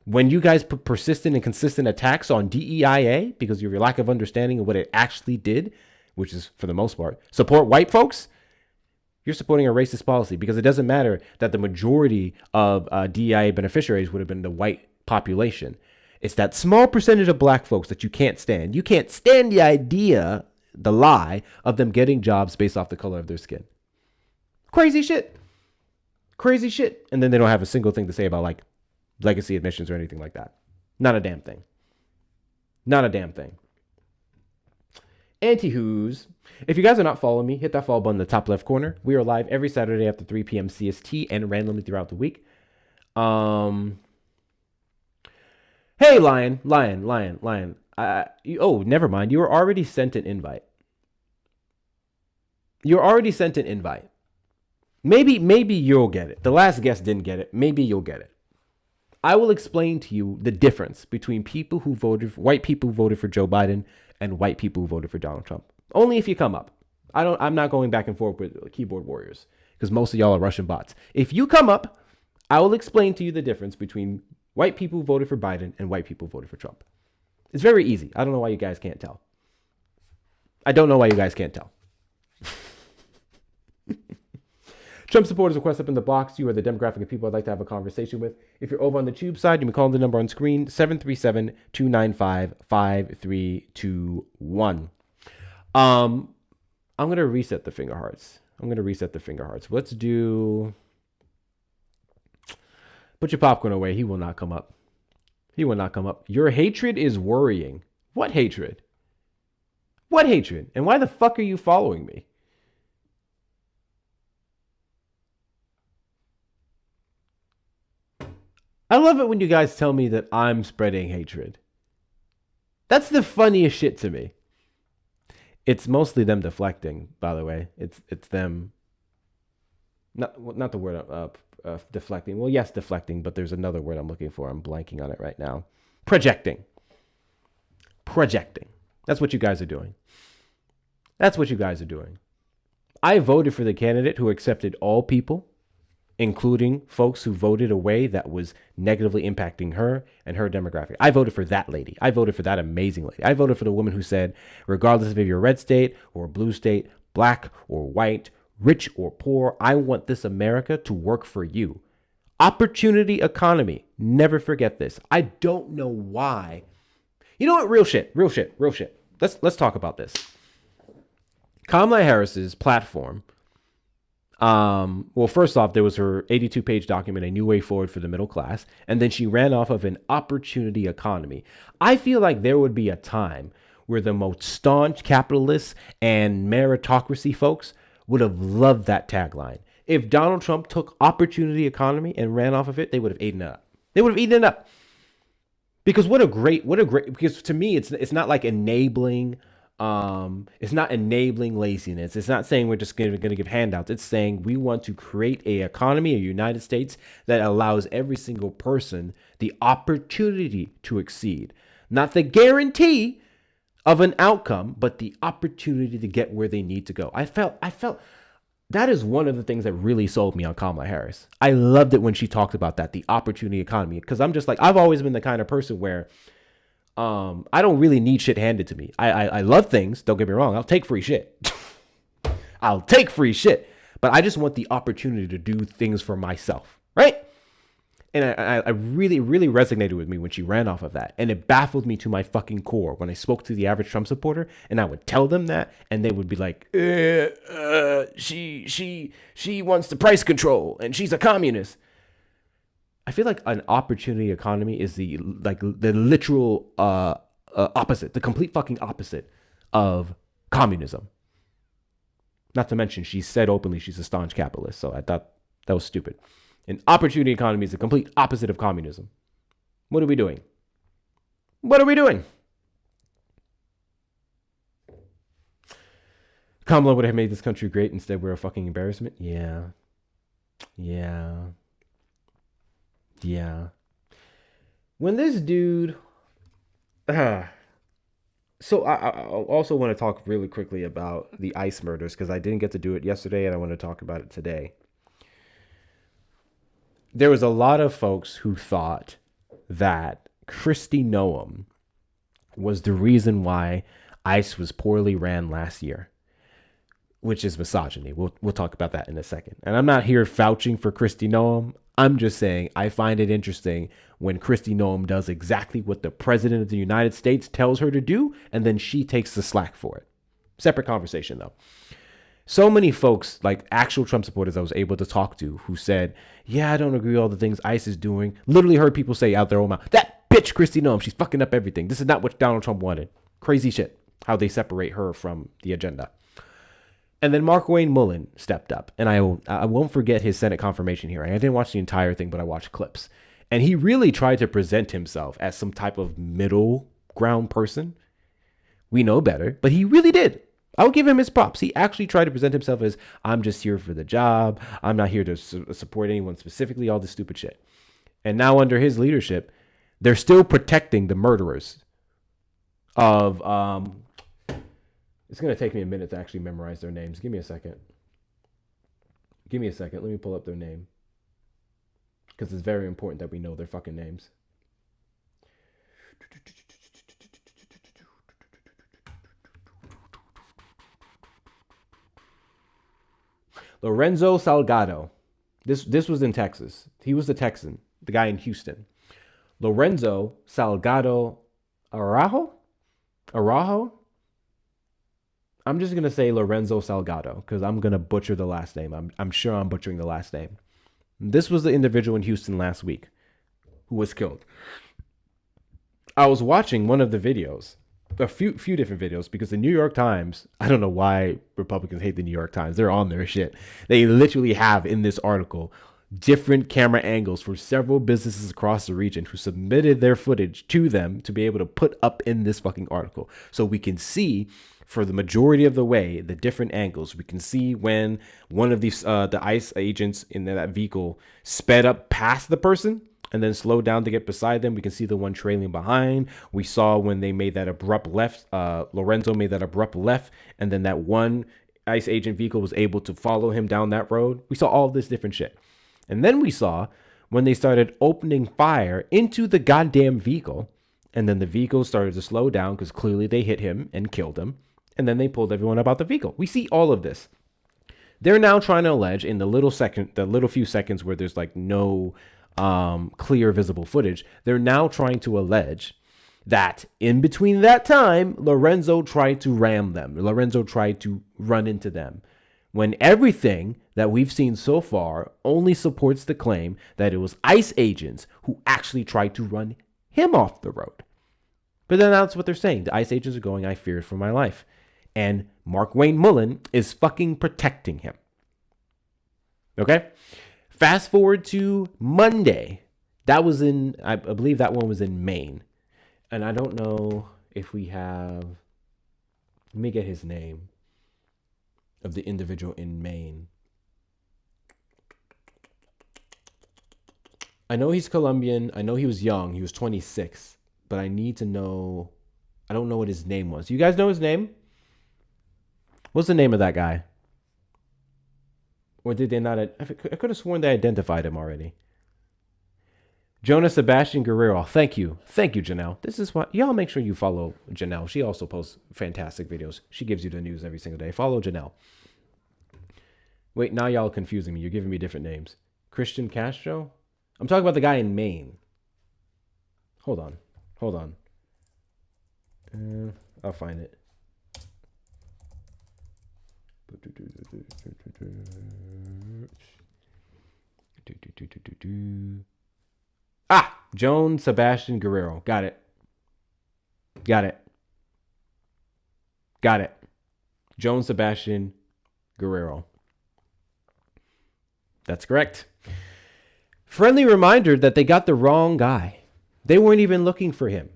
When you guys put persistent and consistent attacks on DEIA because of your lack of understanding of what it actually did, which is, for the most part, support white folks, you're supporting a racist policy because it doesn't matter that the majority of DEIA beneficiaries would have been the white population. It's that small percentage of black folks that you can't stand. You can't stand the idea, the lie, of them getting jobs based off the color of their skin. Crazy shit. Crazy shit. And then they don't have a single thing to say about like legacy admissions or anything like that. Not a damn thing. Not a damn thing. Anti-whoos. If you guys are not following me, hit that follow button in the top left corner. We are live every Saturday after 3 p.m. CST and randomly throughout the week. Hey, Lion. Oh, never mind. You were already sent an invite. Maybe you'll get it. The last guest didn't get it. Maybe you'll get it. I will explain to you the difference between white people who voted for Joe Biden and white people who voted for Donald Trump. Only if you come up. I'm not going back and forth with keyboard warriors because most of y'all are Russian bots. If you come up, I will explain to you the difference between white people who voted for Biden and white people who voted for Trump. It's very easy. I don't know why you guys can't tell. Trump supporters request up in the box. You are the demographic of people I'd like to have a conversation with. If you're over on the tube side, you can call the number on screen, 737-295-5321. I'm going to reset the finger hearts. Let's do... Put your popcorn away. He will not come up. Your hatred is worrying. What hatred? And why the fuck are you following me? I love it when you guys tell me that I'm spreading hatred. That's the funniest shit to me. It's mostly them deflecting, by the way. It's them. Not the word deflecting. Well, yes, deflecting, but there's another word I'm looking for. I'm blanking on it right now. Projecting. That's what you guys are doing. I voted for the candidate who accepted all people, including folks who voted a way that was negatively impacting her and her demographic. I voted for that lady. I voted for that amazing lady. I voted for the woman who said, regardless of if you're a red state or a blue state, black or white, rich or poor, I want this America to work for you. Opportunity economy. Never forget this. I don't know why. You know what? Real shit. Let's talk about this. Kamala Harris's platform. Well, first off, there was her 82-page document, A New Way Forward for the Middle Class, and then she ran off of an opportunity economy. I feel like there would be a time where the most staunch capitalists and meritocracy folks would have loved that tagline. If Donald Trump took opportunity economy and ran off of it, they would have eaten it up. Because because to me, it's not like enabling. It's not enabling laziness. It's not saying we're just going to give handouts. It's saying we want to create a economy, a United States that allows every single person the opportunity to exceed, not the guarantee of an outcome, but the opportunity to get where they need to go. I felt that is one of the things that really sold me on Kamala Harris. I loved it when she talked about that, the opportunity economy, because I'm just like, I've always been the kind of person where I don't really need shit handed to me. I love things. Don't get me wrong. I'll take free shit. I'll take free shit. But I just want the opportunity to do things for myself, right? And I really, really resonated with me when she ran off of that. And it baffled me to my fucking core when I spoke to the average Trump supporter and I would tell them that and they would be like, she wants the price control and she's a communist. I feel like an opportunity economy is the literal opposite, the complete fucking opposite of communism. Not to mention, she said openly she's a staunch capitalist, so I thought that was stupid. An opportunity economy is the complete opposite of communism. What are we doing? What are we doing? Kamala would have made this country great. Instead, we're a fucking embarrassment. Yeah. When this dude... So I also want to talk really quickly about the ICE murders because I didn't get to do it yesterday and I want to talk about it today. There was a lot of folks who thought that Kristi Noem was the reason why ICE was poorly ran last year, which is misogyny. We'll talk about that in a second. And I'm not here vouching for Kristi Noem. I'm just saying I find it interesting when Kristi Noem does exactly what the president of the United States tells her to do, and then she takes the slack for it. Separate conversation, though. So many folks, like actual Trump supporters I was able to talk to, who said, yeah, I don't agree with all the things ICE is doing. Literally heard people say out their own mouth, that bitch Kristi Noem, she's fucking up everything. This is not what Donald Trump wanted. Crazy shit, how they separate her from the agenda. And then Markwayne Mullin stepped up, and I won't forget his Senate confirmation hearing. I didn't watch the entire thing, but I watched clips. And he really tried to present himself as some type of middle ground person. We know better, but he really did. I'll give him his props. He actually tried to present himself as, I'm just here for the job. I'm not here to support anyone specifically, all this stupid shit. And now under his leadership, they're still protecting the murderers of... It's going to take me a minute to actually memorize their names. Give me a second. Let me pull up their name. Because it's very important that we know their fucking names. Lorenzo Salgado. This was in Texas. He was the Texan, the guy in Houston. Lorenzo Salgado Araujo? I'm just going to say Lorenzo Salgado because I'm going to butcher the last name. I'm sure I'm butchering the last name. This was the individual in Houston last week who was killed. I was watching one of the videos, a few different videos, because the New York Times, I don't know why Republicans hate the New York Times. They're on their shit. They literally have in this article different camera angles for several businesses across the region who submitted their footage to them to be able to put up in this fucking article. So we can see for the majority of the way, the different angles. We can see when one of these, the ICE agents in that vehicle sped up past the person and then slowed down to get beside them. We can see the one trailing behind. We saw when they made that abrupt left, Lorenzo made that abrupt left, and then that one ICE agent vehicle was able to follow him down that road. We saw all this different shit. And then we saw when they started opening fire into the goddamn vehicle, and then the vehicle started to slow down because clearly they hit him and killed him. And then they pulled everyone about the vehicle. We see all of this. They're now trying to allege in the little few seconds where there's like no clear visible footage. They're now trying to allege that in between that time, Lorenzo tried to ram them. Lorenzo tried to run into them. When everything that we've seen so far only supports the claim that it was ICE agents who actually tried to run him off the road. But then that's what they're saying. The ICE agents are going, I feared for my life. And Markwayne Mullin is fucking protecting him. Okay? Fast forward to Monday. That was in, I believe that one was in Maine. And I don't know if we have, let me get his name of the individual in Maine. I know he's Colombian. I know he was young. He was 26. But I need to know, I don't know what his name was. You guys know his name? What's the name of that guy? Or did they not? I could have sworn they identified him already. Jonas Sebastian Guerrero. Thank you. Thank you, Janelle. This is what y'all make sure you follow Janelle. She also posts fantastic videos. She gives you the news every single day. Follow Janelle. Wait, now y'all are confusing me. You're giving me different names. Christian Castro? I'm talking about the guy in Maine. Hold on. Hold on. I'll find it. Ah! Joan Sebastian Guerrero. Got it. Got it. Got it. Joan Sebastian Guerrero. That's correct. Friendly reminder that they got the wrong guy. They weren't even looking for him.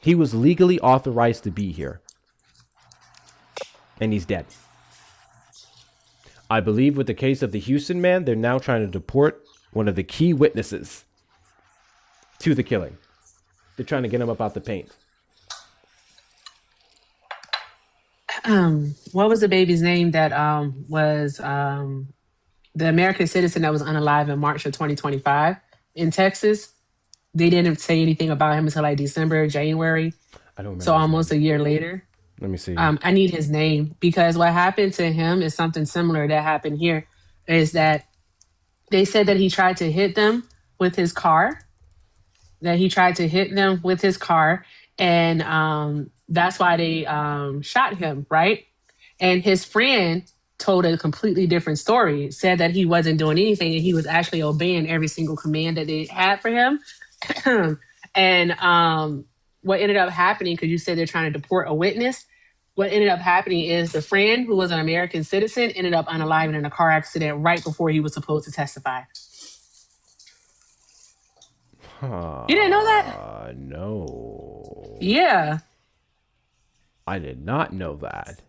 He was legally authorized to be here. And he's dead. I believe with the case of the Houston man, they're now trying to deport one of the key witnesses to the killing. They're trying to get him up out the paint. What was the baby's name that was the American citizen that was unalive in March of 2025 in Texas? They didn't say anything about him until like December, January. I don't remember. So almost a year later. Let me see. I need his name because what happened to him is something similar that happened here. Is that they said that he tried to hit them with his car. And that's why they shot him, right? And his friend told a completely different story. Said that he wasn't doing anything and he was actually obeying every single command that they had for him. And what ended up happening, because you said they're trying to deport a witness, what ended up happening is the friend, who was an American citizen, ended up unalive in a car accident right before he was supposed to testify. You didn't know that? No. Yeah. I did not know that.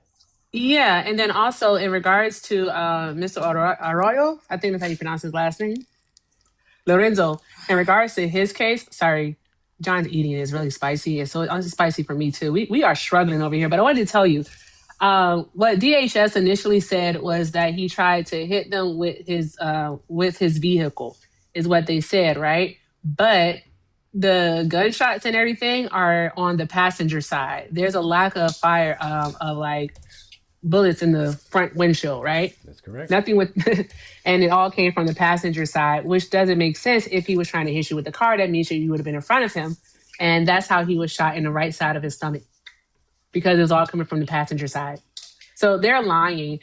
Yeah, and then also in regards to Mr. Arroyo, I think that's how you pronounce his last name, Lorenzo. In regards to his case, sorry, John's eating is really spicy, and so it's spicy for me too. We are struggling over here, but I wanted to tell you what DHS initially said was that he tried to hit them with his vehicle, is what they said, right? But the gunshots and everything are on the passenger side. There's a lack of fire of like bullets in the front windshield, right? That's correct. Nothing with, and it all came from the passenger side, which doesn't make sense. If he was trying to hit you with the car, that means you would have been in front of him. And that's how he was shot in the right side of his stomach, because it was all coming from the passenger side. So they're lying.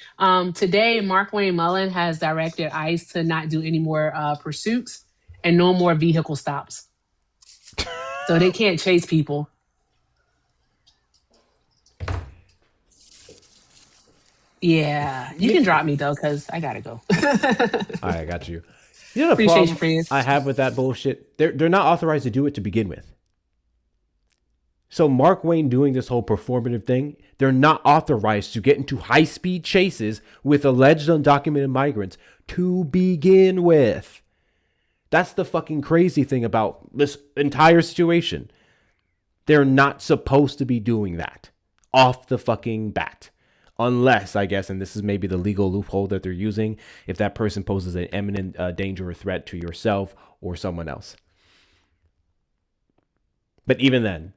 Today, Mark Wayne Mullen has directed ICE to not do any more pursuits and no more vehicle stops. So they can't chase people. Yeah, you can drop me though, because I gotta go. All right, I got you. You know the Appreciate problem you, friends. I have with that bullshit? They're not authorized to do it to begin with. So Mark Wayne doing this whole performative thing, they're not authorized to get into high-speed chases with alleged undocumented migrants to begin with. That's the fucking crazy thing about this entire situation. They're not supposed to be doing that off the fucking bat. Unless, I guess, and this is maybe the legal loophole that they're using, if that person poses an imminent danger or threat to yourself or someone else. But even then,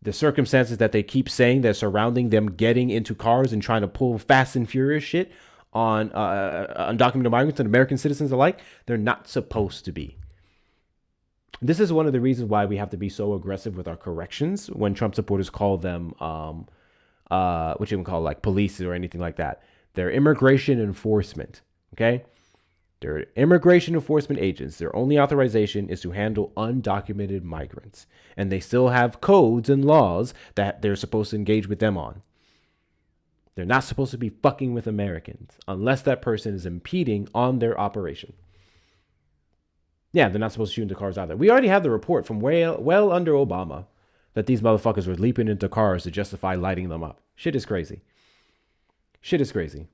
the circumstances that they keep saying that surrounding them getting into cars and trying to pull fast and furious shit on undocumented migrants and American citizens alike, they're not supposed to be. This is one of the reasons why we have to be so aggressive with our corrections when Trump supporters call them, what you would call like police or anything like that. They're immigration enforcement, okay? They're immigration enforcement agents. Their only authorization is to handle undocumented migrants. And they still have codes and laws that they're supposed to engage with them on. They're not supposed to be fucking with Americans unless that person is impeding on their operation. Yeah, they're not supposed to shoot into cars either. We already have the report from well under Obama that these motherfuckers were leaping into cars to justify lighting them up. Shit is crazy. Shit is crazy.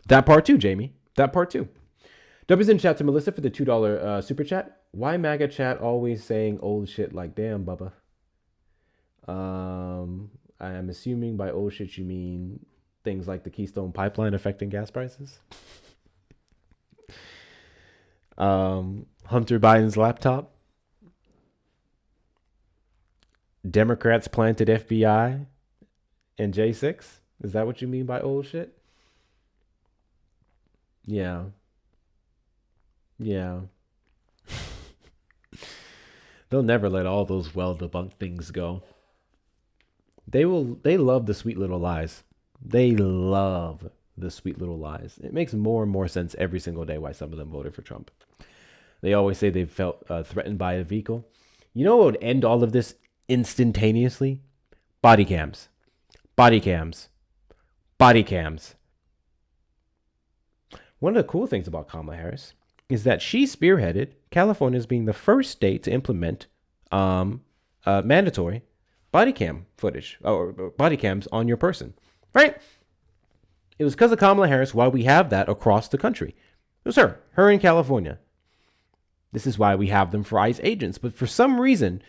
That part too, Jamie. That part too. W's in chat to Melissa for the $2 super chat. Why MAGA chat always saying old shit like damn, Bubba? I am assuming by old shit you mean things like the Keystone Pipeline affecting gas prices. Hunter Biden's laptop. Democrats planted FBI and J6. Is that what you mean by old shit? Yeah. Yeah. They'll never let all those well-debunked things go. They love the sweet little lies. They love the sweet little lies. It makes more and more sense every single day why some of them voted for Trump. They always say they felt threatened by a vehicle. You know what would end all of this instantaneously? Body cams. Body cams. Body cams. One of the cool things about Kamala Harris is that she spearheaded California as being the first state to implement mandatory body cam footage or body cams on your person. Right? It was because of Kamala Harris why we have that across the country. It was her in California. This is why we have them for ICE agents. But for some reason,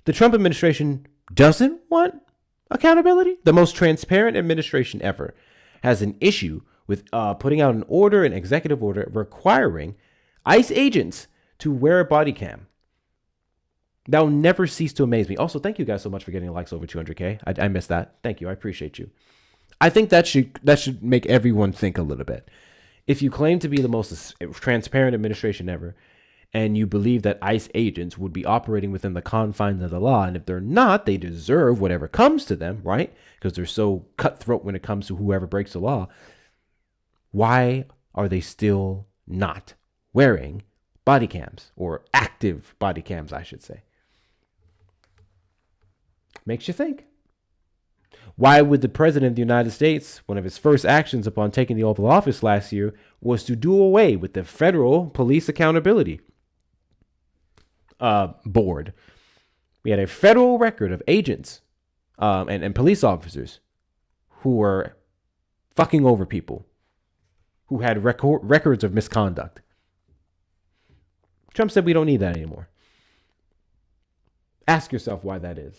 the Trump administration doesn't want accountability. The most transparent administration ever has an issue with putting out an order, an executive order requiring ICE agents to wear a body cam. That will never cease to amaze me. Also, thank you guys so much for getting likes over 200K. I missed that. Thank you. I appreciate you. I think that should make everyone think a little bit. If you claim to be the most transparent administration ever, and you believe that ICE agents would be operating within the confines of the law, and if they're not, they deserve whatever comes to them, right? Because they're so cutthroat when it comes to whoever breaks the law. Why are they still not wearing body cams, or active body cams, I should say? Makes you think. Why would the president of the United States, one of his first actions upon taking the Oval Office last year, was to do away with the Federal Police Accountability Board? We had a federal record of agents and police officers who were fucking over people, who had records of misconduct. Trump said we don't need that anymore. Ask yourself why that is.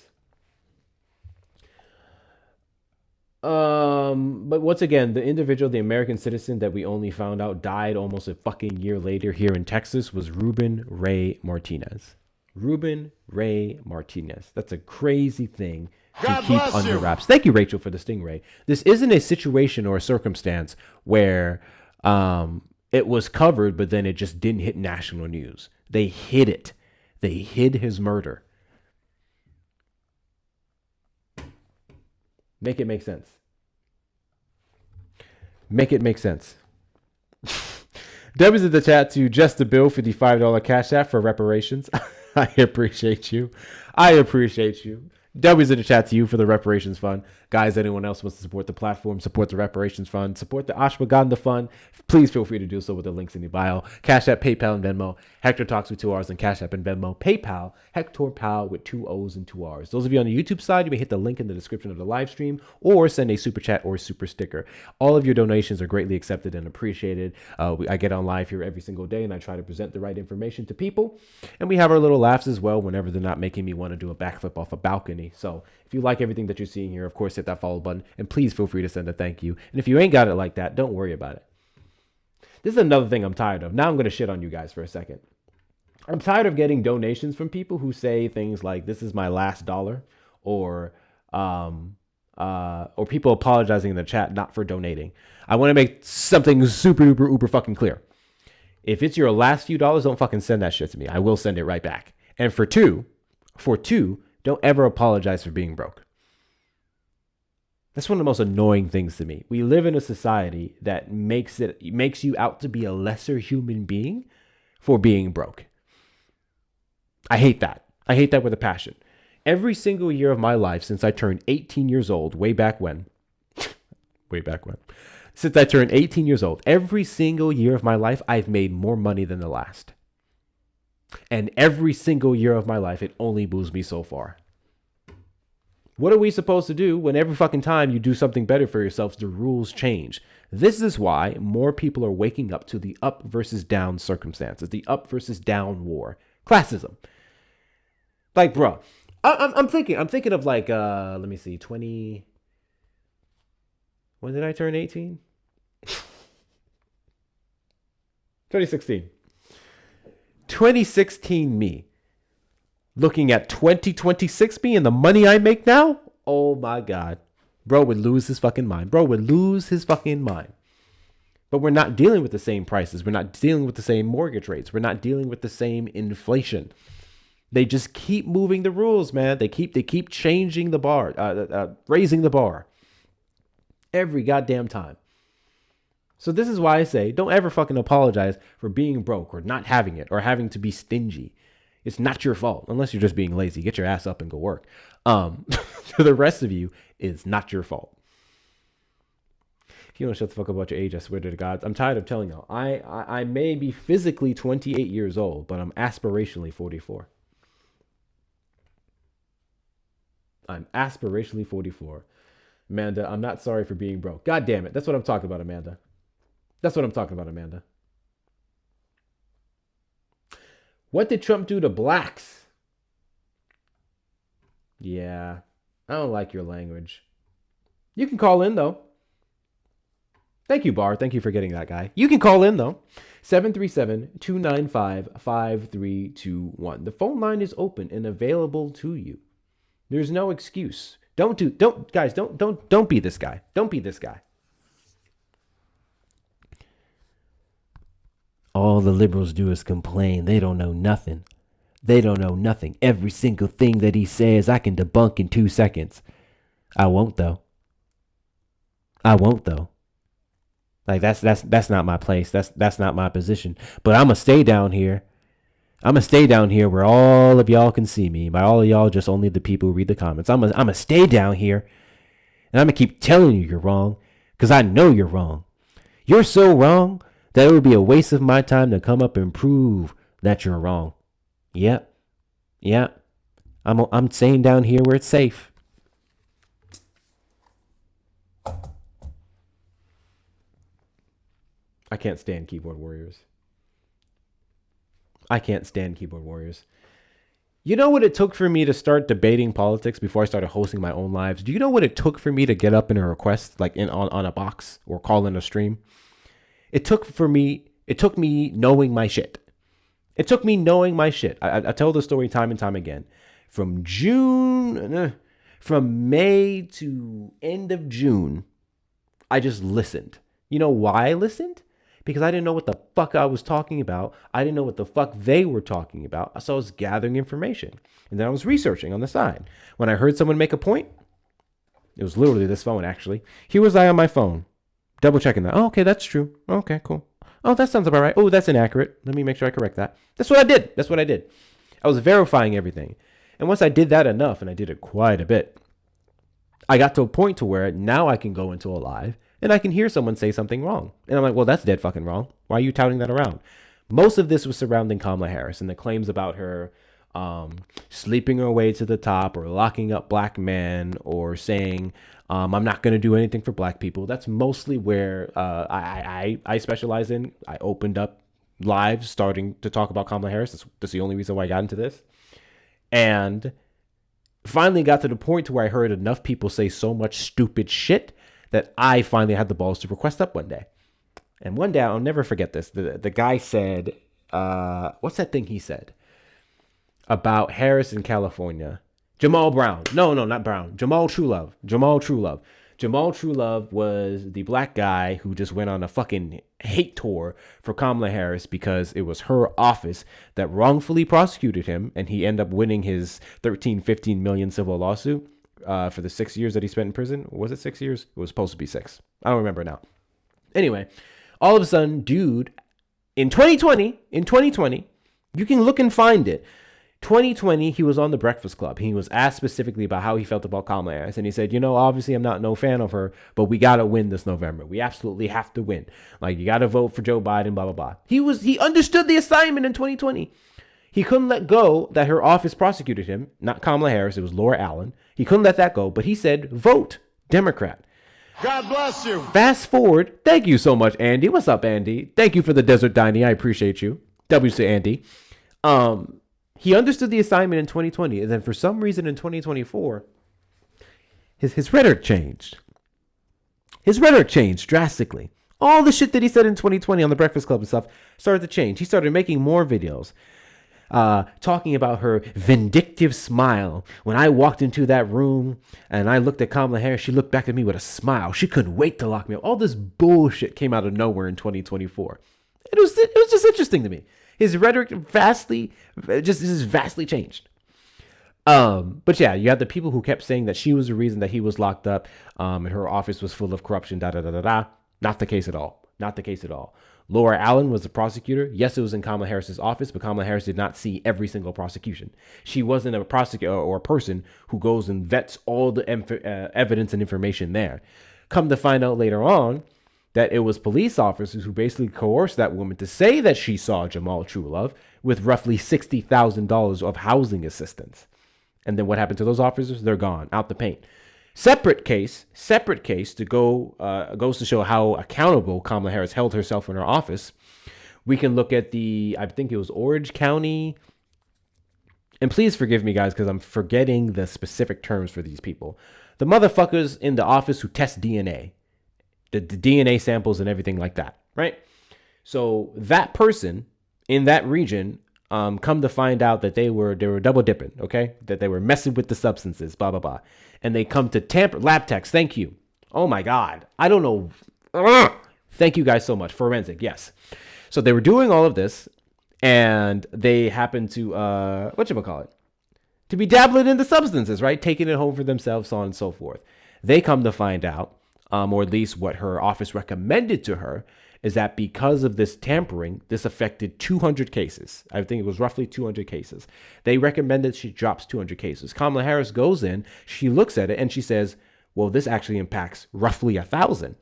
But once again, the individual, the American citizen that we only found out died almost a fucking year later here in Texas was Ruben Ray Martinez. Ruben Ray Martinez. That's a crazy thing to keep under wraps. Thank you, Rachel, for the stingray. This isn't a situation or a circumstance where it was covered, but then it just didn't hit national news. They hid it. They hid his murder. Make it make sense. Make it make sense. W's in the chat to Just the Bill, $55 cash app for reparations. I appreciate you. I appreciate you. W's in the chat to you for the reparations fund. Guys, anyone else wants to support the platform, support the reparations fund, support the Ashwagandha fund, please feel free to do so with the links in the bio. Cash App, PayPal, and Venmo. Hector Talks with 2 R's and Cash App and Venmo. PayPal, Hector Pal with 2 O's and 2 R's. Those of you on the YouTube side, you may hit the link in the description of the live stream or send a super chat or super sticker. All of your donations are greatly accepted and appreciated. I get on live here every single day and I try to present the right information to people. And we have our little laughs as well whenever they're not making me want to do a backflip off a balcony. So if you like everything that you're seeing here, of course, hit that follow button and please feel free to send a thank you. And if you ain't got it like that, don't worry about it. This is another thing I'm tired of. Now I'm going to shit on you guys for a second. I'm tired of getting donations from people who say things like, this is my last dollar, or people apologizing in the chat not for donating. I want to make something super duper uber fucking clear. If it's your last few dollars, don't fucking send that shit to me. I will send it right back. And for two, don't ever apologize for being broke. That's one of the most annoying things to me. We live in a society that makes you out to be a lesser human being for being broke. I hate that. I hate that with a passion. Every single year of my life since I turned 18 years old, way back when, since I turned 18 years old, every single year of my life, I've made more money than the last. And every single year of my life, it only moves me so far. What are we supposed to do when every fucking time you do something better for yourselves, the rules change? This is why more people are waking up to the up versus down circumstances, the up versus down war. Classism. Like, bro, I'm thinking of like let me see, 20. When did I turn 18? 2016. 2016 me. Looking at 2026 me and the money I make now? Oh my God. Bro would lose his fucking mind. But we're not dealing with the same prices. We're not dealing with the same mortgage rates. We're not dealing with the same inflation. They just keep moving the rules, man. They keep changing the bar, raising the bar every goddamn time. So this is why I say don't ever fucking apologize for being broke or not having it or having to be stingy. It's not your fault unless you're just being lazy. Get your ass up and go work. For the rest of you, it's not your fault. If you don't shut the fuck up about your age, I swear to the gods. I'm tired of telling y'all. I may be physically 28 years old, but I'm aspirationally 44. I'm aspirationally 44. Amanda, I'm not sorry for being broke. God damn it. That's what I'm talking about, Amanda. What did Trump do to blacks? Yeah, I don't like your language. You can call in, though. Thank you, Bar. Thank you for getting that guy. You can call in, though. 737-295-5321. The phone line is open and available to you. There's no excuse. Don't be this guy. Don't be this guy. All the liberals do is complain. They don't know nothing. Every single thing that he says, I can debunk in 2 seconds. I won't though. Like that's not my place. That's not my position. But I'm gonna stay down here. Where all of y'all can see me. By all of y'all, just only the people who read the comments. I'm gonna stay down here, and I'm gonna keep telling you you're wrong, because I know you're wrong. You're so wrong that it would be a waste of my time to come up and prove that you're wrong. Yep. I'm staying down here where it's safe. I can't stand keyboard warriors. You know what it took for me to start debating politics before I started hosting my own lives? Do you know what it took for me to get up in a request, like on a box or call in a stream? It took me knowing my shit. I tell the story time and time again. From May to end of June, I just listened. You know why I listened? Because I didn't know what the fuck I was talking about. I didn't know what the fuck they were talking about. So I was gathering information. And then I was researching on the side. When I heard someone make a point, it was literally this phone, actually. Here was I on my phone, double checking that. Oh, okay, that's true. Okay, cool. Oh, that sounds about right. Oh, that's inaccurate. Let me make sure I correct that. That's what I did. I was verifying everything. And once I did that enough, and I did it quite a bit, I got to a point to where now I can go into a live and I can hear someone say something wrong. And I'm like, well, that's dead fucking wrong. Why are you touting that around? Most of this was surrounding Kamala Harris and the claims about her sleeping her way to the top or locking up black men or saying, I'm not going to do anything for black people. That's mostly where I specialize in. I opened up lives starting to talk about Kamala Harris. That's the only reason why I got into this. And finally got to the point where I heard enough people say so much stupid shit that I finally had the balls to request up one day. And one day, I'll never forget this. The guy said, what's that thing he said about Harris in California? Jamal Brown. No, not Brown. Jamal Truelove. Jamal Truelove was the black guy who just went on a fucking hate tour for Kamala Harris because it was her office that wrongfully prosecuted him, and he ended up winning his 15 million civil lawsuit for the 6 years that he spent in prison. Was it 6 years? It was supposed to be 6. I don't remember now. Anyway, all of a sudden, dude, in 2020, you can look and find it. 2020, he was on The Breakfast Club. He was asked specifically about how he felt about Kamala Harris. And he said, obviously I'm not no fan of her, but we got to win this November. We absolutely have to win. Like, you got to vote for Joe Biden, blah, blah, blah. He understood the assignment in 2020. He couldn't let go that her office prosecuted him. Not Kamala Harris. It was Laura Allen. He couldn't let that go, but he said, vote Democrat. God bless you. Fast forward. Thank you so much, Andy. What's up, Andy? Thank you for the desert dining. I appreciate you. W to Andy. He understood the assignment in 2020, and then for some reason in 2024, his rhetoric changed. His rhetoric changed drastically. All the shit that he said in 2020 on the Breakfast Club and stuff started to change. He started making more videos, talking about her vindictive smile. When I walked into that room and I looked at Kamala Harris, she looked back at me with a smile. She couldn't wait to lock me up. All this bullshit came out of nowhere in 2024. It was just interesting to me. His rhetoric vastly changed. But yeah, you had the people who kept saying that she was the reason that he was locked up, and her office was full of corruption, Not the case at all. Not the case at all. Laura Allen was the prosecutor. Yes, it was in Kamala Harris's office, but Kamala Harris did not see every single prosecution. She wasn't a prosecutor or a person who goes and vets all the evidence and information there. Come to find out later on that it was police officers who basically coerced that woman to say that she saw Jamal Truelove with roughly $60,000 of housing assistance. And then what happened to those officers? They're gone, out the paint. Separate case to goes to show how accountable Kamala Harris held herself in her office. We can look at I think it was Orange County. And please forgive me, guys, because I'm forgetting the specific terms for these people. The motherfuckers in the office who test DNA. The DNA samples and everything like that, right? So that person in that region, come to find out that they were double dipping, okay? That they were messing with the substances, blah, blah, blah. And they come to tamper, lab techs, thank you. Oh my God, I don't know. Ugh. Thank you guys so much. Forensic, yes. So they were doing all of this, and they happened to, to be dabbling in the substances, right? Taking it home for themselves, so on and so forth. They come to find out, or at least what her office recommended to her, is that because of this tampering, this affected 200 cases. I think it was roughly 200 cases. They recommended she drops 200 cases. Kamala Harris goes in, she looks at it, and she says, well, this actually impacts roughly 1,000.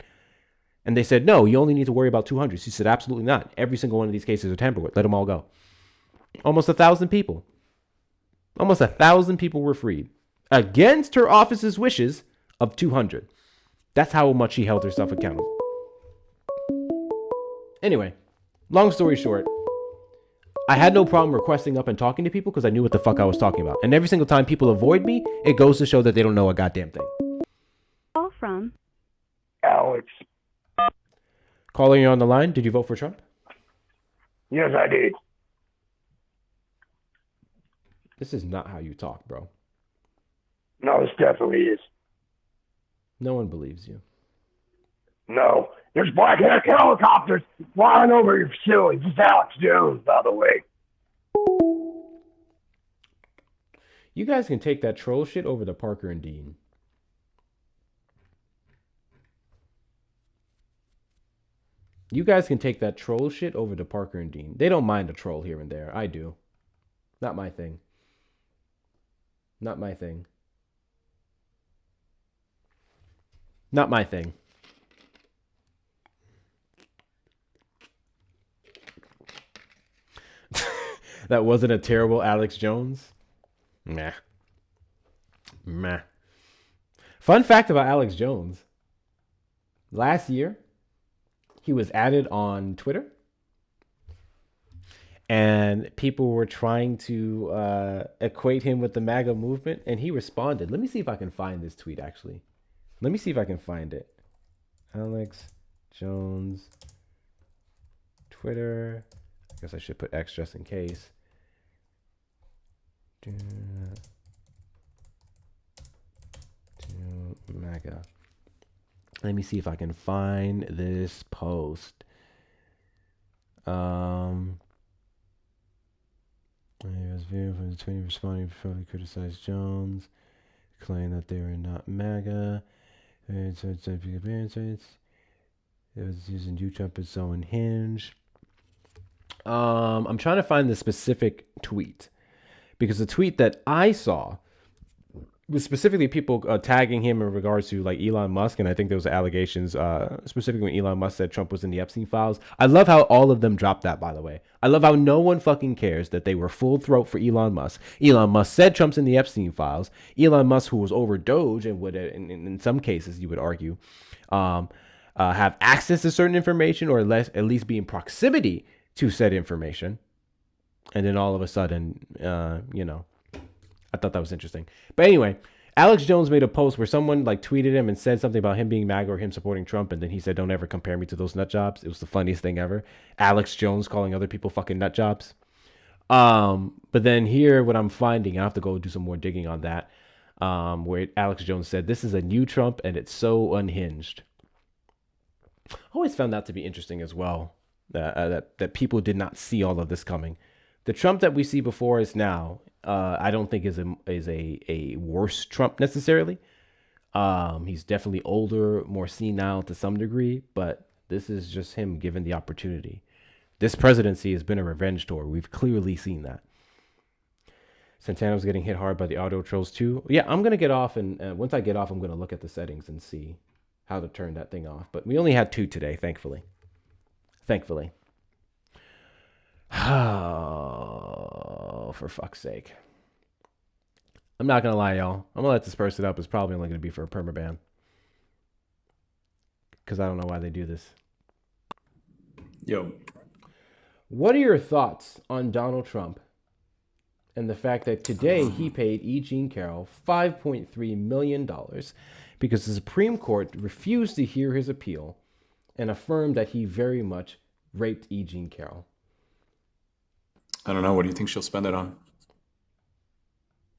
And they said, no, you only need to worry about 200. She said, absolutely not. Every single one of these cases are tampered with. Let them all go. Almost 1,000 people. Almost 1,000 people were freed against her office's wishes of 200. That's how much she held herself accountable. Anyway, long story short, I had no problem requesting up and talking to people because I knew what the fuck I was talking about. And every single time people avoid me, it goes to show that they don't know a goddamn thing. Call from Alex. Caller, you're on the line. Did you vote for Trump? Yes, I did. This is not how you talk, bro. No, this definitely is. No one believes you. No. There's black helicopters flying over your facility. This is Alex Jones, by the way. You guys can take that troll shit over to Parker and Dean. You guys can take that troll shit over to Parker and Dean. They don't mind a troll here and there. I do. Not my thing. Not my thing. Not my thing. That wasn't a terrible Alex Jones? Meh. Meh. Fun fact about Alex Jones. Last year, he was added on Twitter. And people were trying to equate him with the MAGA movement. And he responded. Let me see if I can find this tweet, actually. Let me see if I can find it. Alex Jones, Twitter. I guess I should put X just in case. To MAGA. Let me see if I can find this post. It was video from the tweet responding to criticized Jones, claiming that they were not MAGA. It was using you Trump as so unhinged. I'm trying to find the specific tweet because the tweet that I saw was specifically people tagging him in regards to like Elon Musk, and I think there was allegations specifically when Elon Musk said Trump was in the Epstein files. I love how all of them dropped that, by the way. I love how no one fucking cares that they were full throat for Elon Musk. Elon Musk said Trump's in the Epstein files. Elon Musk, who was over Doge and would, in some cases, you would argue, have access to certain information or at least be in proximity to said information. And then all of a sudden, you know, I thought that was interesting. But anyway, Alex Jones made a post where someone like tweeted him and said something about him being MAGA or him supporting Trump. And then he said, don't ever compare me to those nut jobs. It was the funniest thing ever. Alex Jones calling other people fucking nut jobs. But then here, what I'm finding, I have to go do some more digging on that. Where Alex Jones said, this is a new Trump and it's so unhinged. I always found that to be interesting as well. That people did not see all of this coming. The Trump that we see before us now, I don't think is a worse Trump necessarily. He's definitely older, more senile to some degree, but this is just him given the opportunity. This presidency has been a revenge tour. We've clearly seen that. Santana's getting hit hard by the auto trolls too. Yeah, I'm going to get off, and once I get off, I'm going to look at the settings and see how to turn that thing off. But we only had 2 today, thankfully. Oh, for fuck's sake. I'm not going to lie, y'all. I'm going to let this person up. It's probably only going to be for a permaban. Because I don't know why they do this. Yo. What are your thoughts on Donald Trump and the fact that today he paid E. Jean Carroll $5.3 million because the Supreme Court refused to hear his appeal and affirmed that he very much raped E. Jean Carroll? I don't know. What do you think she'll spend it on?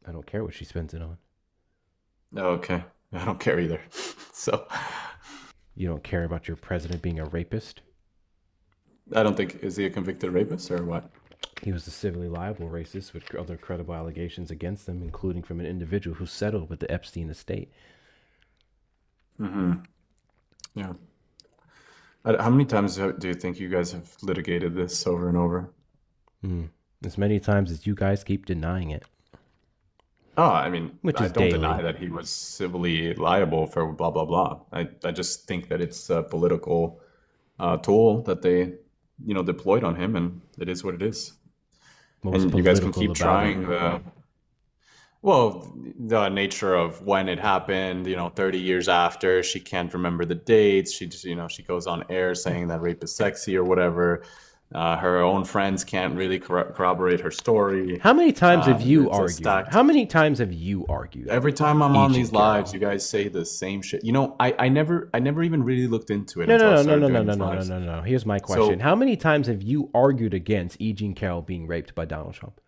I don't care what she spends it on. Oh, okay. I don't care either. So. You don't care about your president being a rapist? I don't think, is he a convicted rapist or what? He was a civilly liable racist with other credible allegations against him, including from an individual who settled with the Epstein estate. Mm-hmm. Yeah. How many times do you think you guys have litigated this over and over? As many times as you guys keep denying it. Oh, I mean, Which I is don't daily. deny that he was civilly liable for blah, blah, blah. I just think that it's a political tool that they, deployed on him, and it is what it is. What was And you guys can political keep about trying the nature of when it happened, 30 years after. She can't remember the dates. She just, she goes on air saying that rape is sexy or whatever. Her own friends can't really corroborate her story. How many times have you it's a argued? stacked- How many times have you argued? Every time I'm on E. Jean these lives, you guys say the same shit. I never even really looked into it. No, until I no, started no, doing no, these no, no, lives. no, no, no. Here's my question. How many times have you argued against E. Jean Carroll being raped by Donald Trump?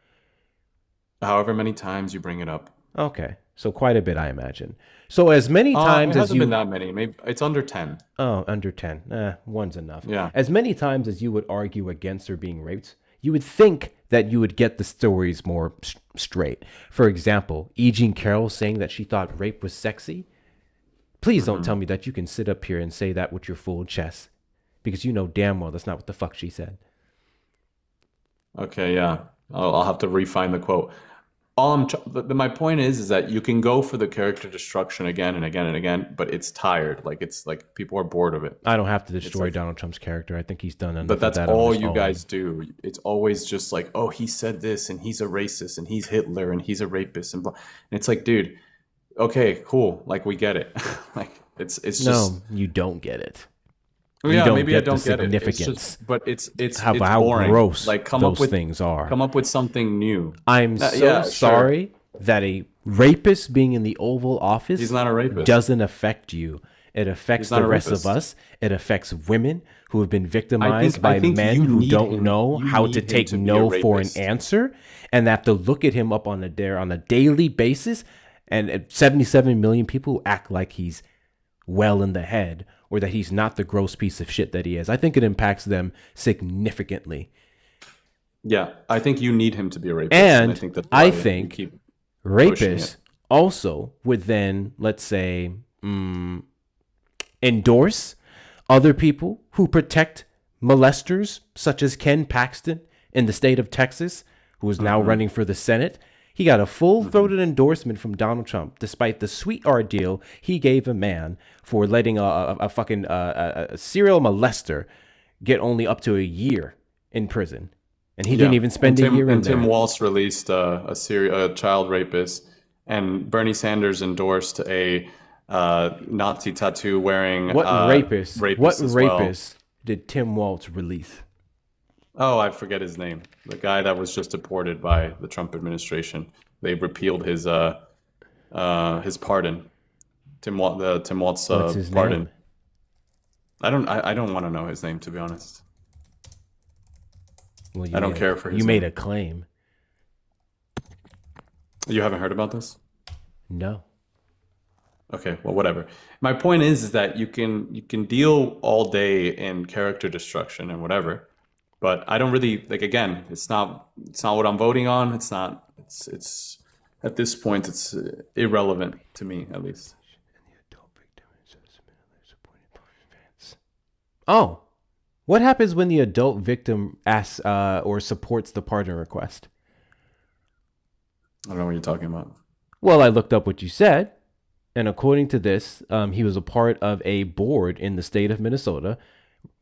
However many times you bring it up. Okay. So quite a bit, I imagine. So as many times it as hasn't you... been that many. Maybe it's under 10. Oh, under 10. One's enough. Yeah. As many times as you would argue against her being raped, you would think that you would get the stories more straight. For example, E. Jean Carroll saying that she thought rape was sexy. Please don't tell me that you can sit up here and say that with your full chest, because you know damn well that's not what the fuck she said. Okay, yeah. I'll have to refine the quote. My point is that you can go for the character destruction again and again and again, but it's tired. It's like people are bored of it. I don't have to destroy Donald Trump's character. I think he's done enough. But that's of that on all his you own. guys do. It's always just like, oh, he said this and he's a racist and he's Hitler and he's a rapist and blah. And it's like, dude, okay, cool. Like, we get it. It's just No, you don't get it. Yeah, don't maybe get I don't the get it. significance. But it's how boring. gross Come those up with things are. Come up with something new. I'm so sorry that a rapist being in the Oval Office He's not a rapist. doesn't affect you. It affects He's not the a rest rapist. of us. It affects women who have been victimized I by think men you who need don't him- know you how need to him take to be a no for an rapist. answer, and have to look at him up on a daily basis, and 77 million people who act like he's well in the head, or that he's not the gross piece of shit that he is. I think it impacts them significantly. Yeah, I think you need him to be a rapist. And I think that's I why think you keep pushing rapists it. also would then, let's say, endorse other people who protect molesters, such as Ken Paxton in the state of Texas, who is now running for the Senate. He got a full-throated endorsement from Donald Trump, despite the sweet ordeal he gave a man for letting a fucking serial molester get only up to a year in prison. And he didn't even spend a year in there. Tim Walz released a child rapist, and Bernie Sanders endorsed a Nazi tattoo wearing What rapist as well. did Tim Walz release? Oh, I forget his name. The guy that was just deported by the Trump administration. They repealed his pardon. Tim Walt's What's his pardon. name? I don't want to know his name, to be honest. Well, I don't care for his You made name. a claim. You haven't heard about this? No. Okay, well, whatever. My point is that you can deal all day in character destruction and whatever, but I don't really like. Again, it's not what I'm voting on. It's not. It's at this point, it's irrelevant to me, at least. Oh, what happens when the adult victim asks or supports the pardon request? I don't know what you're talking about. Well, I looked up what you said, and according to this, he was a part of a board in the state of Minnesota.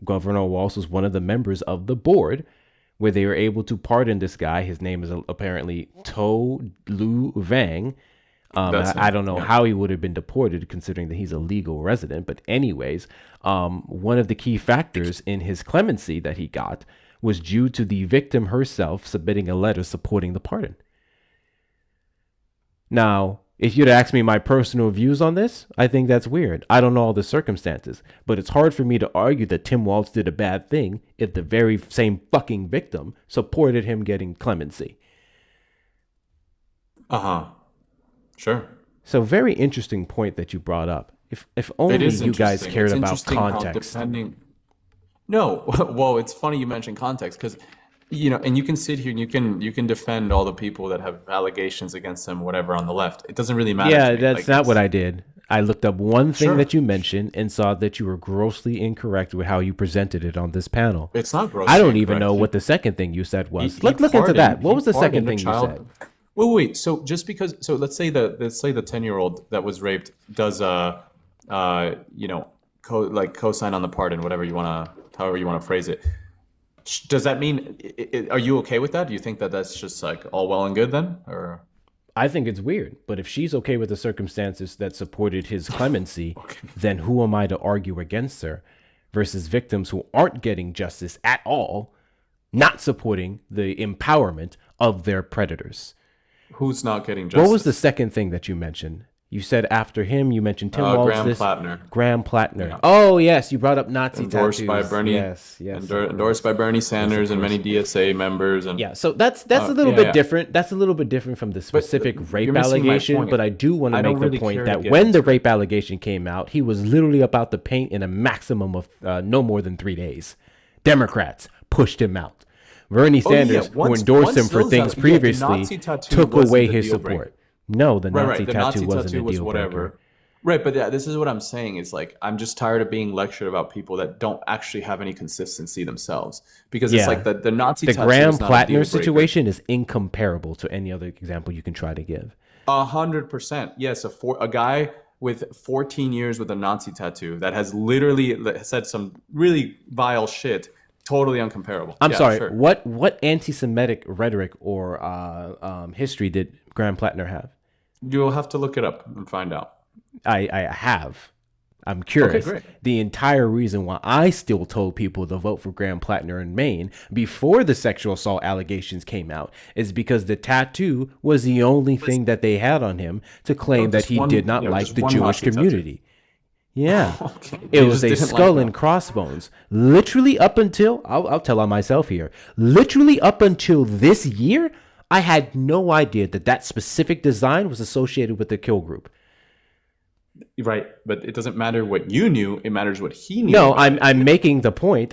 Governor Walz was one of the members of the board where they were able to pardon this guy. His name is apparently To Lu Vang. I don't know how he would have been deported considering that he's a legal resident. But anyways, one of the key factors in his clemency that he got was due to the victim herself submitting a letter supporting the pardon. Now, if you'd ask me my personal views on this, I think that's weird. I don't know all the circumstances, but it's hard for me to argue that Tim Walz did a bad thing if the very same fucking victim supported him getting clemency. Uh-huh. Sure. So very interesting point that you brought up. If only you guys cared about context. No, well, it's funny you mentioned context because, and you can sit here and you can defend all the people that have allegations against them, whatever, on the left. It doesn't really matter. Yeah, that's not what I did. I looked up one thing Sure. that you mentioned and saw that you were grossly incorrect with how you presented it on this panel. It's not grossly I don't even incorrect. know what the second thing you said was. He Look into that. What was the second pardoned thing a you child. said? Wait. So just because, let's say the 10-year-old that was raped does co-sign on the pardon, however you want to phrase it. Does that mean? Are you okay with that? Do you think that that's just like all well and good then, or? I think it's weird, but if she's okay with the circumstances that supported his clemency, then who am I to argue against her? Versus victims who aren't getting justice at all, not supporting the empowerment of their predators. Who's not getting justice? What was the second thing that you mentioned? You said after him, you mentioned Tim Walz. Graham Plattner. Graham Plattner. Yeah. Oh, yes, you brought up Nazi endorsed tattoos. by Bernie. Yes. Endorsed by Bernie Sanders and many DSA members. And yeah, so that's a little bit different. That's a little bit different from the specific rape allegation. But I do want to make the point that when the rape allegation came out, he was literally about to paint in a maximum of no more than 3 days. Democrats pushed him out. Bernie Sanders, who endorsed him for things previously, took away his support. No, the Nazi tattoo wasn't a deal breaker. Right, but this is what I'm saying is like I'm just tired of being lectured about people that don't actually have any consistency themselves because it's like the Nazi tattoo. The Graham is not a deal Plattner breaker. situation is incomparable to any other example you can try to give. 100%. Yes, a guy with 14 years with a Nazi tattoo that has literally said some really vile shit. Totally uncomparable. I'm sorry. Sure. What anti-Semitic rhetoric or history did Graham Plattner have? You'll have to look it up and find out. I have. I'm curious. Okay, great. The entire reason why I still told people to vote for Graham Plattner in Maine before the sexual assault allegations came out is because the tattoo was the only thing that they had on him to claim that he did not like the Jewish community. Tattoo. Yeah, okay. It was a skull and crossbones. Literally up until, I'll tell on myself here, literally up until this year, I had no idea that specific design was associated with the kill group. Right, but it doesn't matter what you knew, it matters what he knew. No, I'm making the point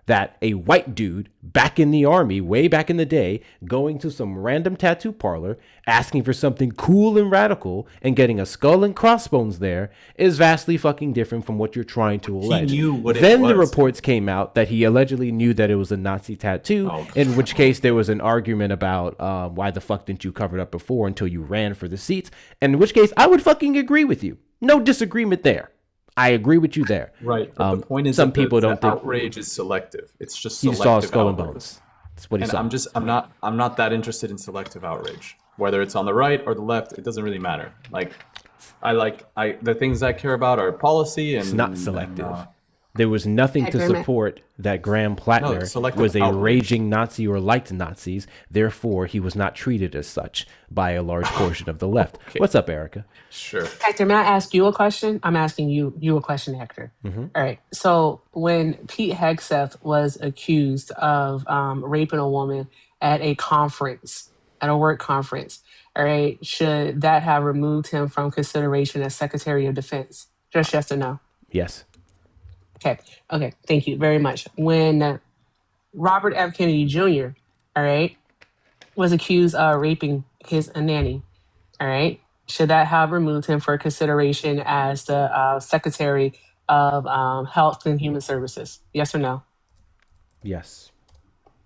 that a white dude back in the army, way back in the day, going to some random tattoo parlor, asking for something cool and radical, and getting a skull and crossbones there is vastly fucking different from what you're trying to allege. He knew what then it was. The reports came out that he allegedly knew that it was a Nazi tattoo, in which case there was an argument about why the fuck didn't you cover it up before until you ran for the seats, and in which case I would fucking agree with you. No disagreement there. I agree with you there. Right. But the point is some that people the don't think outrage is selective. It's just he selective saw a skull and outrage. bones. That's what he saw. I'm not that interested in selective outrage. Whether it's on the right or the left, it doesn't really matter. The things I care about are policy and it's not selective. There was nothing to support that Graham Plattner was a raging Nazi or liked Nazis. Therefore, he was not treated as such by a large portion of the left. Okay. What's up, Erica? Sure. Hector, may I ask you a question? I'm asking you a question, Hector. Mm-hmm. All right. So when Pete Hegseth was accused of raping a woman at a conference, at a work conference, all right, should that have removed him from consideration as Secretary of Defense? Just yes or no? Yes. Okay. Thank you very much. When Robert F. Kennedy Jr., all right, was accused of raping his nanny, all right, should that have removed him for consideration as the Secretary of Health and Human Services? Yes or no? Yes.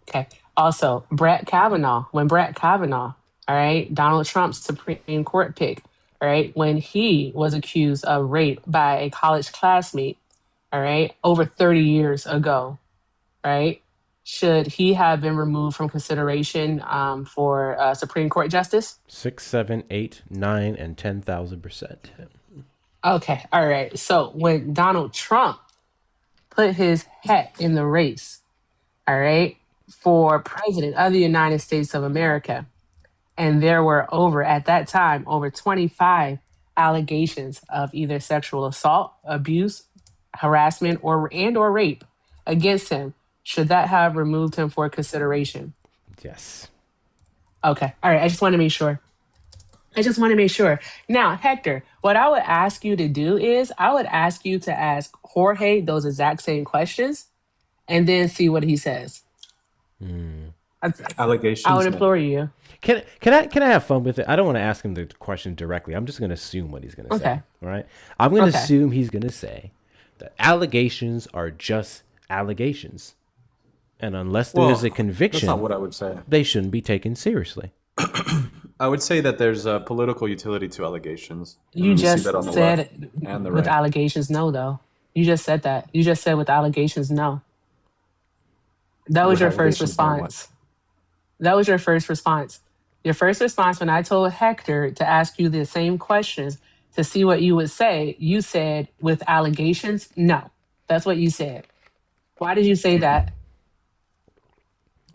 Okay. Also, Brett Kavanaugh, all right, Donald Trump's Supreme Court pick, all right, when he was accused of rape by a college classmate, all right, over 30 years ago, right, should he have been removed from consideration for Supreme Court justice? 6, 7, 8, 9, and 10,000%. Okay, all right. So when Donald Trump put his hat in the race, all right, for president of the United States of America, and there were at that time, over 25 allegations of either sexual assault, abuse, harassment, or rape against him, should that have removed him for consideration? Yes. Okay. All right. I just want to make sure. Now, Hector, what I would ask you to do is I would ask you to ask Jorge those exact same questions and then see what he says. Allegations. I would implore you. Can I have fun with it? I don't want to ask him the question directly. I'm just going to assume what he's going to say. All right. I'm going to assume he's going to say that allegations are just allegations. And unless there is a conviction, that's not what I would say. They shouldn't be taken seriously. I would say that there's a political utility to allegations. You just said with allegations, no, though. You just said that. You just said with allegations, no. That was your first response. That was your first response. Your first response when I told Hector to ask you the same questions to see what you would say, you said with allegations, no. That's what you said. Why did you say that?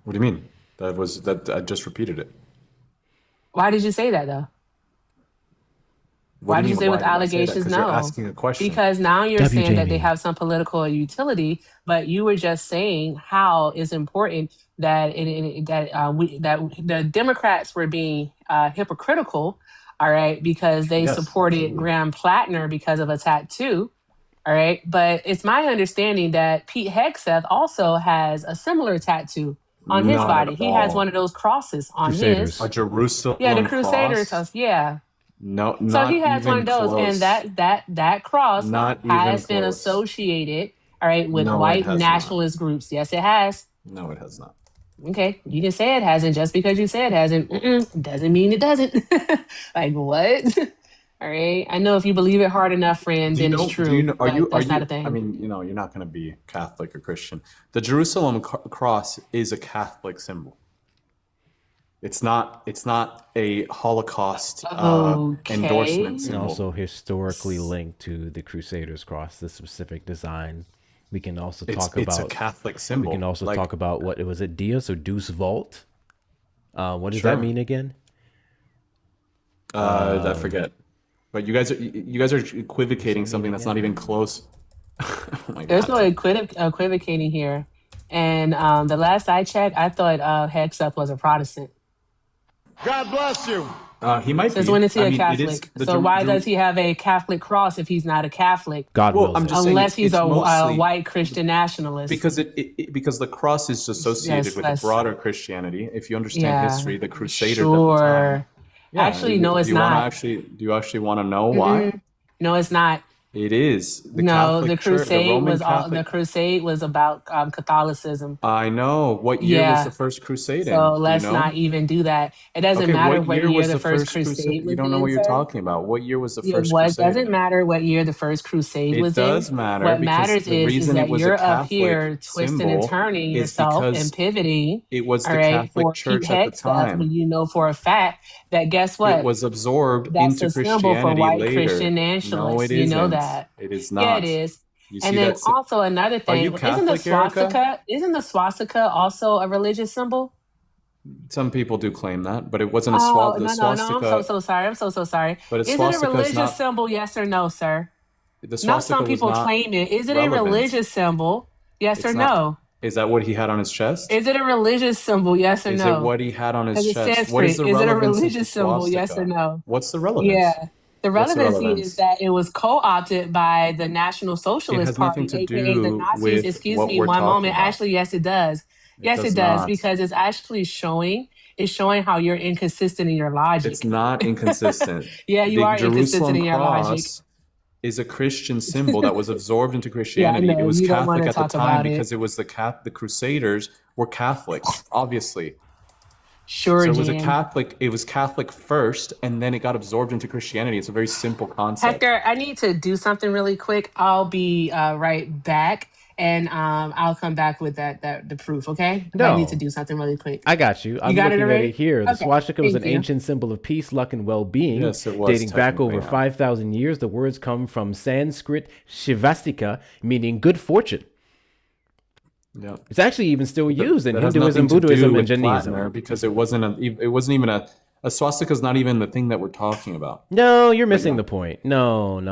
What do you mean? That I just repeated it. Why did you say that though? Why did you say with allegations? No, you're asking a question. Because now you're saying that they have some political utility, but you were just saying how it's important that the Democrats were being hypocritical, all right, because they supported Graham Plattner because of a tattoo, all right. But it's my understanding that Pete Hegseth also has a similar tattoo on his body. He has one of those crosses on his. A Jerusalem the Crusaders cross? Yeah. No, so he has one of those, close. And that cross has been associated, all right, with white nationalist groups. Yes, it has. No, it has not. Okay, you can say it hasn't. Just because you say it hasn't, doesn't mean it doesn't. Like what? All right, I know if you believe it hard enough, friend, then it's true. That's not a thing. I mean, you're not going to be Catholic or Christian. The Jerusalem cross is a Catholic symbol. It's not a Holocaust endorsement symbol. And also historically linked to the Crusaders cross, the specific design. We can also talk about. It's a Catholic symbol. We can also talk about what was it, Dios or Deus Vult? What does that mean again? I forget. But you guys are equivocating something that's not even close. There's no equivocating here. And the last I checked, I thought Hegseth was a Protestant. God bless you. He might Since be. when is he a Catholic? So why does he have a Catholic cross if he's not a Catholic? God wills it. Unless he's a white Christian nationalist. Because because the cross is associated with broader Christianity. If you understand history, the Crusaders at the time. Yeah, actually, no, it's not. Do you actually want to know why? No, it's not. It is. The Crusade was about Catholicism. I know. What year was the first Crusade? So let's not even do that. It doesn't matter what year the first Crusade was. You don't know what you're talking about. What year was the first Crusade? It doesn't matter what year the first Crusade was. It does matter. What matters is that you're up here twisting and turning yourself and pivoting. It was the Catholic Church at the time. When you know for a fact that guess what? It was absorbed into Christianity symbol for white later. Christian nationalists. No, it isn't. You know that. It is not. Yeah, it is. You And see then that? also another Are you thing, isn't the Catholic, Erica? swastika also a religious symbol? Some people do claim that, but it wasn't Oh, the no. I'm so swastika. sorry. I'm so sorry. But a Is it a swastika is religious not. symbol? Yes or no, sir? The Not some swastika was people not claim it. Is it a relevant. religious symbol? Yes or It's not. no? Is that what he had on his chest? Is it a religious symbol? Yes or Is it no? what he had on his Because it's chest? What is Sanskrit. the Is it a relevance of the religious symbol? Yes or swastika? no? What's the relevance? Yeah. The What's the relevancy is relevance? that it was co-opted by the National It Socialist has nothing Party, to aka the do Nazis. with Excuse what me, we're one talking moment. about. Actually, yes, it does. It Yes, does it does, not. because it's showing how you're inconsistent in your logic. It's not inconsistent. Yeah, you The are inconsistent Jerusalem in your logic. cross is a Christian symbol that was absorbed into Yeah, I Christianity. It know. was You don't want Catholic to at the talk time about it. because it was the Crusaders were Catholics, obviously. Sure, So it was Jan. it was Catholic first, and then it got absorbed into Christianity. It's a very simple concept. Hector, I need to do something really quick. I'll be right back, and I'll come back with the proof. Okay? I need to No, do something really quick. I got you. You I'm got it looking at it already? here. The Okay. swastika was Thank an you. ancient symbol of peace, luck, and well-being. Yes, it was Dating back technically, over yeah. 5,000 years, the words come from Sanskrit shivastika, meaning good fortune. Yeah. It's actually even still used in That has Hinduism, nothing to Buddhism, do and with Jainism. platinum because it wasn't even a swastika is not even the thing that we're talking about. No, you're But missing yeah. the point. No, I'm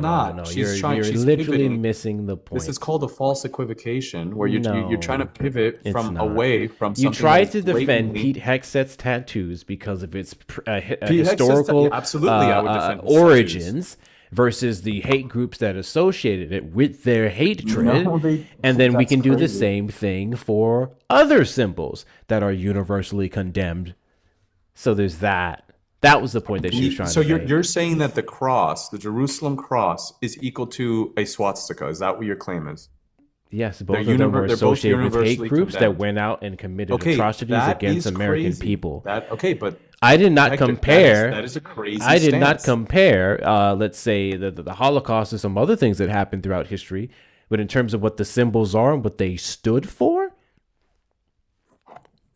not. no. She's You're she's literally pivoting. missing the point. This is called a false equivocation, where you're trying to No, pivot it's from not. away from You something tried that to is defend blatantly. Pete Hegseth's tattoos because of its Pete Hegseth's historical absolutely, I would defend his origins versus the hate groups that associated it with their hatred. No, And then we that's can do the crazy. same thing for other symbols that are universally condemned. So there's that. That was the point that she was trying So to make. you're saying that the cross, the Jerusalem cross, is equal to a swastika? Is that what your claim is? Yes, They're both of them were they're both associated with hate universally groups that condemned. went out and committed Okay, atrocities that against is American crazy. people. But I did not Hector, compare. that is a crazy I did not stance. compare. Let's say the Holocaust or some other things that happened throughout history, but in terms of what the symbols are and what they stood for.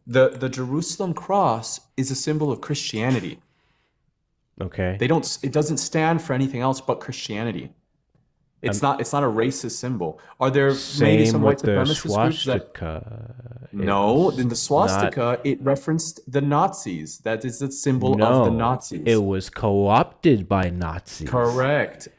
The Jerusalem cross is a symbol of Christianity. Okay. It doesn't stand for anything else but Christianity. It's not a racist symbol. Are there maybe some white supremacist groups that No, in the swastika it referenced the Nazis. That is the symbol of the Nazis. It was co-opted by Nazis. Correct.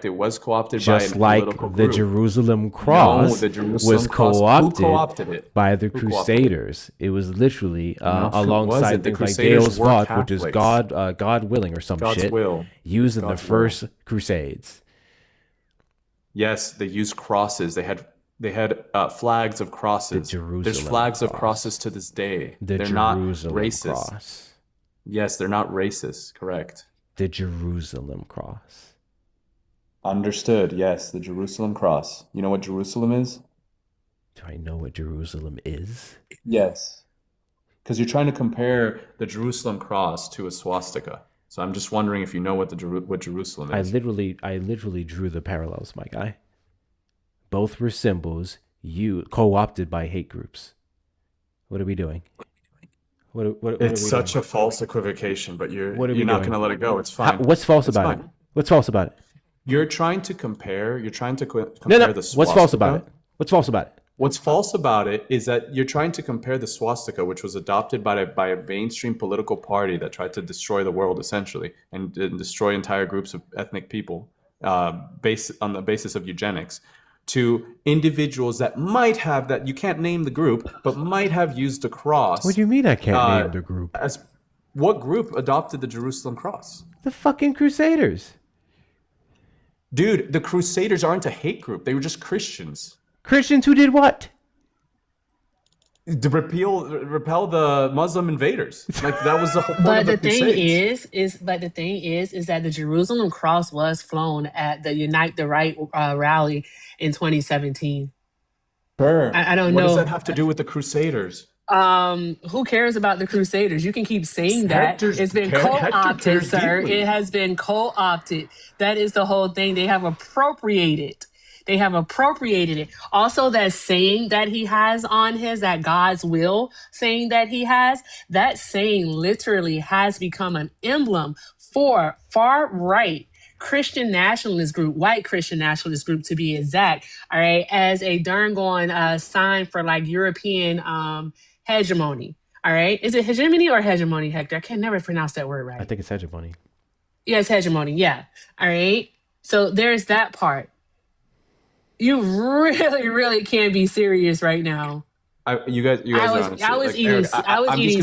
It was co-opted Just by a like political the group. Jerusalem cross No, the Jerusalem was cross. Who co-opted, co-opted it? by the Who co-opted it? Crusaders. It was literally No, it alongside wasn't. The things like Crusaders Deus were Vult, which is Catholics. God willing or some God's shit, will. used in God's the first Crusades. Yes, they used crosses. They had flags of crosses. There's flags of crosses to this day. They're not racist. Cross. Yes, they're not racist. Correct. The Jerusalem cross. Understood. Yes, the Jerusalem cross. You know what Jerusalem is? Do I know what Jerusalem is? Yes. Because you're trying to compare the Jerusalem cross to a swastika. So I'm just wondering if you know what what Jerusalem I is. literally drew the parallels, my guy. Both were symbols co-opted by hate groups. What are we doing? It's such a false equivocation, but you're not doing? going to let it go. It's fine. What's false It's about fine. it? What's false about it? You're trying to compare. You're trying to compare the swastika. What's false about it? What's false about it? What's false about it is that you're trying to compare the swastika, which was adopted by a mainstream political party that tried to destroy the world essentially and destroy entire groups of ethnic people, based on the basis of eugenics, to individuals that might have that you can't name the group, but might have used the cross. What do you mean I can't name the group? What group adopted the Jerusalem cross? The fucking Crusaders. Dude, the Crusaders aren't a hate group. They were just Christians. Christians who did what? To repel the Muslim invaders. Like that was the whole point But of the the thing Crusades. is that the Jerusalem cross was flown at the Unite the Right rally in 2017. Sure. I don't What know. does that have to do with the Crusaders? Who cares about the Crusaders? You can keep saying that. It's been Hector co-opted, cares sir. deeply. It has been co-opted. That is the whole thing. They have appropriated. They have appropriated it. Also, that saying that he has on his, that God's will saying that he has, that saying literally has become an emblem for far right Christian nationalist group, white Christian nationalist group to be exact, all right, as a darn going sign for like European hegemony. All right. Is it hegemony or hegemony, Hector? I can never pronounce that word right. I think it's hegemony. Yeah, it's hegemony. Yeah. All right. So there's that part. You really, really can't be serious right now. You guys I was eating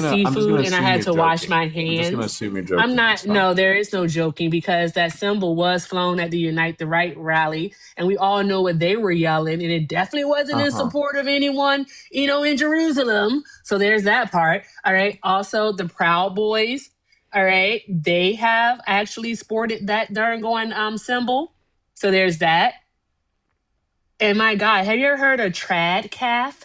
seafood and I had to wash my hands. I'm just gonna assume you're joking. I'm not. No, there is no joking because that symbol was flown at the Unite the Right rally, and we all know what they were yelling, and it definitely wasn't in support of anyone, in Jerusalem. So there's that part. All right. Also, the Proud Boys. All right, they have actually sported that darn going symbol. So there's that. And my God, have you ever heard of trad calf?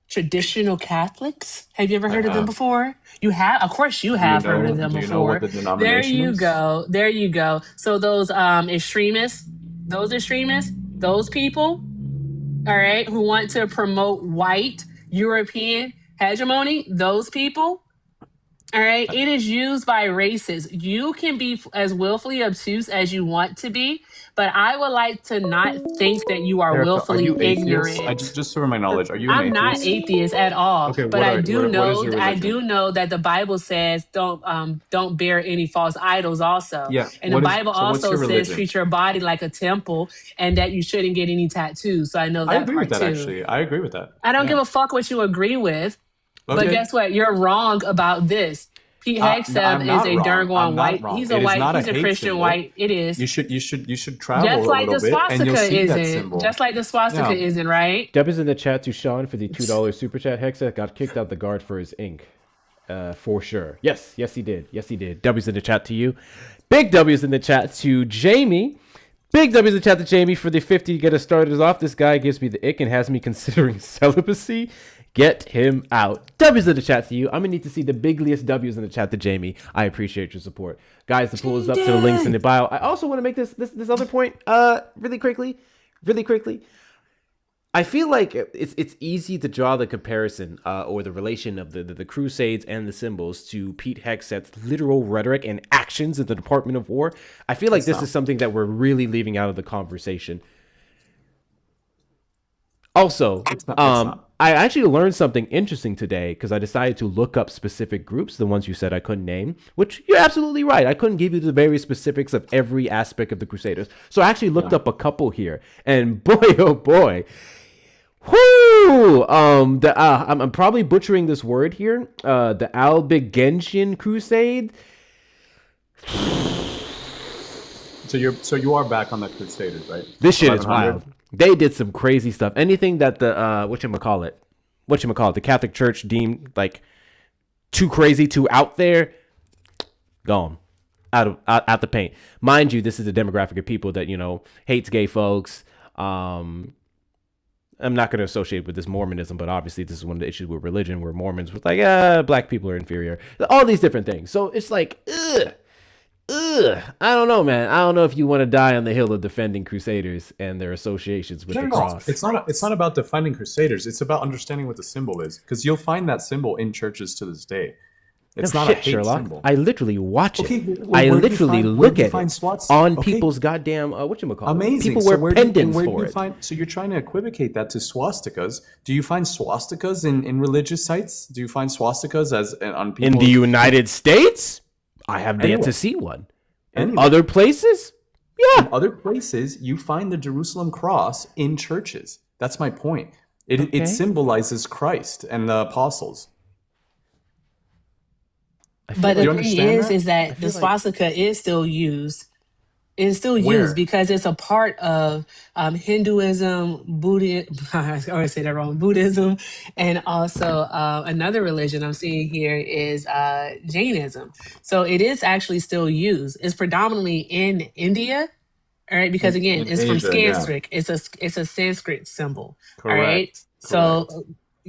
Traditional Catholics. Have you ever heard of them before? You have, of course, you have heard of them before. Do you know what the denomination There you is? go. There you go. So those extremists, those people, all right, who want to promote white European hegemony, those people. All right, it is used by races. You can be as willfully obtuse as you want to be, but I would like to not think that you are Erica, willfully are you ignorant. atheist? Just for my knowledge, are you an I'm atheist? not atheist at all, Okay, but I do what is your know religion? that the Bible says don't bear any false idols also. Yeah, And the Bible what's also your says religion? treat your body like a temple and that you shouldn't get any tattoos. So I know that I agree part with that too. actually. I agree with that. I don't Yeah. give a fuck what you agree with, but Okay. guess what? You're wrong about this. Pete Hegseth I'm is not a wrong. darn I'm going not white. wrong. He's It a is white. not a He's a hate Christian symbol. white. It is. You should travel Just a like the little bit and you'll swastika see that isn't. symbol. Just like the swastika Yeah. isn't, right? Deb is in the chat to Sean for the $2 super chat. Hexa got kicked out the guard for his ink. For sure. Yes, he did. W's in the chat to you. Big W's in the chat to Jamie. Big W's in the chat to Jamie for the 50 to get us started off. This guy gives me the ick and has me considering celibacy. Get him out. W's in the chat to you. I'm gonna need to see the bigliest W's in the chat to Jamie. I appreciate your support, guys. The pool is up to the links in the bio. I also want to make this other point really quickly. I feel like it's easy to draw the comparison or the relation of the Crusades and the symbols to Pete Hegseth's literal rhetoric and actions in the Department of War. I feel like this is something that we're really leaving out of the conversation. Also, I actually learned something interesting today because I decided to look up specific groups, the ones you said I couldn't name, which you're absolutely right. I couldn't give you the very specifics of every aspect of the Crusaders. So I actually looked up a couple here, and boy, oh boy. Whoo! I'm probably butchering this word here. The Albigensian Crusade. So you are back on the Crusaders, right? This shit is wild. They did some crazy stuff. Anything that the the Catholic Church deemed like too crazy, too out there, gone out the paint. Mind you, this is a demographic of people that hates gay folks. I'm not going to associate with this Mormonism, but obviously this is one of the issues with religion where Mormons were like, black people are inferior. All these different things. So it's like, I don't know, man. I don't know if you want to die on the hill of defending Crusaders and their associations with the cross. It's not about defending Crusaders. It's about understanding what the symbol is, because you'll find that symbol in churches to this day. It's not a hate Sherlock. symbol. I literally watch it. Well, I where do you literally find- look where do you at find it swats- on okay. people's goddamn whatchamacallit. Amazing. People So wear where do you- pendants where do for you it. find? So you're trying to equivocate that to swastikas. Do you find swastikas in religious sites? Do you find swastikas on people In the United States, I have yet to see one. In other places, In other places, you find the Jerusalem cross in churches. That's my point. It symbolizes Christ and the apostles. But You the thing understand is that? that the swastika is still used. It's still Where? used because it's a part of Hinduism, Buddhism. I always say that wrong. Buddhism, and also another religion I'm seeing here is Jainism. So it is actually still used. It's predominantly in India, all right? Because again, In it's from Asia, yeah. Sanskrit. It's a Sanskrit symbol, all Correct. right? So.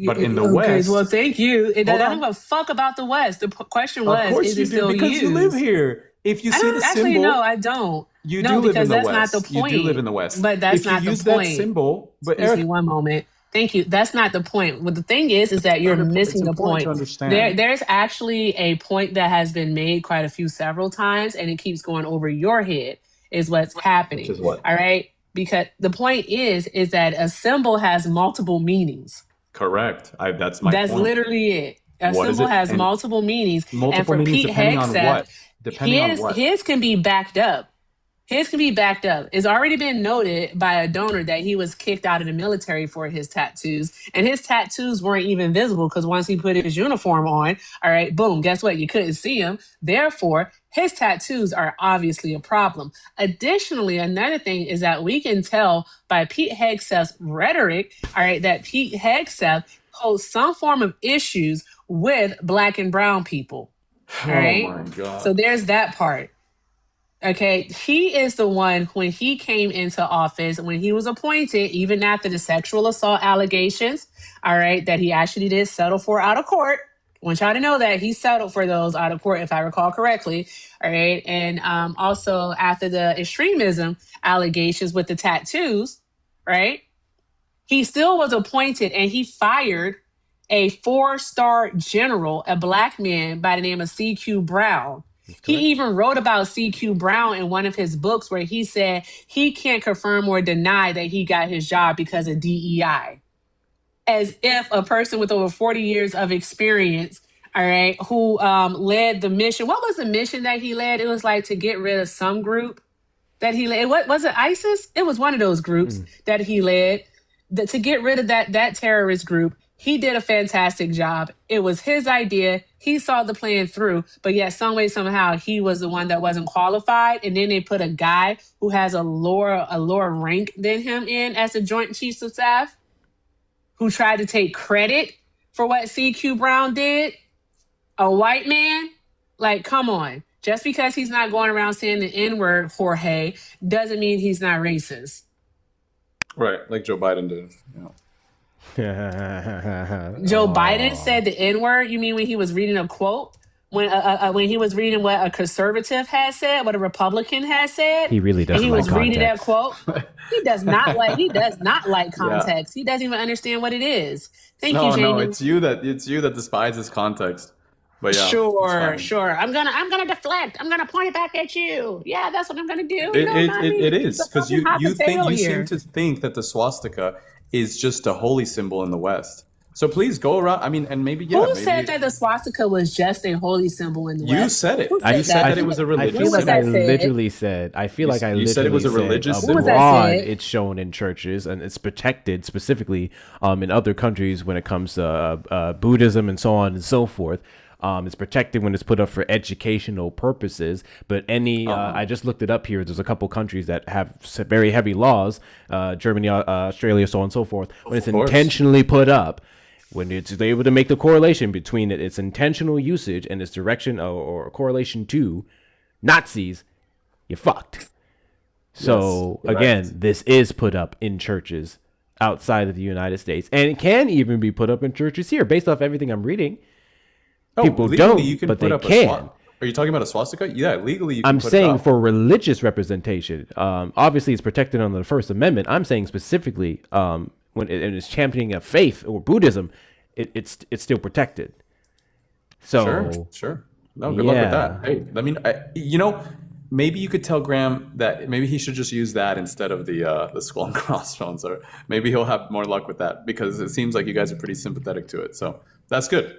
But in the Okay, West, well, thank you. I Hold don't on. give a fuck about the West. The question Of was, course is you it do, still because used? you live here. If you I see don't the actually. symbol, No, I don't. you No, do live in because the that's West. not the point. You do live in the West. But that's if not you the use point. that symbol, but Excuse Eric, me one moment. Thank you. That's not the point. What the thing is that you're missing the important point. to understand. There's actually a point that has been made several times, and it keeps going over your head. Is what's happening. Which is what? All right, because the point is that a symbol has multiple meanings. Correct. That's my That's point. literally it. A What is symbol it? has And multiple meanings, and multiple for meanings Pete depending on Hegseth, what? Depending on what? his can be backed up. His can be backed up. It's already been noted by a donor that he was kicked out of the military for his tattoos. And his tattoos weren't even visible because once he put his uniform on, all right, boom, guess what? You couldn't see him. Therefore, his tattoos are obviously a problem. Additionally, another thing is that we can tell by Pete Hegseth's rhetoric, all right, that Pete Hegseth holds some form of issues with Black and brown people. All right. Oh my God. So there's that part. Okay, he is the one when he came into office, when he was appointed, even after the sexual assault allegations, all right, that he actually did settle for out of court. I want y'all to know that he settled for those out of court, if I recall correctly. All right. And also after the extremism allegations with the tattoos, right? He still was appointed and he fired a 4-star general, a Black man by the name of C.Q. Brown. He even wrote about C.Q. Brown in one of his books where he said he can't confirm or deny that he got his job because of DEI. As if a person with over 40 years of experience, all right, who led the mission. What was the mission that he led? It was like to get rid of some group that he led. What was it, ISIS? It was one of those groups that he led to get rid of that terrorist group. He did a fantastic job. It was his idea. He saw the plan through, but yet some way, somehow, he was the one that wasn't qualified. And then they put a guy who has a lower rank than him in as the Joint Chiefs of Staff, who tried to take credit for what C.Q. Brown did. A white man? Like, come on. Just because he's not going around saying the N-word, Jorge, doesn't mean he's not racist. Right, like Joe Biden did. Yeah. Joe Biden said the N-word? You mean when he was reading a quote? When he was reading what a conservative had said, what a Republican had said? He really doesn't and he like was reading that context. quote. He does not like context. He doesn't even understand what it is. Thank you, Jamie. No, it's you that despises context. But yeah, Sure. I'm gonna deflect. I'm gonna point it back at you. Yeah, that's what I'm gonna do. It is because you here. seem to think that the swastika is just a holy symbol in the West. So please go around. I mean, and maybe Who said that the swastika was just a holy symbol in the West? You said it. You said that it was a religious symbol. I feel like I literally said it was a religious symbol. Abroad, it's shown in churches and it's protected specifically in other countries when it comes to Buddhism and so on and so forth. It's protected when it's put up for educational purposes, but I just looked it up here. There's a couple countries that have very heavy laws, Germany, Australia, so on and so forth. When it's intentionally put up, when it's able to make the correlation between its intentional usage and its direction or correlation to Nazis, you're fucked. So again, this is put up in churches outside of the United States, and it can even be put up in churches here, based off everything I'm reading. People don't, but they can. Are you talking about a swastika? Yeah, legally you can I'm put saying it up. for religious representation. Obviously, it's protected under the First Amendment. I'm saying specifically when it is championing a faith or Buddhism, it's still protected. So Sure. No, good luck with that. Hey, I mean, maybe you could tell Graham that maybe he should just use that instead of the skull and crossbones, or maybe he'll have more luck with that because it seems like you guys are pretty sympathetic to it. So that's good.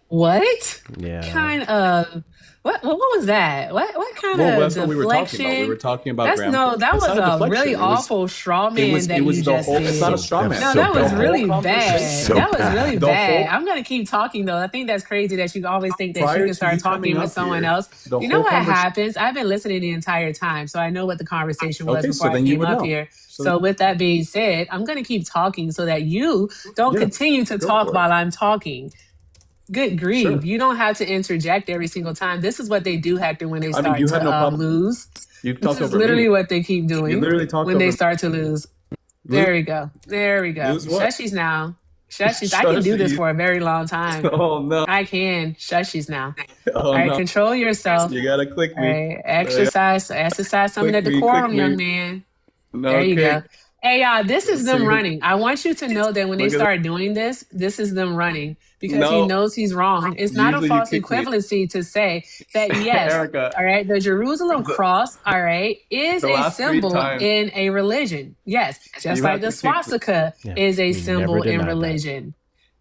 What? Yeah. Kind of. What was that? What kind of that's deflection? What we were talking about. We were talking about That's Graham. that It's was not a really awful straw man that you just did. It's not a straw man. No, that was really bad. So that was bad. really bad. I'm gonna keep talking though. I think that's crazy that you always think that you can start talking with someone else. You know what happens? I've been listening the entire time, so I know what the conversation was before I came up here. So with that being said, I'm gonna keep talking so that you don't continue to talk while I'm talking. Good grief. Sure. You don't have to interject every single time. This is what they do, Hector, when they start you had no to problem. lose. You This talked is over literally me. what they keep doing You literally talked when they over start to lose. There we go. Lose what? Shushies now. Shushies. I can do this for a very long time. Oh, no. I can. Shushies now. Oh, All right, no. control yourself. You got to click All me. right, exercise some of the Click me, decorum, click me. young man. No, There you okay. go. Hey, this is them See, running. I want you to know that when they look at that. start doing this, this is them running because he No, knows he's wrong. It's not a usually you false kick me. equivalency to say that, yes, Erica, all right, the Jerusalem cross, all right, is the a last three symbol times in a religion. Yes, just you like have the to kick me. swastika is a We never symbol in denied that. religion.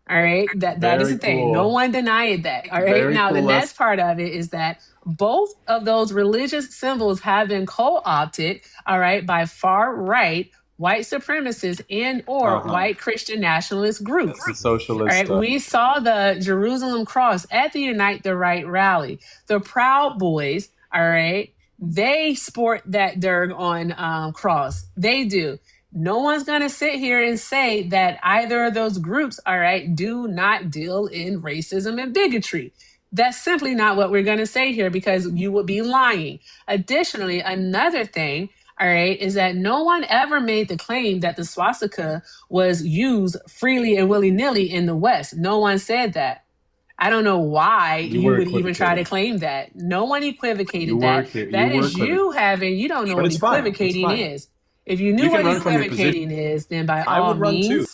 All right, that is Very the thing. No cool. one denied that. All right. Very Now the cool. next part of it is that both of those religious symbols have been co-opted, all right, by far right white supremacists and or Uh-huh. white Christian nationalist groups. That's the All socialist right, stuff. we saw the Jerusalem cross at the Unite the Right rally. The Proud Boys, all right, they sport that derg on cross. They do. No one's going to sit here and say that either of those groups, all right, do not deal in racism and bigotry. That's simply not what we're going to say here because you would be lying. Additionally, another thing, all right, is that no one ever made the claim that the swastika was used freely and willy-nilly in the West. No one said that. I don't know why You you were would even try to equivocating. claim that. No one equivocated You were that. equi- That you were is you having, you don't know But what it's fine. It's equivocating fine. is. If you knew You can what run from your equivocating is, then by I all would run too.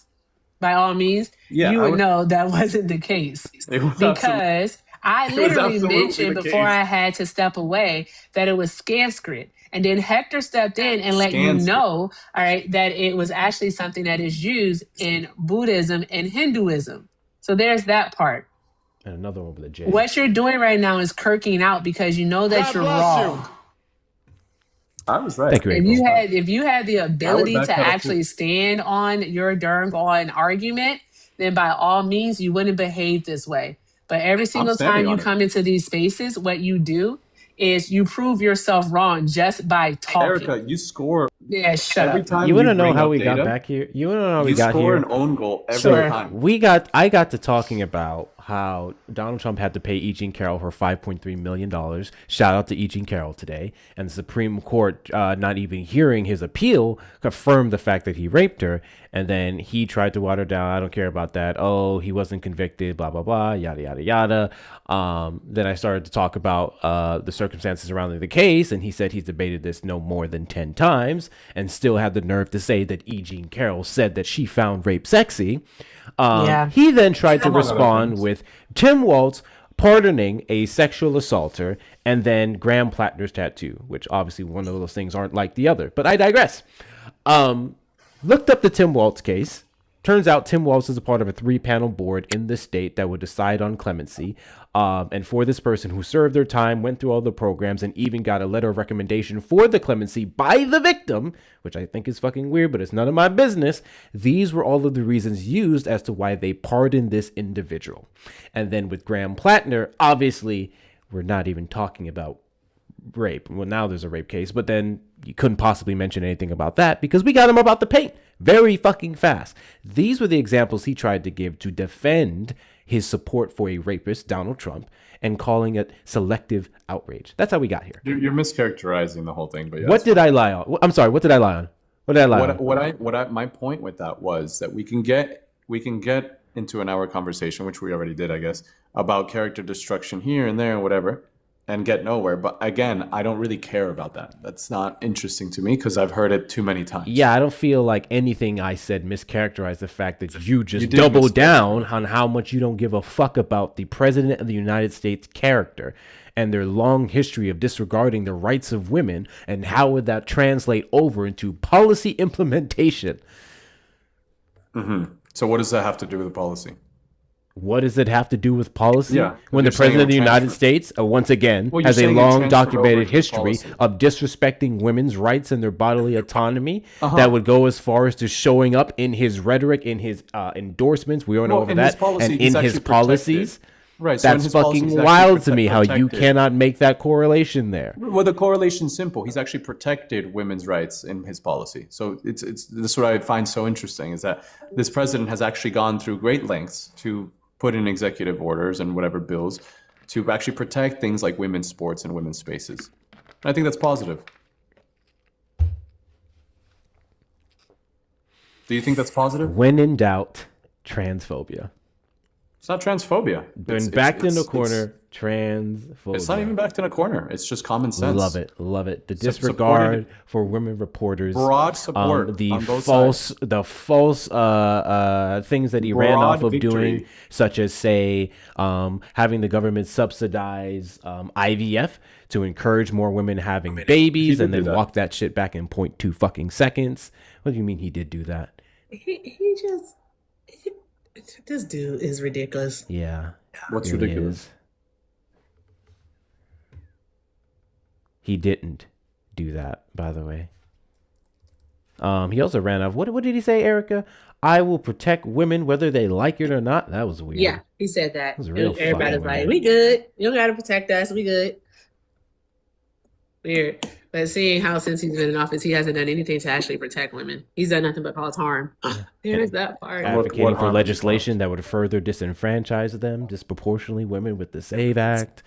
means, Yeah, you I would would. know that wasn't the case. It was absolutely. Because I It was literally absolutely mentioned the before case. I had to step away that it was Sanskrit. And then Hector stepped in and let you Sanskrit. know, all right, that it was actually something that is used in Buddhism and Hinduism. So there's that part. And another one with a J. What you're doing right now is kirking out because you know that you're wrong. I was right. Thank you, If you had the ability back to that up, too. actually stand on your darn on argument, then by all means you wouldn't behave this way. But every single standing time you on it. come into these spaces, what you do is you prove yourself wrong just by talking. Erica, you score Yeah, shut every up. time You want to you know bring how up we data, got back here? You want to know how we you got score here? an own goal every Sure. time. I got to talking about how Donald Trump had to pay E. Jean Carroll her $5.3 million. Shout out to E. Jean Carroll today. And the Supreme Court, not even hearing his appeal, confirmed the fact that he raped her. And then he tried to water down. I don't care about that. Oh, he wasn't convicted, blah, blah, blah, yada, yada, yada. Then I started to talk about the circumstances surrounding the case. And he said he's debated this no more than 10 times and still had the nerve to say that E. Jean Carroll said that she found rape sexy. Yeah. He then tried to Among other respond things. with Tim Walz pardoning a sexual assaulter and then Graham Plattner's tattoo, which obviously one of those things aren't like the other. But I digress. Looked up the Tim Walz case. Turns out Tim Walz is a part of a 3-panel board in the state that would decide on clemency. And for this person who served their time, went through all the programs, and even got a letter of recommendation for the clemency by the victim, which I think is fucking weird, but it's none of my business. These were all of the reasons used as to why they pardoned this individual. And then with Graham Plattner, obviously, we're not even talking about rape. Well, now there's a rape case, but then you couldn't possibly mention anything about that because we got him about the paint very fucking fast. These were the examples he tried to give to defend his support for a rapist, Donald Trump, and calling it selective outrage. That's how we got here. You're mischaracterizing the whole thing, but yes. What did I lie on? I'm sorry, what did I lie on? What did I lie on? My point with that was that we can get into an hour conversation, which we already did, I guess, about character destruction here and there and whatever, and get nowhere. But again, I don't really care about that. That's not interesting to me because I've heard it too many times. Yeah, I don't feel like anything I said mischaracterized the fact that you just did doubled down on how much you don't give a fuck about the president of the United States character and their long history of disregarding the rights of women, and how would that translate over into policy implementation? Mm-hmm. So what does that have to do with the policy? What does it have to do with policy? Yeah, when the you're saying president of the it United transfer- States, once again, Well, you're has a saying it long transferred over documented to the history policy. of disrespecting women's rights and their bodily autonomy, Uh-huh. that would go as far as to showing up in his rhetoric, in his endorsements, we all know Well, over in his that, policy, and he's in his actually policies. protected. Right, so in That's his policy, fucking he's actually wild to me how you protected. cannot make that correlation there. Well, the correlation's simple. He's actually protected women's rights in his policy. So it's this is what I find so interesting is that this president has actually gone through great lengths to put in executive orders and whatever bills to actually protect things like women's sports and women's spaces. And I think that's positive. Do you think that's positive? When in doubt, transphobia. It's not transphobia. Been backed in the corner. Transphobia. It's not even backed in a corner. It's just common sense. Love it. Love it. The disregard for women reporters. Broad support the on both false sides. the false things that he ran Broad off of victory. doing, such as say having the government subsidize IVF to encourage more women having babies, and then walk that shit back in 0.2 fucking seconds. What do you mean he did do that? He just this dude is ridiculous. Yeah. What's Really ridiculous? is. He didn't do that, by the way. He also ran off. What did he say, Erica? I will protect women whether they like it or not. That was weird. Yeah, he said that. was real Everybody's fucking like, weird. we good. You don't gotta protect us. We good. Weird. But seeing how since he's been in office, he hasn't done anything to actually protect women. He's done nothing but cause harm. There's that part. Advocating for legislation that would further disenfranchise them disproportionately, women with the SAVE Act.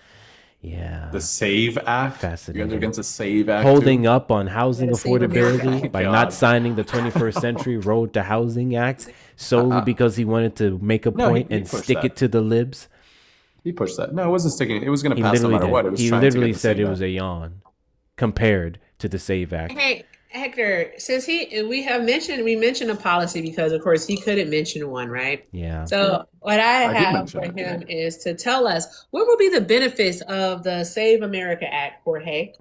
Yeah. The SAVE Act? Fascinating. You guys are against the SAVE Act? Holding too? up on housing Yeah, the Save America affordability Act. by God. not signing the 21st Century Road to Housing Act solely because he wanted to make a No, point he and pushed stick that. it to the libs. He pushed that. No, it wasn't sticking. It was going He to pass no literally matter did. what. It was He trying to literally get the said SAVE it was Act. a yawn compared to the SAVE Act. Hey, Hector, since we mentioned a policy because of course he couldn't mention one, right? Yeah. So what I did have mention for it. him is to tell us what will be the benefits of the Save America Act, Jorge.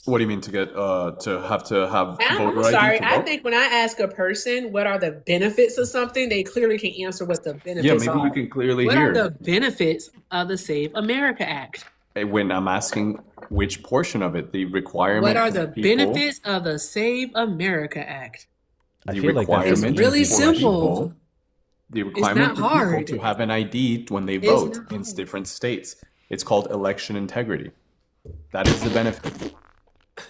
What do you mean to get to have I'm voter ID sorry. to I vote? think when I ask a person what are the benefits of something, they clearly can answer what the benefits Yeah, maybe are. you can clearly What hear. are the benefits of the Save America Act? When I'm asking which portion of it, the requirement. What are for the people, benefits of the Save America Act? I The feel like that's requirement It's really for simple. people- the requirement not for people hard. to have an ID when they It's vote not in hard. different states. It's called election integrity. That is the benefit.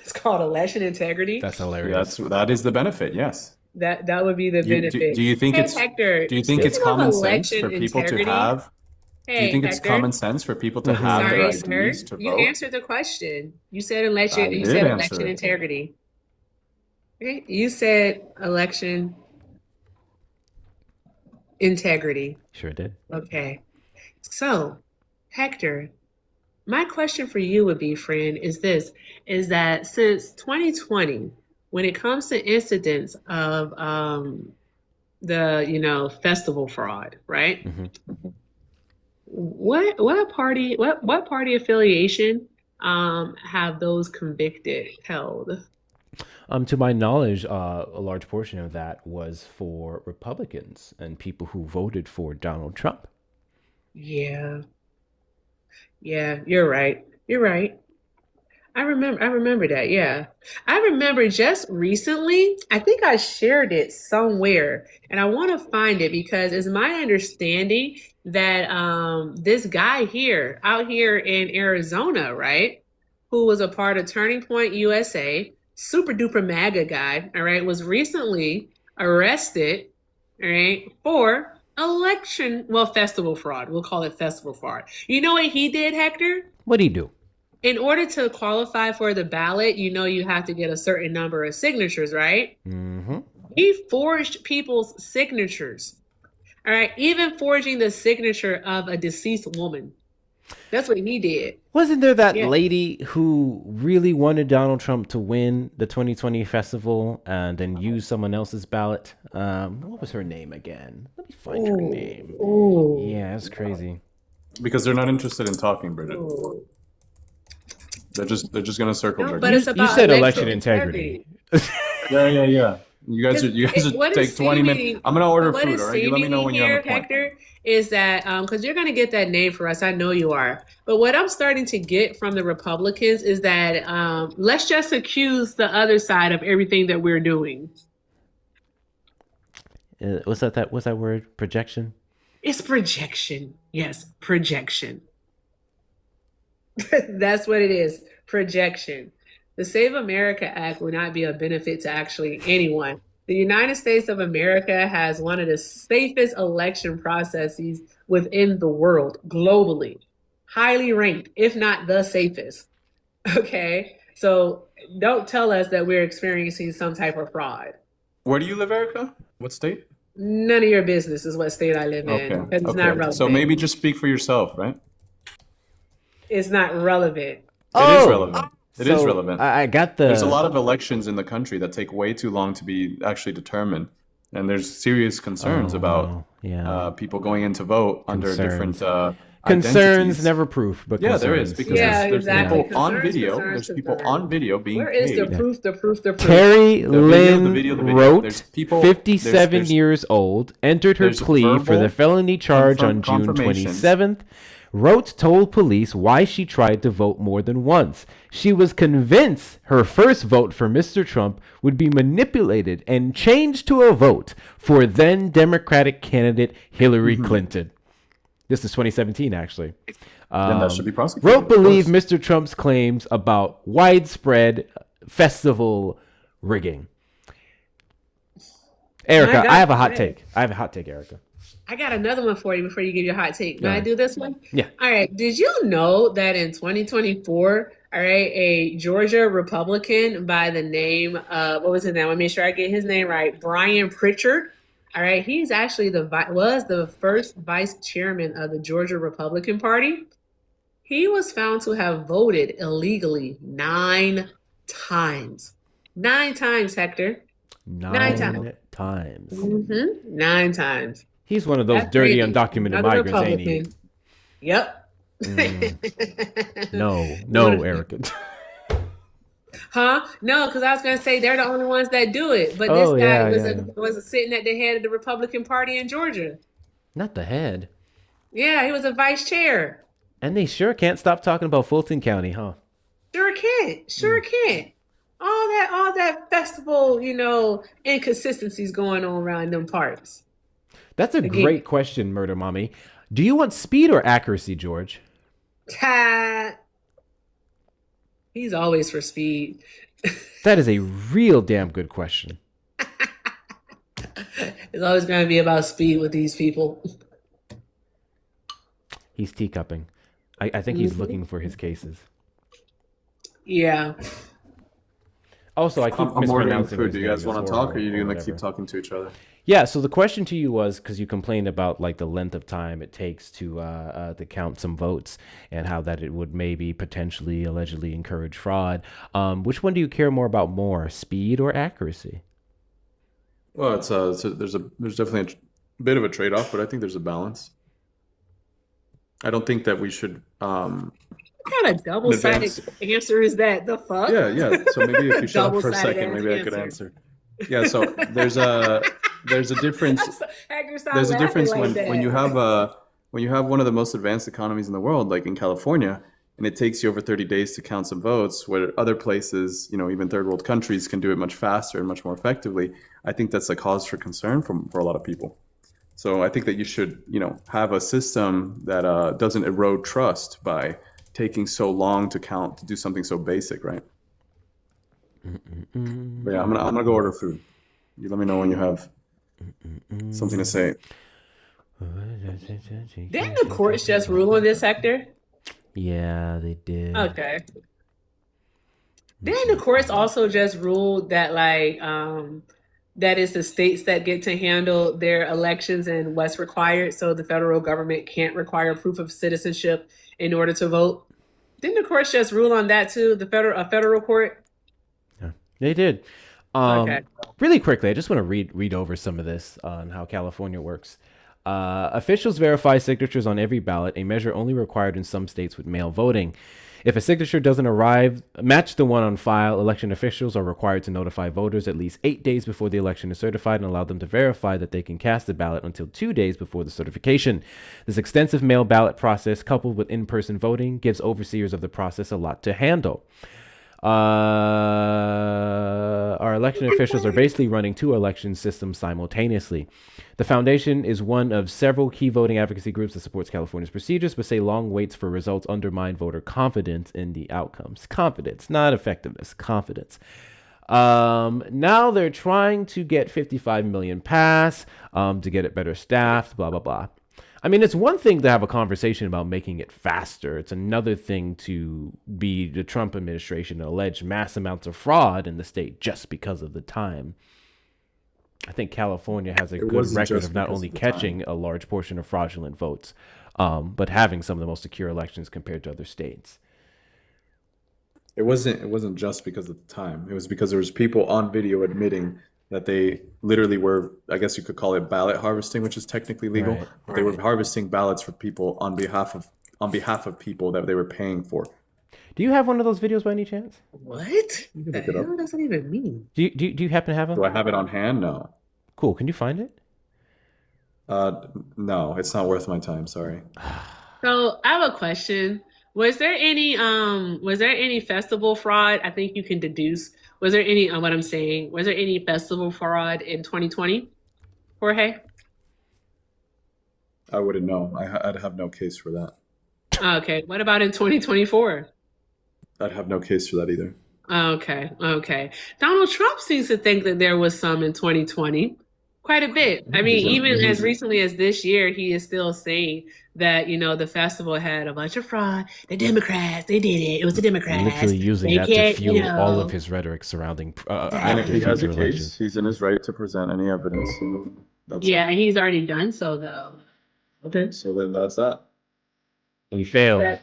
It's called election integrity. That's hilarious. That is the benefit. Yes. That would be the You- benefit. do you think Hey, it's Hector, do you think it's speaking of common sense election for people integrity- to have? Do you Hey, think it's Hector. common sense for people to have Sorry, their sir. IDs to You vote? answered the question. You said election. I You did said answer election it. integrity. Okay. You said election integrity. Sure did. Okay. So, Hector, my question for you would be, friend, is that since 2020, when it comes to incidents of the festival fraud, right? Mm-hmm. What party affiliation have those convicted held? To my knowledge, a large portion of that was for Republicans and people who voted for Donald Trump. Yeah, you're right. You're right. I remember that. Yeah. I remember just recently, I think I shared it somewhere and I want to find it because it's my understanding that this guy out here in Arizona, right, who was a part of Turning Point USA, super duper MAGA guy, all right, was recently arrested, all right, for festival fraud. We'll call it festival fraud. You know what he did, Hector? What'd he do? In order to qualify for the ballot, you have to get a certain number of signatures, right? Mm-hmm. He forged people's signatures. All right, even forging the signature of a deceased woman. That's what he did. Wasn't there that Yeah. lady who really wanted Donald Trump to win the 2020 festival and then use someone else's ballot? What was her name again? Let me find her name. Ooh. Yeah, that's crazy. Because they're not interested in talking, Bridget. Ooh. They're just going to circle No, jerk. but it's You about said election integrity. Yeah. You guys What take is 20 minutes. seeming- I'm gonna order what food. is All right, you let me know when you're on the seeming point. here, Hector, is that because you're going to get that name for us, I know you are. But what I'm starting to get from the Republicans is that let's just accuse the other side of everything that we're doing. What's that word? Projection? It's projection. Yes, projection. That's what it is. Projection. The Save America Act will not be a benefit to actually anyone. The United States of America has one of the safest election processes within the world, globally. Highly ranked, if not the safest. Okay? So don't tell us that we're experiencing some type of fraud. Where do you live, Erica? What state? None of your business is what state I live Okay. in, because it's not Okay. relevant. So maybe just speak for yourself, right? It's not relevant. It is relevant. It is So relevant. I got the. There's a lot of elections in the country that take way too long to be actually determined, and there's serious concerns about people going in to vote under different concerns, identities. never proof, but yeah, concerns. there is because there's people on video. There's people on video being Where is paid. the proof? The proof. The proof. Carrie Lynn the video. wrote, There's people, 57 years old, entered her plea for the felony charge on June 27th. Wrote told police why she tried to vote more than once. She was convinced her first vote for Mr. Trump would be manipulated and changed to a vote for then Democratic candidate Hillary Clinton. This is 2017, actually. Then that should be prosecuted. Wrote believe Mr. Trump's claims about widespread festival rigging. Erica, I have a hot take. Erica. I got another one for you before you give your hot take. May I do this one? Yeah. All right. Did you know that in 2024, all right, a Georgia Republican by the name of, what was his name? Let me make sure I get his name right. Brian Pritchard. All right. He's actually was the first vice chairman of the Georgia Republican Party. He was found to have voted illegally 9 times. 9 times, Hector. 9 times. 9 times. He's one of those dirty, undocumented migrants, ain't he? Yep. No, Erica. Huh? No, because I was going to say they're the only ones that do it. But this guy was sitting at the head of the Republican Party in Georgia. Not the head. Yeah, he was a vice chair. And they sure can't stop talking about Fulton County, huh? Sure can't. All that festival, inconsistencies going on around them parts. That's a great question, Murder Mommy. Do you want speed or accuracy, George? He's always for speed. That is a real damn good question. It's always going to be about speed with these people. He's teacupping. I think he's looking for his cases. Yeah. Also, I keep mispronouncing food. Do you his guys name want as to talk, or are you Horrible going to keep talking to each other? Yeah, so the question to you was, because you complained about like the length of time it takes to count some votes and how that it would maybe potentially allegedly encourage fraud. Which one do you care more about speed or accuracy? Well, there's definitely a bit of a trade-off, but I think there's a balance. I don't think that we should. What kind of double-sided answer is that? The fuck? Yeah. So maybe if you shut up for a second, maybe I could answer. Yeah. So there's a difference. There's a difference when you have one of the most advanced economies in the world, like in California, and it takes you over 30 days to count some votes, where other places, even third world countries, can do it much faster and much more effectively. I think that's a cause for concern for a lot of people. So I think that you should, have a system that doesn't erode trust by taking so long to count, to do something so basic, right? But yeah, I'm gonna go order food. You let me know when you have something to say. Didn't the courts just rule on this, Hector? Yeah, they did. Okay. Didn't the courts also just rule that that is the states that get to handle their elections and what's required, so the federal government can't require proof of citizenship in order to vote? Didn't the courts just rule on that too? A federal court? Yeah, they did. Okay. Really quickly, I just want to read over some of this on how California works. Officials verify signatures on every ballot, a measure only required in some states with mail voting. If a signature doesn't match the one on file, election officials are required to notify voters at least 8 days before the election is certified and allow them to verify that they can cast the ballot until 2 days before the certification. This extensive mail ballot process, coupled with in-person voting, gives overseers of the process a lot to handle. Our election officials are basically running 2 election systems simultaneously. The foundation is one of several key voting advocacy groups that supports California's procedures, but say long waits for results undermine voter confidence in the outcomes. Confidence, not effectiveness, confidence. Now they're trying to get 55 million pass to get it better staffed, blah, blah, blah. I mean, it's one thing to have a conversation about making it faster. It's another thing to be the Trump administration and allege mass amounts of fraud in the state just because of the time. I think California has a good record of not only catching a large portion of fraudulent votes, but having some of the most secure elections compared to other states. It wasn't just because of the time. It was because there was people on video admitting that they literally were, I guess you could call it ballot harvesting, which is technically legal. Right. They were harvesting ballots for people on behalf of people that they were paying for. Do you have one of those videos by any chance? What? You can The look it up. hell does that even mean? Do you happen to have them? Do I have it on hand? No. Cool. Can you find it? No, it's not worth my time. Sorry. So I have a question. Was there any festival fraud? I think you can deduce. Was there any what I'm saying? Was there any festival fraud in 2020, Jorge? I wouldn't know. I'd have no case for that. Okay. What about in 2024? I'd have no case for that either. Okay. Donald Trump seems to think that there was some in 2020. Quite a bit. I mean, even as recently as this year, he is still saying that, the festival had a bunch of fraud. The Democrats, they did it. It was the Democrats. Literally using that to fuel all of his rhetoric surrounding. And if he has a case, he's in his right to present any evidence. Yeah, and he's already done so, though. Okay. So then that's that. He failed.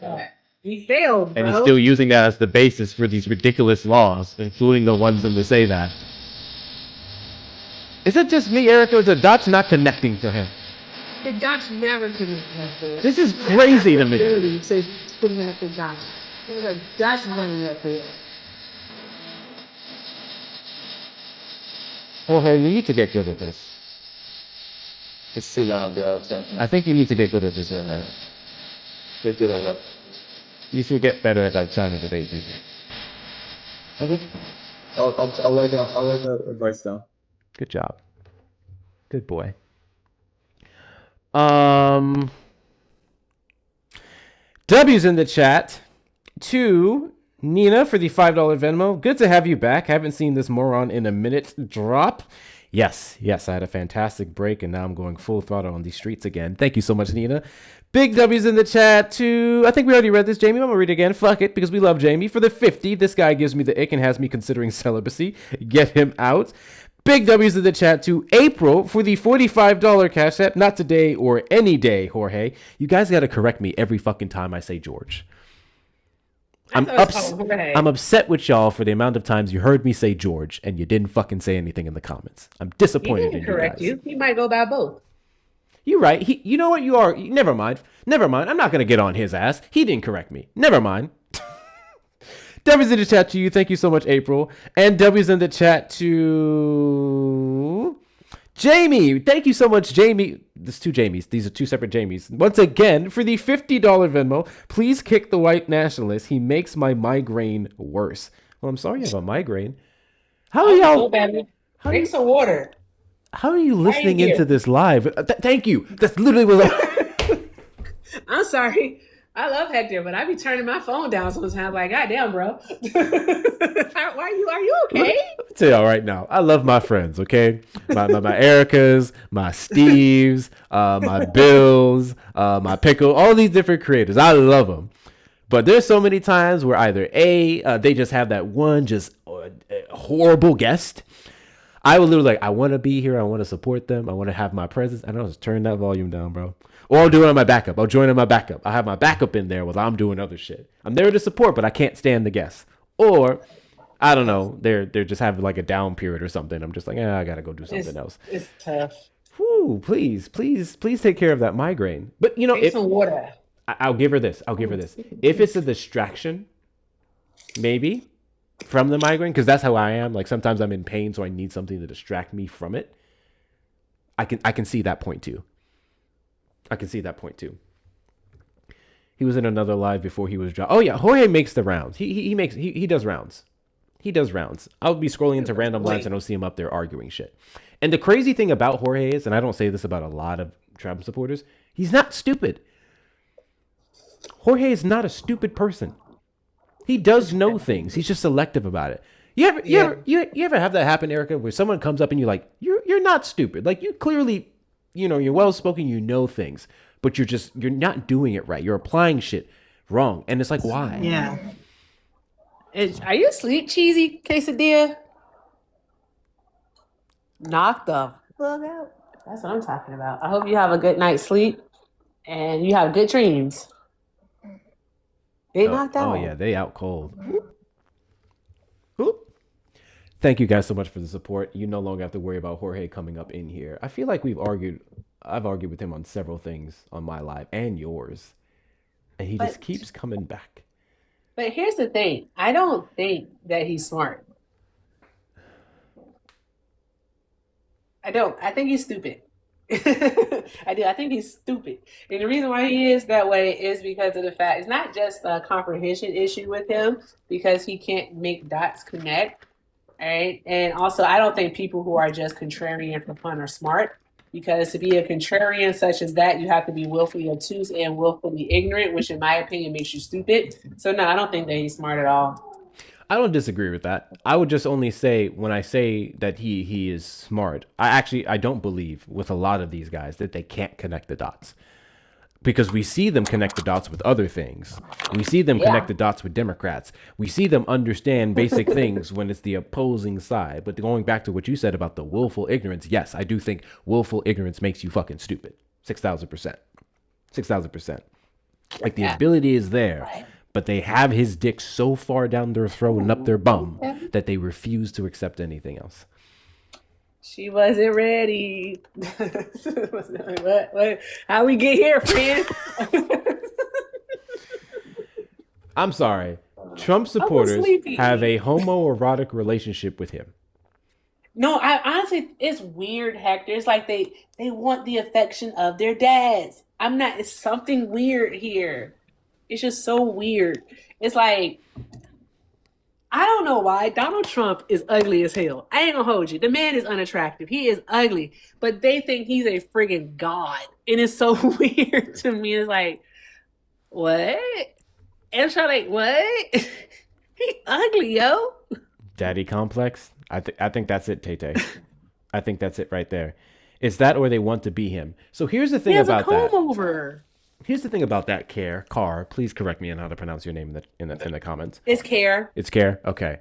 He failed, bro. And he's still using that as the basis for these ridiculous laws, including the ones that say that. Is it just me, Erica, or is the dots not connecting to him? The dots never connect. This is crazy to me. It says connect the dots. There's a dots running up here. Jorge, you need to get good at this. It's too long, bro. I think you need to get good at this. Get good at it. You should get better at that time of the day. Okay. I'll lay the advice down. Good job. Good boy. W's in the chat to Nina for the $5 Venmo. Good to have you back. Haven't seen this moron in a minute. Drop. Yes, I had a fantastic break, and now I'm going full throttle on these streets again. Thank you so much, Nina. Big W's in the chat to, I think we already read this, Jamie. I'm going to read it again. Fuck it, because we love Jamie. For the 50, this guy gives me the ick and has me considering celibacy. Get him out. Big W's in the chat to April for the $45 Cash App. Not today or any day, Jorge. You guys got to correct me every fucking time I say George. I'm upset with y'all for the amount of times you heard me say George and you didn't fucking say anything in the comments. I'm disappointed in you correct guys. He might go by both. You're right. You know what? You are. Never mind. I'm not going to get on his ass. He didn't correct me. Never mind. W's in the chat to you. Thank you so much, April. And W's in the chat to Jamie. Thank you so much, Jamie. There's two Jamies. These are two separate Jamies. Once again, for the $50 Venmo, please kick the white nationalist. He makes my migraine worse. Well, I'm sorry you have a migraine. How are y'all? Drink some water. How are you listening into this live? Thank you. That's literally what I'm sorry. I love Hector, but I be turning my phone down sometimes. Like, goddamn, bro. Are you okay? I'll tell y'all right now. I love my friends, okay? My Ericas, my Steves, my Bills, my Pickle, all these different creators. I love them. But there's so many times where either they just have that one just horrible guest. I would literally I want to be here. I want to support them. I want to have my presence. I know, just turn that volume down, bro. Or I'll do it on my backup. I'll join on my backup. I have my backup in there while I'm doing other shit. I'm there to support, but I can't stand the guests. Or, I don't know, they're just having like a down period or something. I'm just like, I gotta go do something else. It's tough. Whew, please take care of that migraine. But Drink some water. I'll give her this. If it's a distraction, maybe, from the migraine, because that's how I am. Like sometimes I'm in pain, so I need something to distract me from it. I can see that point too. He was in another live before he was dropped. Oh yeah, Jorge makes the rounds. He does rounds. I'll be scrolling into random lives and I'll see him up there arguing shit. And the crazy thing about Jorge is, and I don't say this about a lot of Trump supporters, he's not stupid. Jorge is not a stupid person. He does know things. He's just selective about it. You ever have that happen, Erica, where someone comes up and you're like, you're not stupid. Like you clearly, you're well spoken, you know things, but you're not doing it right. You're applying shit wrong. And it's like, why? Yeah. Are you asleep, cheesy quesadilla? Knock the fuck out. That's what I'm talking about. I hope you have a good night's sleep and you have good dreams. They knocked out. Oh yeah, they out cold. Whoop. Thank you guys so much for the support. You no longer have to worry about Jorge coming up in here. I feel like I've argued with him on several things on my live and yours. And he just keeps coming back. But here's the thing. I don't think that he's smart. I don't. I think he's stupid. I do. I think he's stupid. And the reason why he is that way is because of the fact it's not just a comprehension issue with him because he can't make dots connect. Right. And also, I don't think people who are just contrarian for fun are smart because to be a contrarian such as that, you have to be willfully obtuse and willfully ignorant, which in my opinion makes you stupid. So no, I don't think that he's smart at all. I don't disagree with that. I would just only say when I say that he is smart, I don't believe with a lot of these guys that they can't connect the dots. Because we see them connect the dots with other things. We see them connect the dots with Democrats. We see them understand basic things when it's the opposing side. But going back to what you said about the willful ignorance, yes, I do think willful ignorance makes you fucking stupid. 6,000%. 6,000%. Like the ability is there, but they have his dick so far down their throat and up their bum that they refuse to accept anything else. She wasn't ready. What? How we get here, friend? I'm sorry. Trump supporters have a homoerotic relationship with him. No, I honestly, it's weird, Hector. It's like they want the affection of their dads. It's something weird here. It's just so weird. It's like, I don't know why. Donald Trump is ugly as hell. I ain't gonna hold you. The man is unattractive. He is ugly. But they think he's a friggin' god. And it's so weird to me. It's like, what? And I'm trying like, what? He ugly, yo. Daddy complex? I think that's it, Tay. I think that's it right there. It's that or they want to be him. So here's the thing about that. Over. Here's the thing about that, Carr. Please correct me on how to pronounce your name in the comments. It's Care. It's Care. Okay.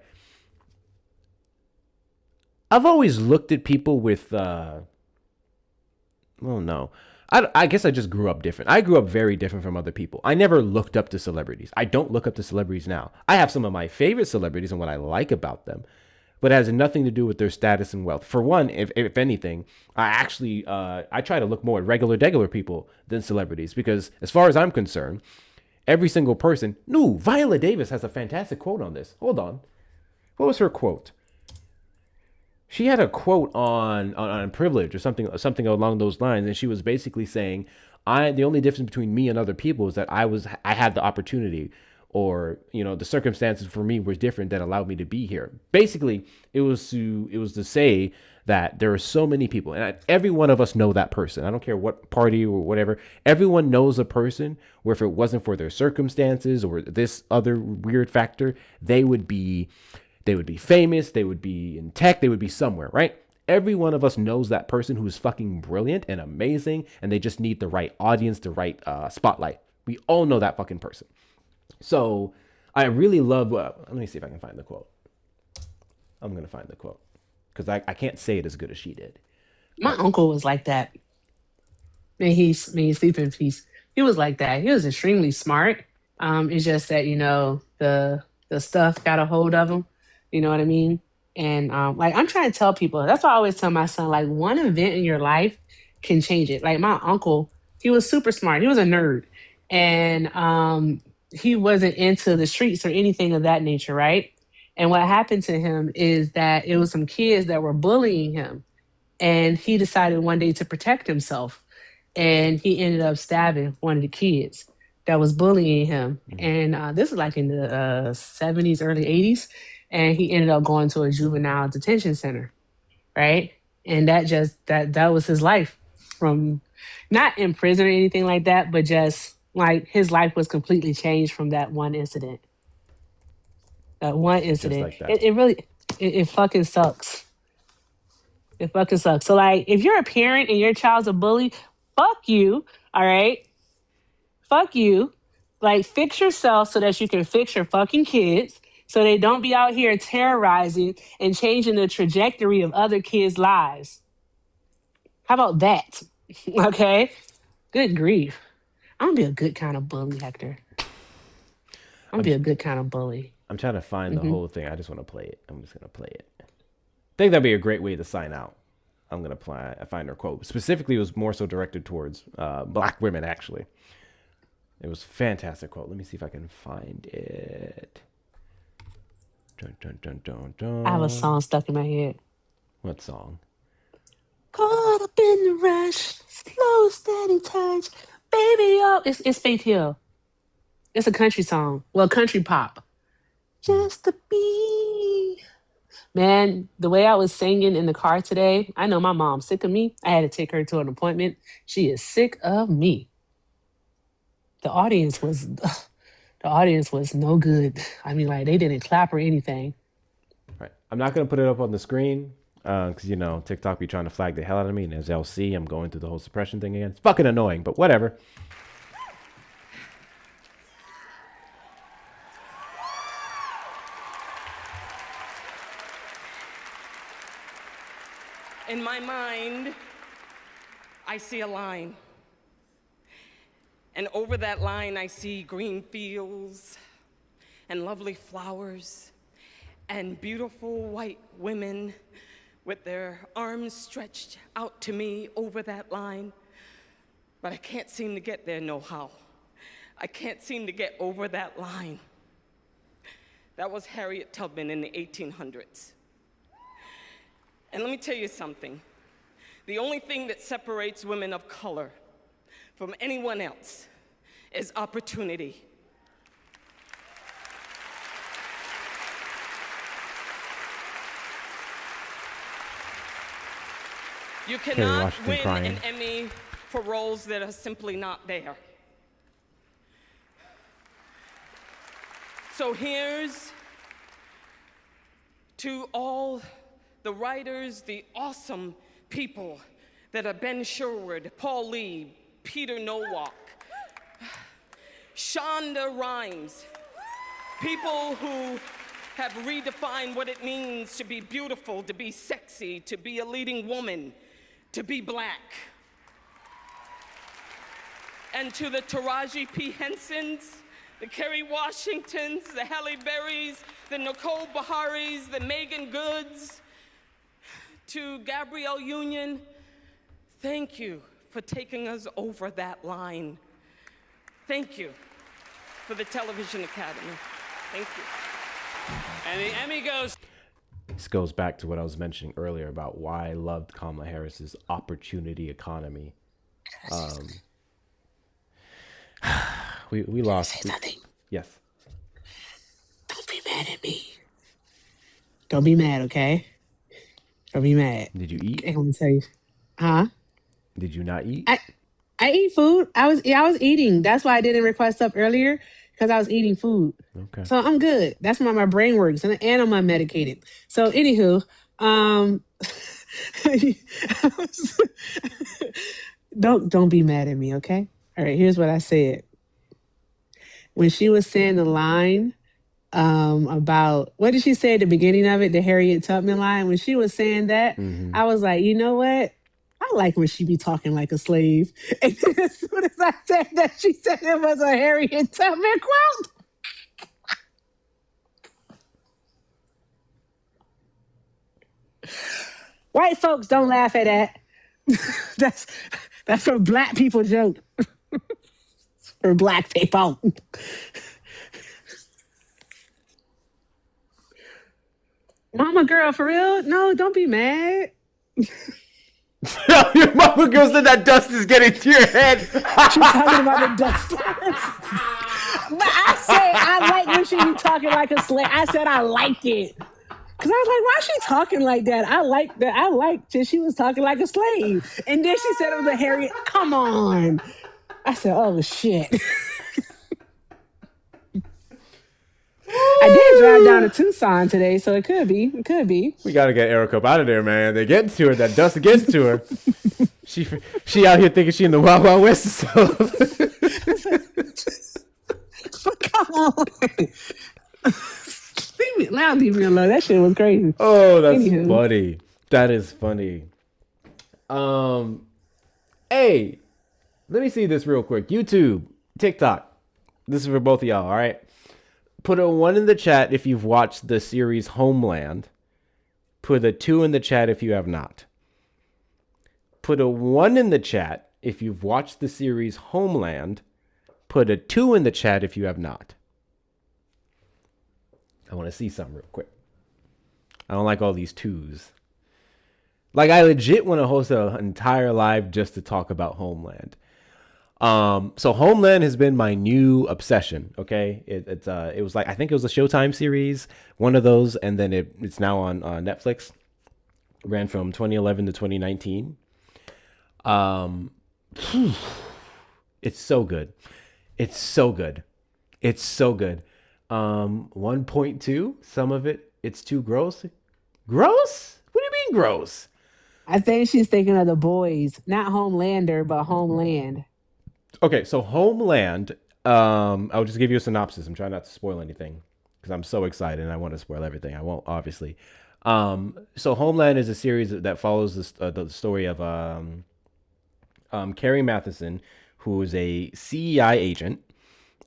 I've always looked at people with. Well, no. I guess I just grew up different. I grew up very different from other people. I never looked up to celebrities. I don't look up to celebrities now. I have some of my favorite celebrities and what I like about them, but it has nothing to do with their status and wealth. For one, if anything, I try to look more at regular people than celebrities because as far as I'm concerned, every single person. No, Viola Davis has a fantastic quote on this. Hold on. What was her quote? She had a quote on privilege or something along those lines, and she was basically saying, the only difference between me and other people is that I had the opportunity, or the circumstances for me were different that allowed me to be here. Basically, it was to say that there are so many people, and every one of us know that person. I don't care what party or whatever. Everyone knows a person where if it wasn't for their circumstances or this other weird factor, they would be famous, they would be in tech, they would be somewhere, right? Every one of us knows that person who is fucking brilliant and amazing, and they just need the right audience, the right spotlight. We all know that fucking person. So I really love, let me see if I can find the quote. I'm going to find the quote because I can't say it as good as she did. My uncle was like that. May he sleep in peace. He was like that. He was extremely smart. It's just that, the stuff got a hold of him. You know what I mean? And I'm trying to tell people, that's why I always tell my son, like, one event in your life can change it. Like my uncle, he was super smart. He was a nerd. And he wasn't into the streets or anything of that nature, right? And what happened to him is that it was some kids that were bullying him. And he decided one day to protect himself. And he ended up stabbing one of the kids that was bullying him. And this was like in the 70s, early 80s. And he ended up going to a juvenile detention center, right? And that was his life, from not in prison or anything like that, but just like his life was completely changed from that one incident. That one incident. Like that. It really fucking sucks. It fucking sucks. So like, if you're a parent and your child's a bully, fuck you, all right? Fuck you. Like, fix yourself so that you can fix your fucking kids. so they don't be out here terrorizing and changing the trajectory of other kids' lives. How about that? Okay? Good grief. I'm going to be a good kind of bully, Hector. I'm going to be a good kind of bully. I'm trying to find the whole thing. I just want to play it. I'm just going to play it. I think that'd be a great way to sign out. I'm going to find her quote. Specifically, it was more so directed towards black women, actually. It was a fantastic quote. Let me see if I can find it. Dun, dun, dun, dun, dun. I have a song stuck in my head. What song? Caught up in the rush, slow, steady touch, baby, oh. It's Faith Hill. It's a country song. Well, country pop. Just to be. Man, the way I was singing in the car today, I know my mom's sick of me. I had to take her to an appointment. She is sick of me. The audience was no good. I mean, like, they didn't clap or anything. Right. I'm not going to put it up on the screen because, you know, TikTok be trying to flag the hell out of me. And as y'all see, I'm going through the whole suppression thing again. It's fucking annoying, but whatever. In my mind, I see a line. And over that line, I see green fields and lovely flowers and beautiful white women with their arms stretched out to me over that line. But I can't seem to get there no how. I can't seem to get over that line. That was Harriet Tubman in the 1800s. And let me tell you something. The only thing that separates women of color from anyone else is opportunity. You cannot win an Emmy for roles that are simply not there. So here's to all the writers, the awesome people that are Ben Sherwood, Paul Lee, Peter Nowak, Shonda Rhimes, people who have redefined what it means to be beautiful, to be sexy, to be a leading woman, to be black. And to the Taraji P. Hensons, the Kerry Washingtons, the Halle Berrys, the Nicole Beharies, the Megan Goods, to Gabrielle Union, thank you for taking us over that line. Thank you for the Television Academy. Thank you. And the Emmy goes. This goes back to what I was mentioning earlier about why I loved Kamala Harris's opportunity economy. We lost. Say something. Yes. Don't be mad at me. Don't be mad, okay? Don't be mad. Did you eat? I'm gonna tell you. Huh? Did you not eat? I eat food. I was eating. That's why I didn't request up earlier, because I was eating food. Okay. So I'm good. That's why my brain works, and I'm unmedicated. So anywho, don't be mad at me, okay? All right. Here's what I said. When she was saying the line about, what did she say at the beginning of it? The Harriet Tubman line. When she was saying that, I was like, you know what? I like when she be talking like a slave. And then as soon as I said that, she said it was a Harriet Tubman quote. White folks don't laugh at that. That's a black people joke. For black people. Mama girl, for real? No, don't be mad. Your mama girl said that dust is getting to your head. She's talking about the dust. But I said I like when she be talking like a slave. I said I liked it. Because I was like, why is she talking like that? I liked that. I liked that she was talking like a slave. And then she said it was a Harriet. Come on. I said, oh, shit. I did drive down to Tucson today, so it could be. It could be. We gotta get Erica up out of there, man. They're getting to her. That dust gets to her. She out here thinking she in the Wild Wild West. So. Come on. Now leave me alone. That shit was crazy. Oh, that's Anywho. funny. That is funny. Hey, let me see this real quick. YouTube, TikTok. This is for both of y'all, all right? Put a 1 in the chat if you've watched the series Homeland. Put a 2 in the chat if you have not. Put a 1 in the chat if you've watched the series Homeland. Put a 2 in the chat if you have not. I want to see something real quick. I don't like all these 2s. Like, I legit want to host an entire live just to talk about Homeland. So Homeland has been my new obsession. Okay, it was like, I think it was a Showtime series, one of those, and then it's now on Netflix. It ran from 2011 to 2019. It's so good. It's so good. It's so good. 1.2. Some of it's too gross. Gross? What do you mean gross? I think she's thinking of The Boys, not Homelander, but Homeland. Okay, so Homeland, I'll just give you a synopsis. I'm trying not to spoil anything because I'm so excited and I want to spoil everything. I won't, obviously. So Homeland is a series that follows the story of Carrie Matheson, who is a CEI agent,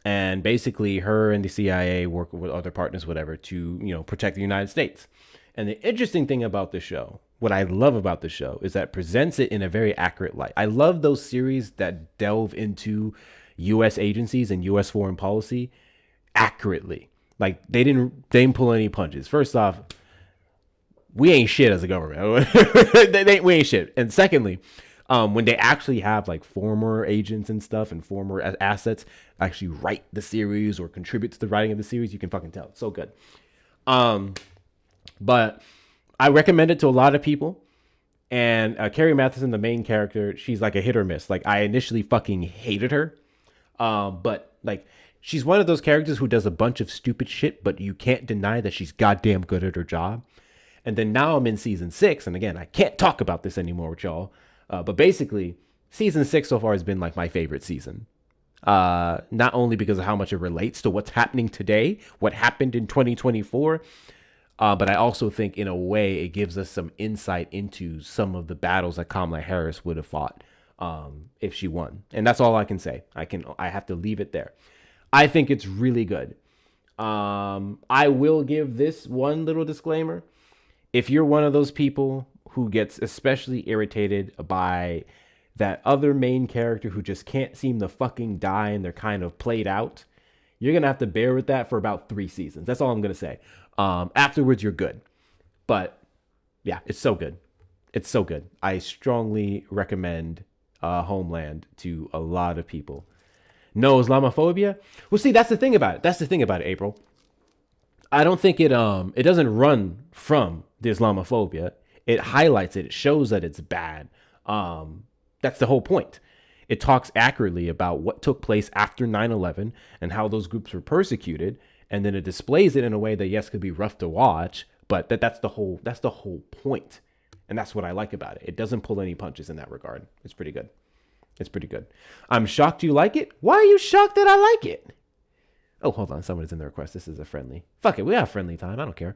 and basically her and the CIA work with other partners, whatever, to protect the United States. And the interesting thing about the show, what I love about the show, is that it presents it in a very accurate light. I love those series that delve into U.S. agencies and U.S. foreign policy accurately. Like, they didn't pull any punches. First off, we ain't shit as a government. We ain't shit. And secondly, when they actually have like former agents and stuff and former assets actually write the series or contribute to the writing of the series, you can fucking tell. It's so good. But I recommend it to a lot of people. And Carrie Matheson, the main character, she's like a hit or miss. Like, I initially fucking hated her. But like, she's one of those characters who does a bunch of stupid shit, but you can't deny that she's goddamn good at her job. And then now I'm in season 6. And again, I can't talk about this anymore with y'all. But basically, season 6 so far has been like my favorite season. Not only because of how much it relates to what's happening today, what happened in 2024, but I also think in a way it gives us some insight into some of the battles that Kamala Harris would have fought if she won. And that's all I can say. I have to leave it there. I think it's really good. I will give this one little disclaimer. If you're one of those people who gets especially irritated by that other main character who just can't seem to fucking die and they're kind of played out, you're going to have to bear with that for about 3 seasons. That's all I'm going to say. Afterwards, you're good. But yeah, it's so good. It's so good. I strongly recommend Homeland to a lot of people. No Islamophobia? Well, see, that's the thing about it. That's the thing about it, April. I don't think it doesn't run from the Islamophobia. It highlights it. It shows that it's bad. That's the whole point. It talks accurately about what took place after 9/11 and how those groups were persecuted. And then it displays it in a way that, yes, could be rough to watch, but that's the whole point. And that's what I like about it. It doesn't pull any punches in that regard. It's pretty good. It's pretty good. I'm shocked you like it. Why are you shocked that I like it? Oh, hold on. Someone is in the request. This is a friendly. Fuck it. We have friendly time. I don't care.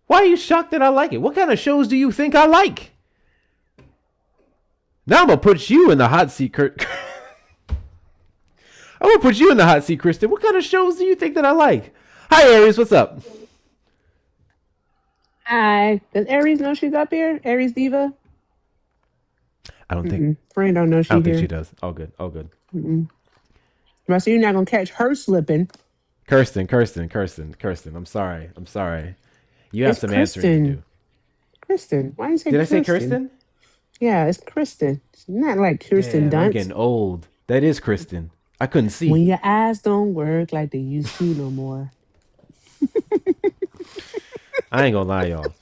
Why are you shocked that I like it? What kind of shows do you think I like? Now I'm going to put you in the hot seat, Kurt. I'm going to put you in the hot seat, Kristen. What kind of shows do you think that I like? Hi, Aries. What's up? Hi. Does Aries know she's up here? Aries Diva? I don't think. Friend don't know she's I don't here. think she does. All good. All good. Right, so you're not going to catch her slipping. Kirsten. I'm sorry. You have some answering to do. Kristen. Why you say Did I Kristen? say Kristen? Yeah, it's Kristen. It's not like Kirsten Damn, I'm Dunst. getting old. That is Kristen. I couldn't see. When your eyes don't work like they used to no more. I ain't gonna lie, y'all.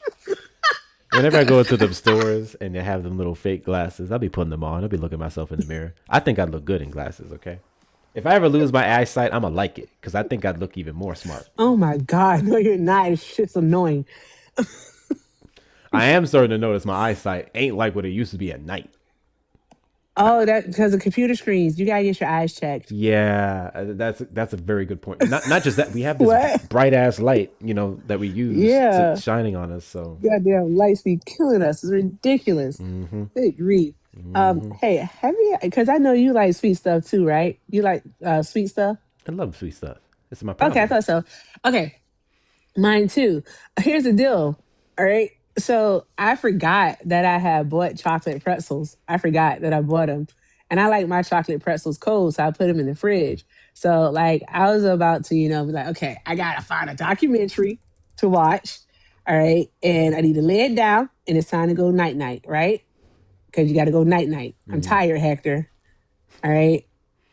Whenever I go into them stores and they have them little fake glasses, I'll be putting them on. I'll be looking at myself in the mirror. I think I'd look good in glasses, okay? If I ever lose my eyesight, I'm gonna like it because I think I'd look even more smart. Oh my God. No, you're not. It's just annoying. I am starting to notice my eyesight ain't like what it used to be at night. Oh, that because of computer screens. You gotta get your eyes checked. Yeah, that's a very good point. Not just that, we have this What? bright ass light, that we use to Yeah. shining on us. So Goddamn lights be killing us. It's ridiculous. Good grief. Hey, have you? Because I know you like sweet stuff too, right? You like sweet stuff. I love sweet stuff. It's my Okay, I problem. thought so. Okay, mine too. Here's the deal. All right. So I forgot that I had bought chocolate pretzels. I forgot that I bought them. And I like my chocolate pretzels cold, so I put them in the fridge. So like I was about to, be like, okay, I gotta find a documentary to watch. All right. And I need to lay it down and it's time to go night night, right? Because you gotta go night night. I'm tired, Hector. All right.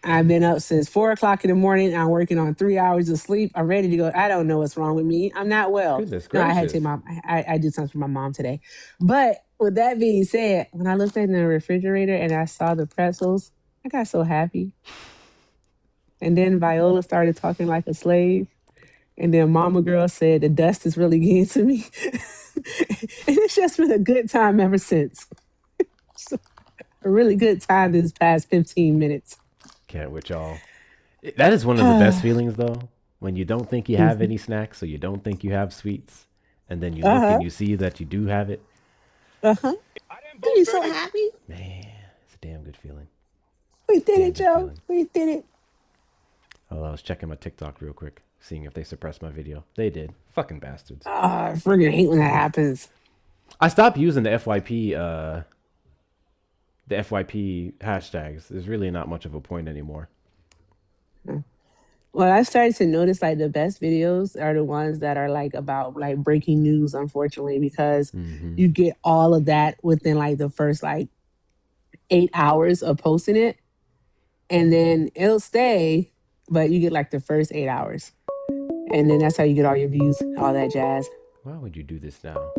I've been up since 4 o'clock in the morning. I'm working on 3 hours of sleep. I'm ready to go. I don't know what's wrong with me. I'm not well. Goodness No, I had to take gracious. I did something for my mom today. But with that being said, when I looked in the refrigerator and I saw the pretzels, I got so happy. And then Viola started talking like a slave. And then Mama Girl said the dust is really getting to me. And it's just been a good time ever since. So, a really good time this past 15 minutes. Can't with y'all. That is one of the best feelings though. When you don't think you have any snacks, or you don't think you have sweets, and then you look and you see that you do have it. Are you so happy? Man, it's a damn good feeling. We did it, Joe. We did it. Oh, I was checking my TikTok real quick, seeing if they suppressed my video. They did. Fucking bastards. I friggin' hate when that happens. I stopped using the FYP hashtags. There's really not much of a point anymore. Well, I started to notice like the best videos are the ones that are like about like breaking news, unfortunately, because you get all of that within like the first like 8 hours of posting it. And then it'll stay, but you get like the first 8 hours. And then that's how you get all your views, all that jazz. Why would you do this now?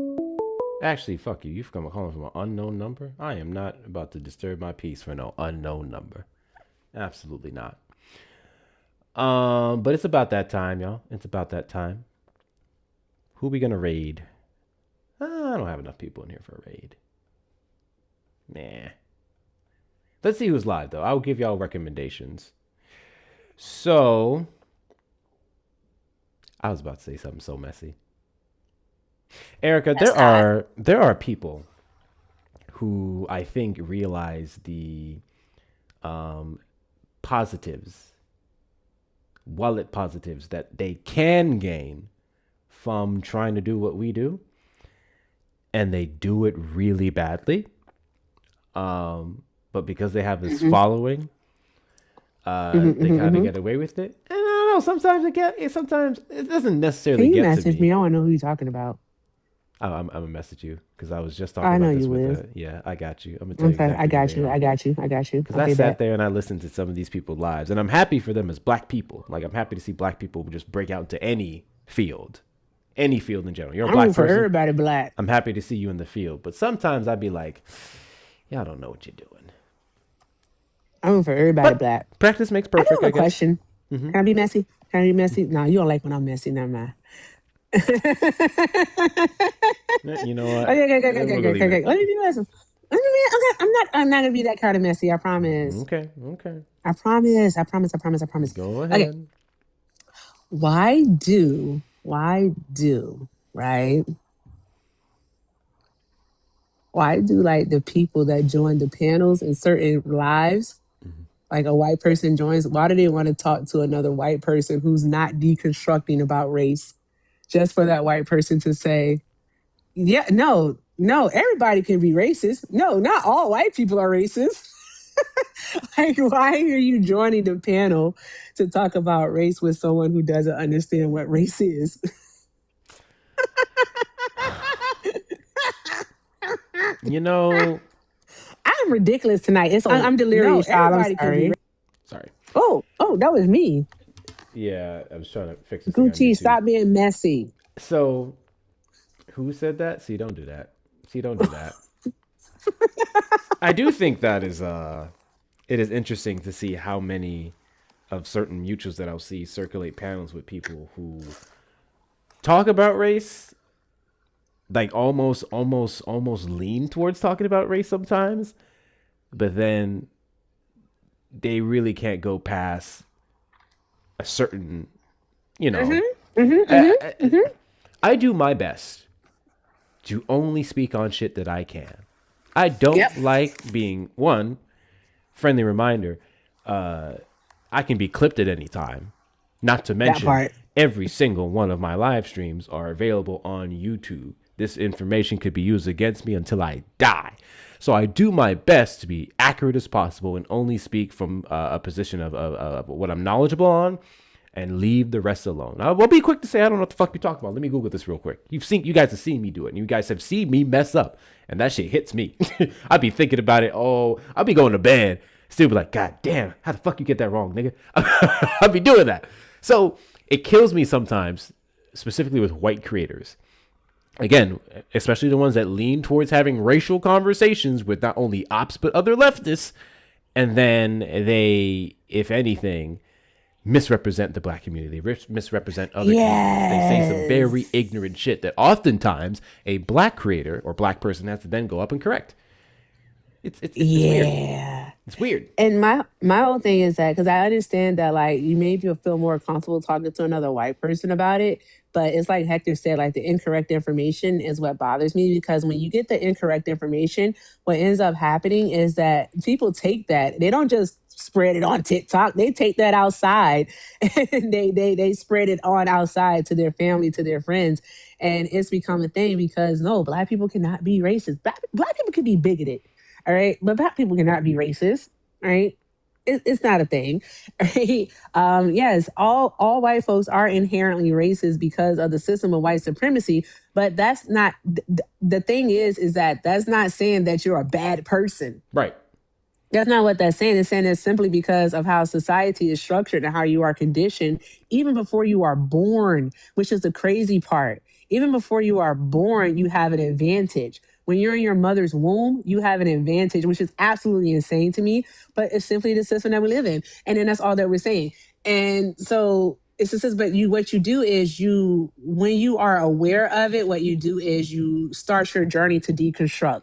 Actually, fuck you. You've come calling from an unknown number. I am not about to disturb my peace for no unknown number. Absolutely not. But it's about that time, y'all. It's about that time. Who we gonna raid? I don't have enough people in here for a raid. Nah. Let's see who's live though. I'll give y'all recommendations. So, I was about to say something so messy. Erica, there are people who I think realize the positives, wallet positives that they can gain from trying to do what we do, and they do it really badly. But because they have this following, they kind of get away with it. And I don't know. Sometimes it doesn't necessarily Can you get to message me? I want to know who you're talking about. Oh, I'm gonna message you because I was just talking I know about this you with will. yeah, I got you. I'm gonna tell you Okay, exactly I got who they you. are. I got you. I got you. Because I sat there and I listened to some of these people's lives, and I'm happy for them as black people. Like I'm happy to see black people just break out into any field in general. You're a black for person. everybody black. I'm happy to see you in the field, but sometimes I'd be like, y'all don't know what you're doing. I'm for everybody black. Practice makes perfect. I have a question. Mm-hmm. Can I be messy? Can I be messy? No, you don't like when I'm messy. Never mind. You know what? Okay. Let me be messy. I'm not gonna be that kind of messy. I promise. Okay. I promise. Go ahead. Okay. Why do right? Why do like the people that join the panels in certain lives, like a white person joins, why do they want to talk to another white person who's not deconstructing about race, just for that white person to say, yeah, no, everybody can be racist. No, not all white people are racist. Like, why are you joining the panel to talk about race with someone who doesn't understand what race is? You know, I'm ridiculous tonight. I'm delirious. No, I'm sorry. Sorry. Oh, that was me. Yeah, I was trying to fix this. Gucci, stop being messy. So, who said that? See, don't do that. I do think that is it is interesting to see how many of certain mutuals that I'll see circulate panels with people who talk about race, like almost lean towards talking about race sometimes, but then they really can't go past a certain, you know. I do my best to only speak on shit that I can. I don't like being, one, friendly reminder, I can be clipped at any time. Not to mention, every single one of my live streams are available on YouTube. This information could be used against me until I die. So I do my best to be accurate as possible and only speak from a position of what I'm knowledgeable on, and leave the rest alone. I will be quick to say, I don't know what the fuck you're talking about. Let me Google this real quick. You guys have seen me do it, and you guys have seen me mess up, and that shit hits me. I'll be thinking about it. Oh, I'll be going to bed, still be like, God damn, how the fuck you get that wrong, nigga? I'll be doing that. So it kills me sometimes, specifically with white creators. Again, especially the ones that lean towards having racial conversations with not only ops, but other leftists. And then they, if anything, misrepresent the black community, misrepresent other communities. They say some very ignorant shit that oftentimes a black creator or black person has to then go up and correct. It's weird. It's weird. And my whole thing is that, because I understand that, like, you maybe feel more comfortable talking to another white person about it, but it's like Hector said, like, the incorrect information is what bothers me, because when you get the incorrect information, what ends up happening is that people take that. They don't just spread it on TikTok. They take that outside and they spread it on outside to their family, to their friends. And it's become a thing because, no, black people cannot be racist. Black people can be bigoted. All right. But black people cannot be racist. All right. It's not a thing. Right? Yes, all white folks are inherently racist because of the system of white supremacy. But that's not the thing is that that's not saying that you're a bad person. Right. That's not what that's saying. It's saying it's simply because of how society is structured and how you are conditioned, even before you are born, which is the crazy part. Even before you are born, you have an advantage. When you're in your mother's womb, you have an advantage, which is absolutely insane to me, but it's simply the system that we live in. And then that's all that we're saying. And so it's just, but what you do is when you are aware of it, what you do is you start your journey to deconstruct.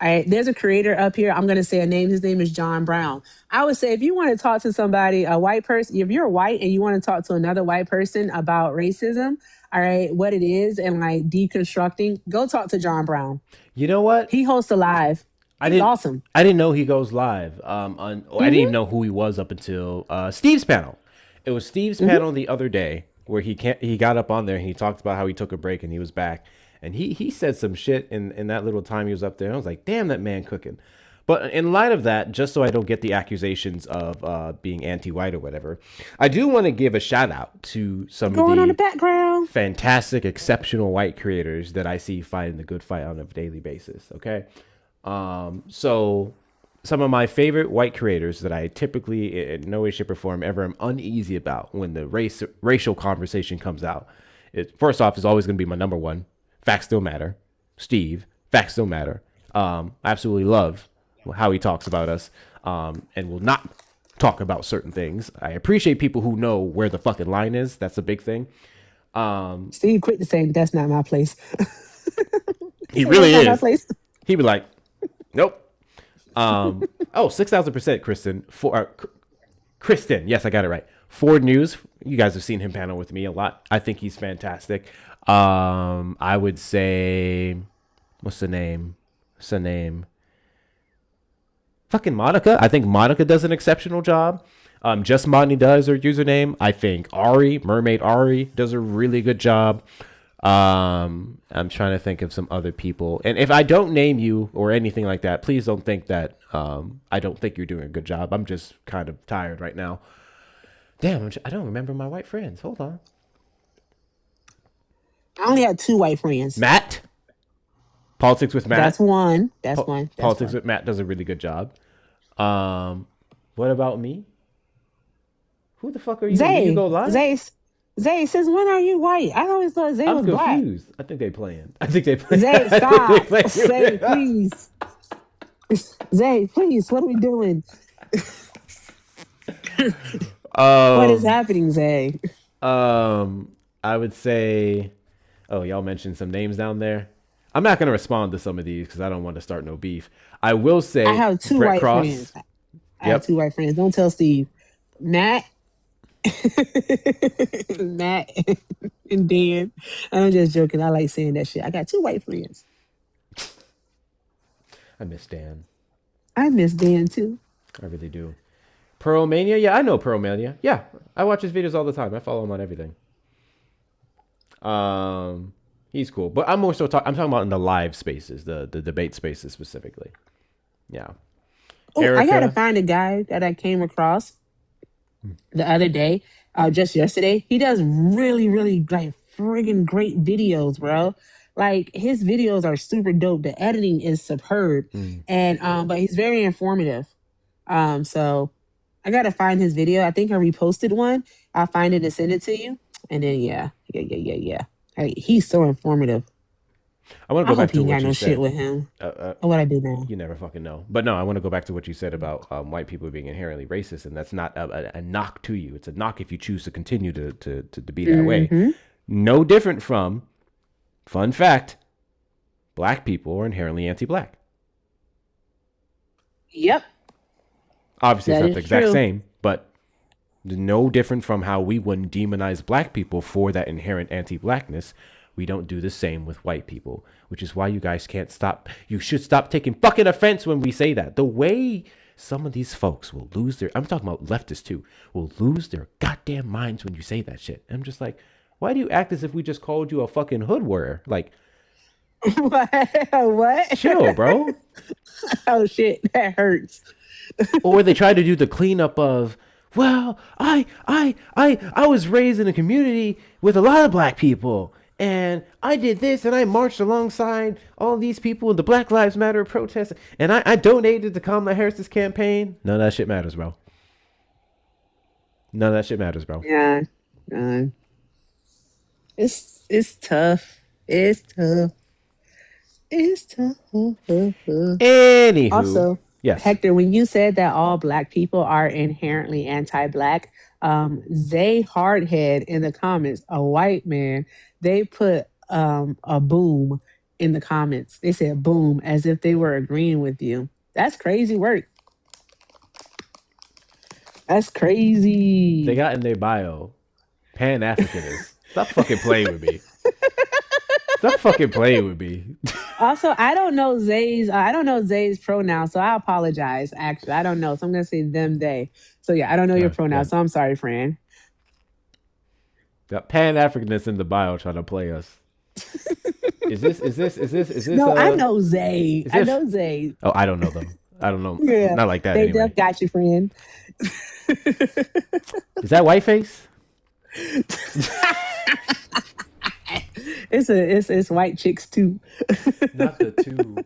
All right, there's a creator up here. I'm going to say a name. His name is John Brown. I would say if you want to talk to somebody, a white person, if you're white and you want to talk to another white person about racism, all right, what it is and like deconstructing, go talk to John Brown. You know what? He hosts a live. He's awesome. I didn't know he goes live. I didn't even know who he was up until Steve's panel. It was Steve's panel the other day where he got up on there and he talked about how he took a break and he was back. And he said some shit in that little time he was up there. I was like, damn, that man cooking. But in light of that, just so I don't get the accusations of being anti-white or whatever, I do want to give a shout out to some going of on the background, fantastic, exceptional white creators that I see fighting the good fight on a daily basis. Okay. So some of my favorite white creators that I typically in no way, shape, or form ever am uneasy about when the racial conversation comes out. First off, is always going to be my number one. Facts Still Matter. Steve, Facts Still Matter. I absolutely love how he talks about us and will not talk about certain things. I appreciate people who know where the fucking line is. That's a big thing. Steve quit to say, that's not my place. He really is. He'd be like, nope. 6,000%, Kristen. Kristen, yes, I got it right. Ford News. You guys have seen him panel with me a lot. I think he's fantastic. I would say, what's the name? Fucking Monica. I think Monica does an exceptional job. Just Monty does her username. I think Mermaid Ari does a really good job. I'm trying to think of some other people. And if I don't name you or anything like that, please don't think that I don't think you're doing a good job. I'm just kind of tired right now. Damn, I don't remember my white friends. Hold on. I only had 2 white friends. Matt. Politics with Matt. That's one. Politics with Matt does a really good job. What about me? Who the fuck are you? Zay. You go live? Zay, since when are you white? I always thought Zay was black. I'm confused. I think they playing. Zay, stop. Zay, please. Zay, please. What are we doing? What is happening, Zay? I would say, y'all mentioned some names down there. I'm not going to respond to some of these because I don't want to start no beef. I will say I have 2 Brett white Cross. friends. I have two white friends. Don't tell Steve. Matt, Matt, and Dan. I'm just joking. I like saying that shit. I got two white friends. I miss Dan. I miss Dan too. I really do. Pearl Mania? Yeah, I know Pearl Mania. Yeah, I watch his videos all the time. I follow him on everything. He's cool, but I'm more so I'm talking about in the live spaces, the debate spaces specifically. Yeah. Oh, I gotta find a guy that I came across the other day, just yesterday. He does really, really like friggin' great videos, bro. Like his videos are super dope. The editing is superb, and but he's very informative. So I gotta find his video. I think I reposted one. I'll find it and send it to you, and then yeah. Like, he's so informative. I want to go back to what you no said. Shit with him. What I do now? You never fucking know. But no, I want to go back to what you said about white people being inherently racist, and that's not a knock to you. It's a knock if you choose to continue to be that way. No different from, fun fact, black people are inherently anti-black. Yep. Obviously, it's not the exact same, but no different from how we wouldn't demonize black people for that inherent anti-blackness. We don't do the same with white people, which is why you guys can't stop. You should stop taking fucking offense when we say that. The way some of these folks will lose their, I'm talking about leftists too, will lose their goddamn minds when you say that shit. I'm just like, why do you act as if we just called you a fucking hood warrior? Like, what? Chill, bro. Oh shit, that hurts. Or they try to do the cleanup of, well, I was raised in a community with a lot of black people, and I did this, and I marched alongside all these people in the Black Lives Matter protests, and I donated to Kamala Harris's campaign. None of that shit matters, bro. None of that shit matters, bro. Yeah. It's tough. It's tough. Anywho. Also, yes. Hector, when you said that all black people are inherently anti-black, Zay Hardhead in the comments, a white man, they put a boom in the comments. They said boom as if they were agreeing with you. That's crazy work. That's crazy. They got in their bio, Pan-Africanist. Stop fucking playing with me. Stop fucking playing with me. Also, I don't know Zay's pronouns, so I apologize. Actually, I don't know, so I'm gonna say them, they. So yeah, I don't know your pronouns, so I'm sorry, Fran. Got Pan-Africanist in the bio trying to play us. Is this? No, I know Zay. I know Zay. Oh, I don't know them. I don't know. Yeah, Not like that. They Anyway. got you, friend. Is that whiteface? It's white chicks too. Not the two.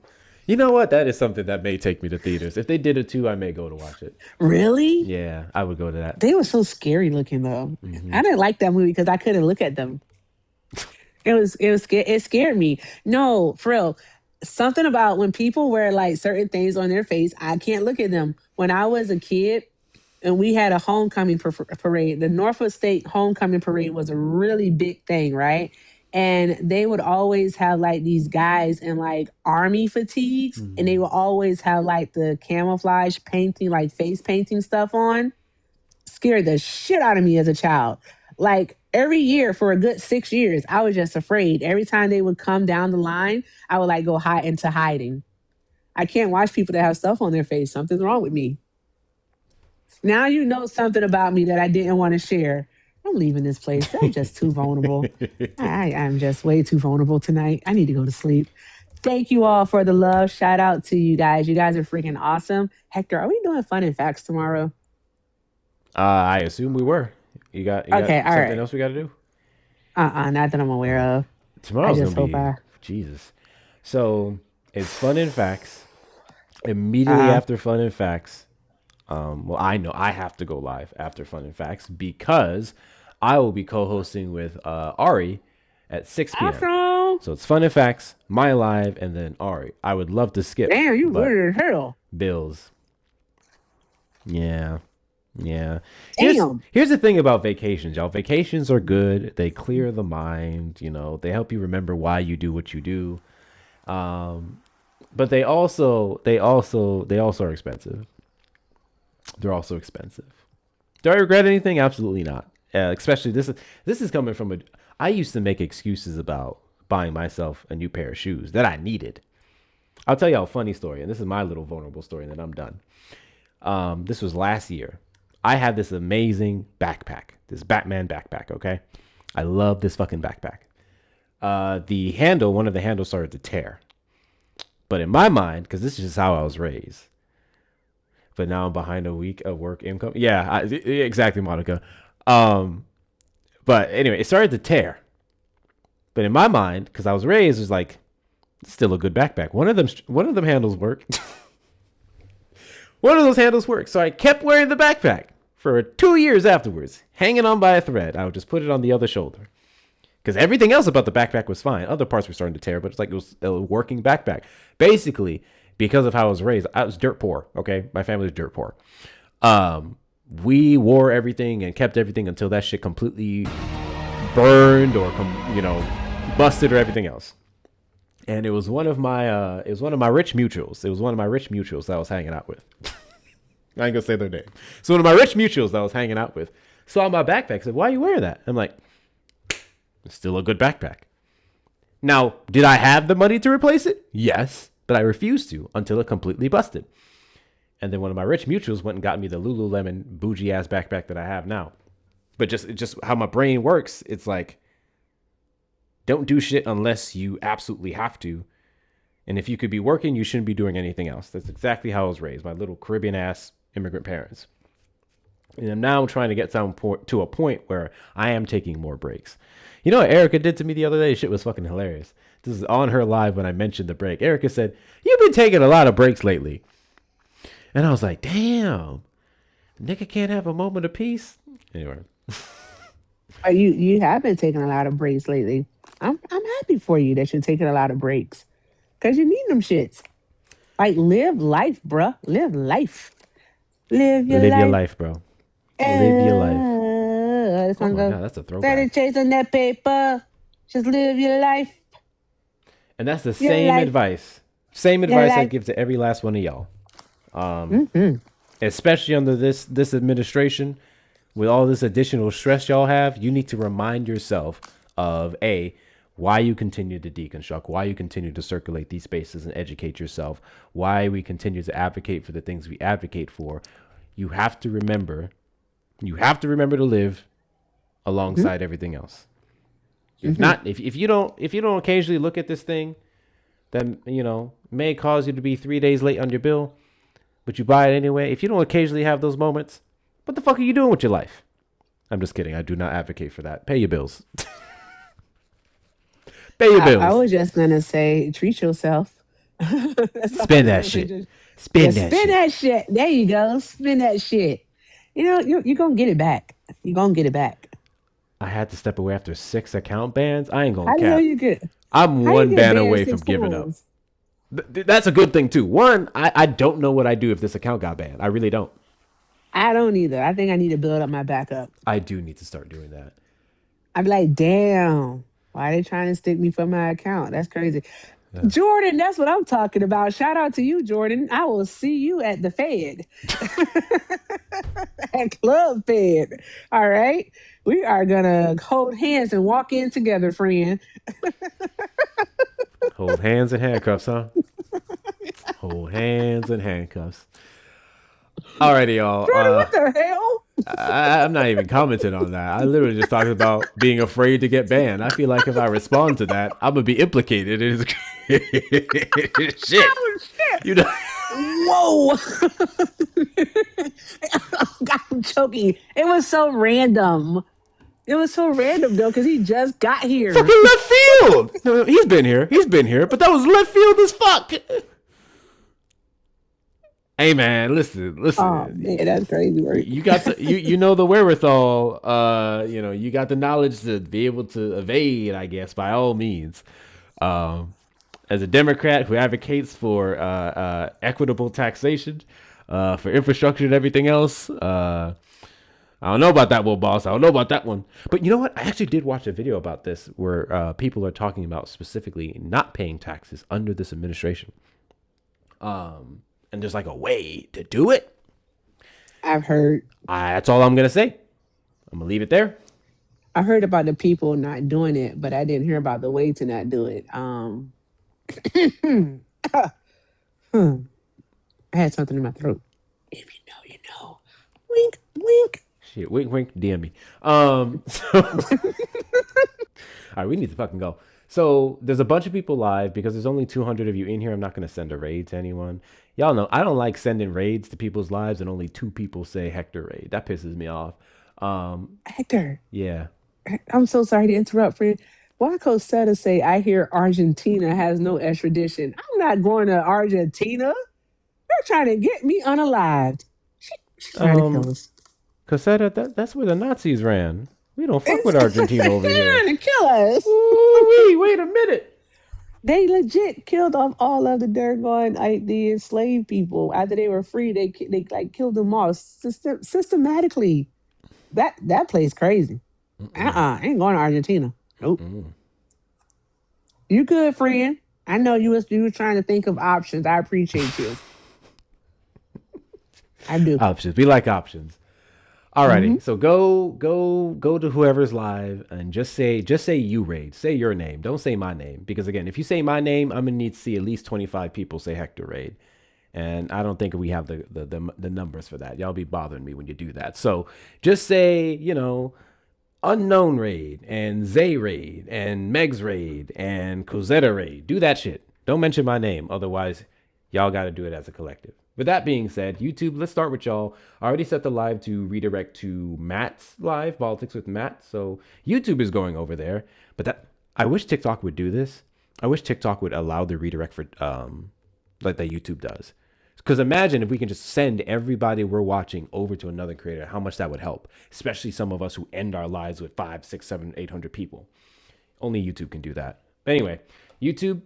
You know what? That is something that may take me to theaters. If they did a 2, I may go to watch it. Really? Yeah, I would go to that. They were so scary looking though. I didn't like that movie because I couldn't look at them. It scared me. No, for real. Something about when people wear like certain things on their face, I can't look at them. When I was a kid and we had a homecoming parade, the Norfolk State homecoming parade was a really big thing, right? And they would always have like these guys in like army fatigues, and they would always have like the camouflage painting, like face painting stuff on. Scared the shit out of me as a child. Like every year for a good 6 years, I was just afraid. Every time they would come down the line, I would like go into hiding. I can't watch people that have stuff on their face. Something's wrong with me. Now you know something about me that I didn't want to share. I'm leaving this place. I'm just too vulnerable. I'm just way too vulnerable tonight. I need to go to sleep. Thank you all for the love. Shout out to you guys. You guys are freaking awesome. Hector, are we doing fun and facts tomorrow? I assume we were. You got okay, all something right. else we got to do? Not that I'm aware of. Tomorrow's going to be... Jesus. So, it's fun and facts. Immediately after fun and facts, well, I know I have to go live after fun and facts because I will be co-hosting with Ari at 6 p.m. Awesome. So it's fun and facts, my live, and then Ari. I would love to skip. Damn, you weird as hell. Bills. Yeah. Damn. Here's the thing about vacations, y'all. Vacations are good. They clear the mind. You know, they help you remember why you do what you do. But they also are expensive. They're also expensive. Do I regret anything? Absolutely not. Especially this is coming from I used to make excuses about buying myself a new pair of shoes that I needed. I'll tell you a funny story, and this is my little vulnerable story, and then I'm done. This was last year. I had this amazing backpack, this Batman backpack, okay? I love this fucking backpack. One of the handles started to tear. But in my mind, because this is just how I was raised, but now I'm behind a week of work income. Yeah, exactly, Monica. But anyway, it started to tear. But in my mind, because I was raised, it was like, still a good backpack. One of them handles work. One of those handles worked. So I kept wearing the backpack for 2 years afterwards, hanging on by a thread. I would just put it on the other shoulder. Because everything else about the backpack was fine. Other parts were starting to tear, but it's like it was a working backpack. Basically, because of how I was raised, I was dirt poor, okay? My family was dirt poor. We wore everything and kept everything until that shit completely burned or, busted or everything else. And it was one of my rich mutuals. It was one of my rich mutuals that I was hanging out with. I ain't gonna say their name. So one of my rich mutuals that I was hanging out with saw my backpack, said, "Why are you wearing that?" I'm like, "It's still a good backpack." Now, did I have the money to replace it? Yes, but I refused to until it completely busted. And then one of my rich mutuals went and got me the Lululemon bougie ass backpack that I have now. But just how my brain works, it's like, don't do shit unless you absolutely have to. And if you could be working, you shouldn't be doing anything else. That's exactly how I was raised. My little Caribbean ass immigrant parents. And I'm now trying to get to a point where I am taking more breaks. You know what Erica did to me the other day? Shit was fucking hilarious. This is on her live when I mentioned the break. Erica said, "You've been taking a lot of breaks lately." And I was like, damn, nigga can't have a moment of peace. Anyway. You have been taking a lot of breaks lately. I'm happy for you that you're taking a lot of breaks. Because you need them shits. Like, live life, bruh. Live life. Live your life, bro. Live your life. Oh my God, that's a throwback. Better chase on that paper. Just live your life. And that's the same advice. Same advice I give to every last one of y'all. Especially under this administration, with all this additional stress y'all have, you need to remind yourself of why you continue to deconstruct, why you continue to circulate these spaces and educate yourself, why we continue to advocate for the things we advocate for. You have to remember to live alongside everything else. If not, if you don't occasionally look at this thing that may cause you to be 3 days late on your bill, but you buy it anyway, if you don't occasionally have those moments, what the fuck are you doing with your life? I'm just kidding. I do not advocate for that. Pay your bills. Pay your bills. I was just gonna say, treat yourself. Spend that shit. Spend that shit. There you go. Spend that shit. You're gonna get it back. You're gonna get it back. I had to step away after 6 account bans. I ain't gonna How cap. the hell you get? I'm one ban away from giving up. That's a good thing too. One, I don't know what I'd do if this account got banned. I really don't. I don't either. I think I need to build up my backup. I do need to start doing that. I'm like, damn, why are they trying to stick me for my account? That's crazy. Yeah. Jordan, that's what I'm talking about. Shout out to you, Jordan. I will see you at the Fed. At Club Fed. All right. We are going to hold hands and walk in together, friend. Hold hands and handcuffs, huh? Hold hands and handcuffs. Alrighty, y'all. What the hell? I'm not even commenting on that. I literally just talked about being afraid to get banned. I feel like if I respond to that, I'm gonna be implicated in shit. Oh, shit. You know. Whoa. I'm choking. It was so random. It was so random though, because he just got here. Fucking left field. He's been here, but that was left field as fuck. Hey man, listen. Oh man, that's crazy work. You got the you know the wherewithal. You got the knowledge to be able to evade, I guess, by all means. As a Democrat who advocates for equitable taxation, for infrastructure and everything else, I don't know about that one, boss. I don't know about that one. But you know what? I actually did watch a video about this where people are talking about specifically not paying taxes under this administration. And there's like a way to do it. I've heard. That's all I'm gonna say. I'm gonna leave it there. I heard about the people not doing it, but I didn't hear about the way to not do it. I had something in my throat. If you know, you know. Wink, wink. Shit, wink, wink, DM me. All right, we need to fucking go. So there's a bunch of people live because there's only 200 of you in here. I'm not going to send a raid to anyone. Y'all know I don't like sending raids to people's lives and only 2 people say Hector raid. That pisses me off. Hector. Yeah. I'm so sorry to interrupt, friend. Why Cosetta say I hear Argentina has no extradition? I'm not going to Argentina. They're trying to get me unalived. She's trying to kill us. Cosetta, that's where the Nazis ran. We don't fuck with Argentina over here. They're trying to kill us. Wait a minute. They legit killed off all of the the enslaved people after they were free. They like killed them all systematically. That place crazy. I ain't going to Argentina. Nope. You good, friend? I know you was trying to think of options. I appreciate you. I do. Options. We like options. Alrighty. So go to whoever's live and just say you raid. Say your name. Don't say my name. Because again, if you say my name, I'm gonna need to see at least 25 people say Hector raid. And I don't think we have the numbers for that. Y'all be bothering me when you do that. So just say, unknown raid and Zay raid and Meg's raid and Cosetta raid. Do that shit. Don't mention my name. Otherwise, y'all got to do it as a collective. With that being said, YouTube, let's start with y'all. I already set the live to redirect to Matt's live, Politics with Matt. So YouTube is going over there. But I wish TikTok would do this. I wish TikTok would allow the redirect for like that YouTube does. Because imagine if we can just send everybody we're watching over to another creator, how much that would help. Especially some of us who end our lives with 5, 6, 7, 800 people. Only YouTube can do that. Anyway, YouTube,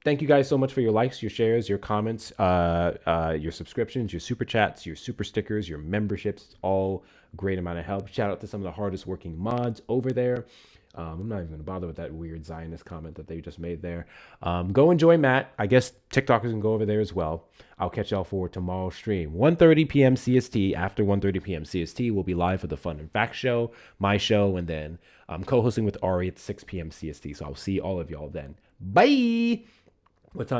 thank you guys so much for your likes, your shares, your comments, your subscriptions, your super chats, your super stickers, your memberships. It's all a great amount of help. Shout out to some of the hardest working mods over there. I'm not even going to bother with that weird Zionist comment that they just made there. Go enjoy Matt. I guess TikTokers can go over there as well. I'll catch y'all for tomorrow's stream. 1:30 p.m. CST. After 1:30 p.m. CST, we'll be live for the Fun and Facts show, my show, and then I'm co-hosting with Ari at 6 p.m. CST. So I'll see all of y'all then. Bye! What time?